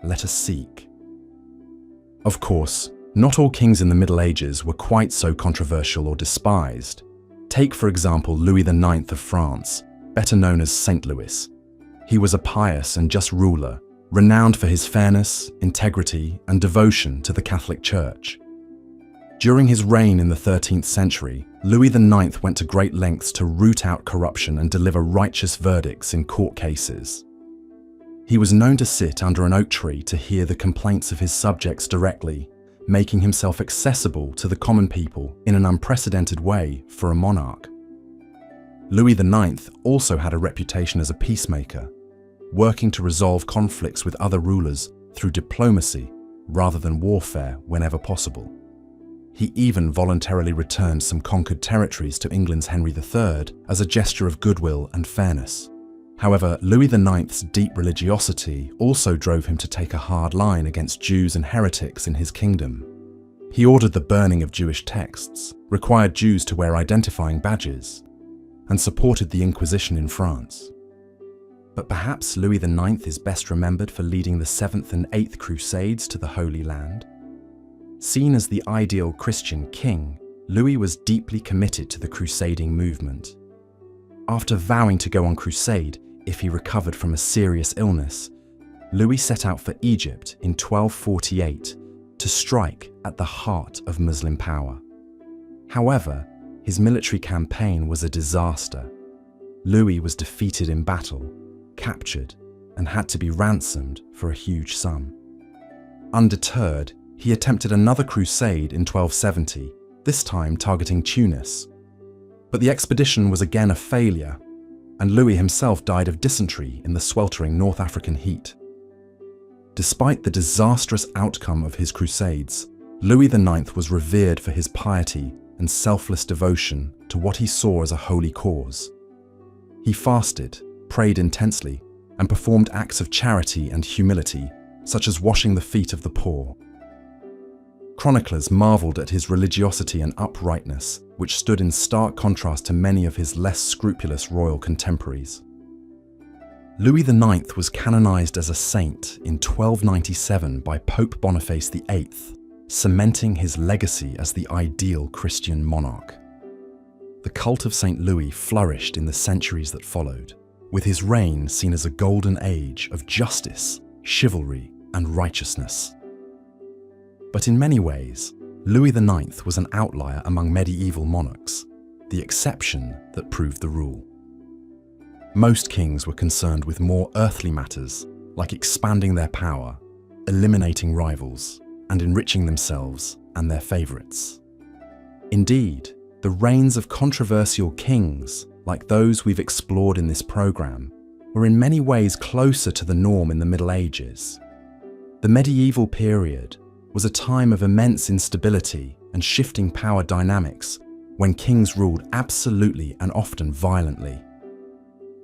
Let us seek. Of course, not all kings in the Middle Ages were quite so controversial or despised. Take, for example, Louis IX of France, better known as Saint Louis. He was a pious and just ruler, renowned for his fairness, integrity, and devotion to the Catholic Church. During his reign in the 13th century, Louis IX went to great lengths to root out corruption and deliver righteous verdicts in court cases. He was known to sit under an oak tree to hear the complaints of his subjects directly, making himself accessible to the common people in an unprecedented way for a monarch. Louis IX also had a reputation as a peacemaker, working to resolve conflicts with other rulers through diplomacy rather than warfare whenever possible. He even voluntarily returned some conquered territories to England's Henry III as a gesture of goodwill and fairness. However, Louis IX's deep religiosity also drove him to take a hard line against Jews and heretics in his kingdom. He ordered the burning of Jewish texts, required Jews to wear identifying badges, and supported the Inquisition in France. But perhaps Louis IX is best remembered for leading the 7th and 8th Crusades to the Holy Land. Seen as the ideal Christian king, Louis was deeply committed to the crusading movement. After vowing to go on crusade if he recovered from a serious illness, Louis set out for Egypt in 1248 to strike at the heart of Muslim power. However, his military campaign was a disaster. Louis was defeated in battle, captured, and had to be ransomed for a huge sum. Undeterred, he attempted another crusade in 1270, this time targeting Tunis. But the expedition was again a failure, and Louis himself died of dysentery in the sweltering North African heat. Despite the disastrous outcome of his crusades, Louis IX was revered for his piety and selfless devotion to what he saw as a holy cause. He fasted, prayed intensely, and performed acts of charity and humility, such as washing the feet of the poor. Chroniclers marveled at his religiosity and uprightness, which stood in stark contrast to many of his less scrupulous royal contemporaries. Louis IX was canonized as a saint in 1297 by Pope Boniface VIII, cementing his legacy as the ideal Christian monarch. The cult of St. Louis flourished in the centuries that followed, with his reign seen as a golden age of justice, chivalry, and righteousness. But in many ways, Louis IX was an outlier among medieval monarchs, the exception that proved the rule. Most kings were concerned with more earthly matters, like expanding their power, eliminating rivals, and enriching themselves and their favorites. Indeed, the reigns of controversial kings, like those we've explored in this program, were in many ways closer to the norm in the Middle Ages. The medieval period, was a time of immense instability and shifting power dynamics when kings ruled absolutely and often violently.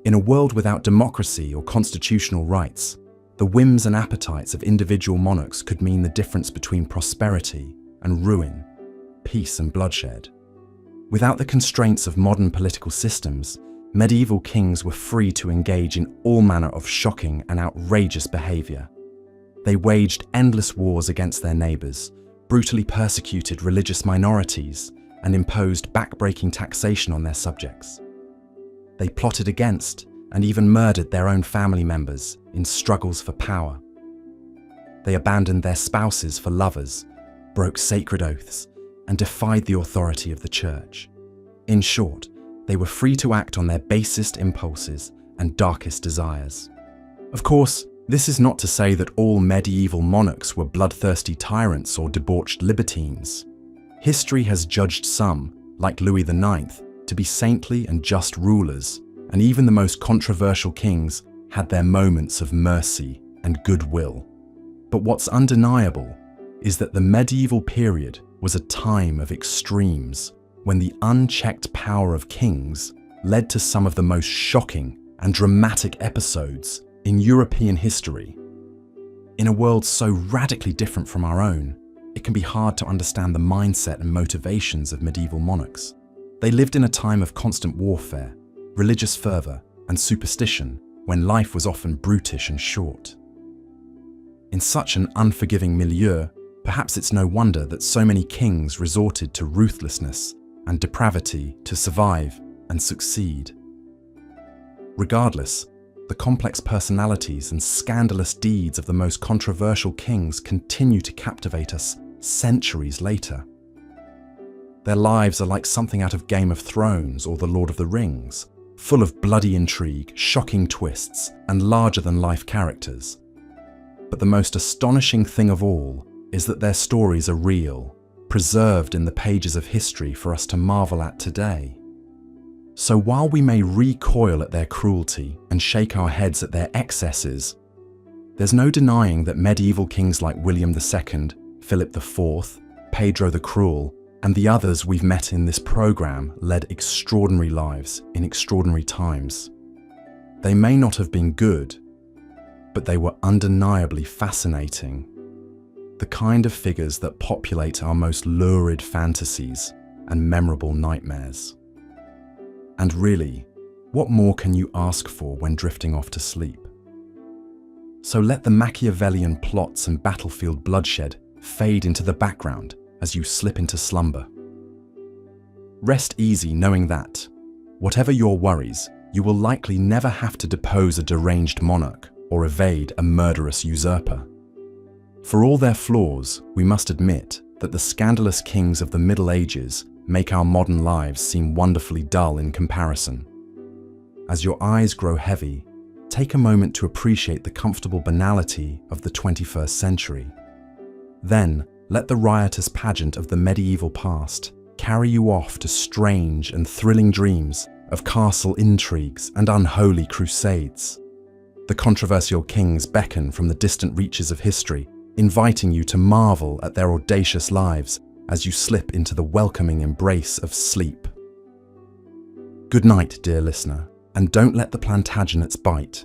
In a world without democracy or constitutional rights, the whims and appetites of individual monarchs could mean the difference between prosperity and ruin, peace and bloodshed. Without the constraints of modern political systems, medieval kings were free to engage in all manner of shocking and outrageous behaviour. They waged endless wars against their neighbours, brutally persecuted religious minorities, and imposed backbreaking taxation on their subjects. They plotted against and even murdered their own family members in struggles for power. They abandoned their spouses for lovers, broke sacred oaths, and defied the authority of the church. In short, they were free to act on their basest impulses and darkest desires. Of course, this is not to say that all medieval monarchs were bloodthirsty tyrants or debauched libertines. History has judged some, like Louis IX, to be saintly and just rulers, and even the most controversial kings had their moments of mercy and goodwill. But what's undeniable is that the medieval period was a time of extremes, when the unchecked power of kings led to some of the most shocking and dramatic episodes in European history. In a world so radically different from our own, it can be hard to understand the mindset and motivations of medieval monarchs. They lived in a time of constant warfare, religious fervour, and superstition, when life was often brutish and short. In such an unforgiving milieu, perhaps it's no wonder that so many kings resorted to ruthlessness and depravity to survive and succeed. Regardless, the complex personalities and scandalous deeds of the most controversial kings continue to captivate us centuries later. Their lives are like something out of Game of Thrones or The Lord of the Rings, full of bloody intrigue, shocking twists, and larger-than-life characters. But the most astonishing thing of all is that their stories are real, preserved in the pages of history for us to marvel at today. So while we may recoil at their cruelty and shake our heads at their excesses, there's no denying that medieval kings like William II, Philip IV, Pedro the Cruel, and the others we've met in this program led extraordinary lives in extraordinary times. They may not have been good, but they were undeniably fascinating. The kind of figures that populate our most lurid fantasies and memorable nightmares. And really, what more can you ask for when drifting off to sleep? So let the Machiavellian plots and battlefield bloodshed fade into the background as you slip into slumber. Rest easy knowing that, whatever your worries, you will likely never have to depose a deranged monarch or evade a murderous usurper. For all their flaws, we must admit that the scandalous kings of the Middle Ages make our modern lives seem wonderfully dull in comparison. As your eyes grow heavy, take a moment to appreciate the comfortable banality of the 21st century. Then, let the riotous pageant of the medieval past carry you off to strange and thrilling dreams of castle intrigues and unholy crusades. The controversial kings beckon from the distant reaches of history, inviting you to marvel at their audacious lives as you slip into the welcoming embrace of sleep. Good night, dear listener, and don't let the Plantagenets bite.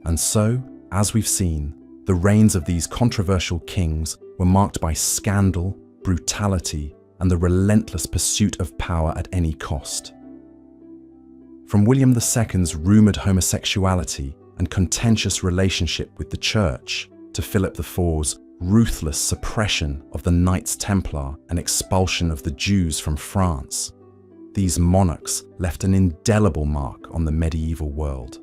And so, as we've seen, the reigns of these controversial kings were marked by scandal, brutality, and the relentless pursuit of power at any cost. From William II's rumoured homosexuality and contentious relationship with the Church, to Philip IV's ruthless suppression of the Knights Templar and expulsion of the Jews from France, these monarchs left an indelible mark on the medieval world.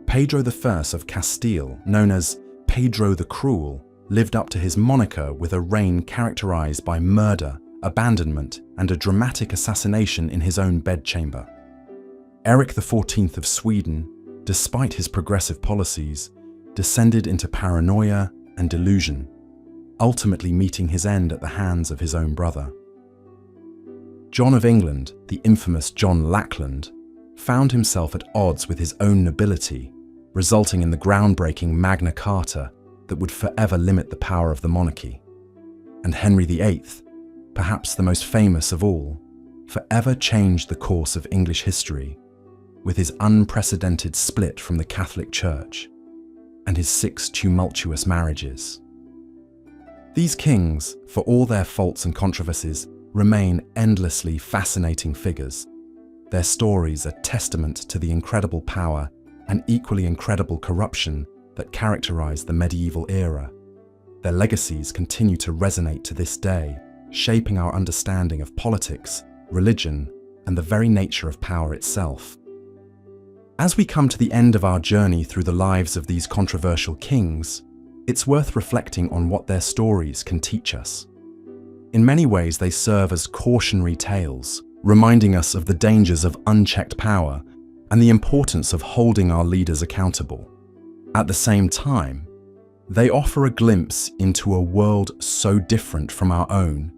Pedro I of Castile, known as Pedro the Cruel, lived up to his moniker with a reign characterized by murder, abandonment, and a dramatic assassination in his own bedchamber. Eric XIV of Sweden, despite his progressive policies, descended into paranoia and delusion, ultimately meeting his end at the hands of his own brother. John of England, the infamous John Lackland, found himself at odds with his own nobility, resulting in the groundbreaking Magna Carta that would forever limit the power of the monarchy. and Henry VIII, perhaps the most famous of all, forever changed the course of English history with his unprecedented split from the Catholic Church and his 6 tumultuous marriages. These kings, for all their faults and controversies, remain endlessly fascinating figures. Their stories are testament to the incredible power and equally incredible corruption that characterized the medieval era. Their legacies continue to resonate to this day, shaping our understanding of politics, religion, and the very nature of power itself. As we come to the end of our journey through the lives of these controversial kings, it's worth reflecting on what their stories can teach us. In many ways, they serve as cautionary tales, reminding us of the dangers of unchecked power and the importance of holding our leaders accountable. At the same time, they offer a glimpse into a world so different from our own,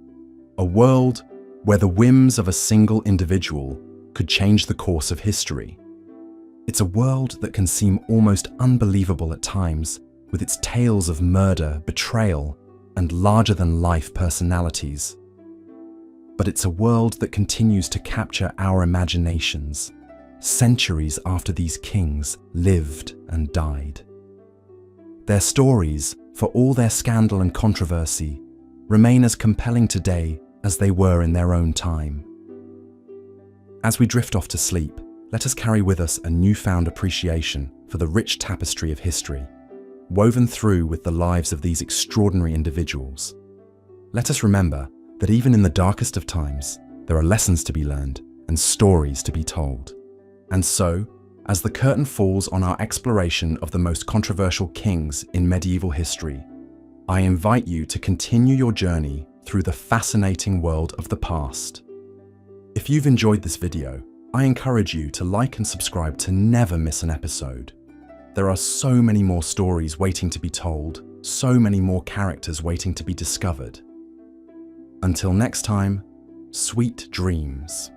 a world where the whims of a single individual could change the course of history. It's a world that can seem almost unbelievable at times, with its tales of murder, betrayal, and larger-than-life personalities. But it's a world that continues to capture our imaginations, centuries after these kings lived and died. Their stories, for all their scandal and controversy, remain as compelling today as they were in their own time. As we drift off to sleep, let us carry with us a newfound appreciation for the rich tapestry of history, woven through with the lives of these extraordinary individuals. Let us remember that even in the darkest of times, there are lessons to be learned and stories to be told. And so, as the curtain falls on our exploration of the most controversial kings in medieval history, I invite you to continue your journey through the fascinating world of the past. If you've enjoyed this video, I encourage you to like and subscribe to never miss an episode. There are so many more stories waiting to be told, so many more characters waiting to be discovered. Until next time, sweet dreams.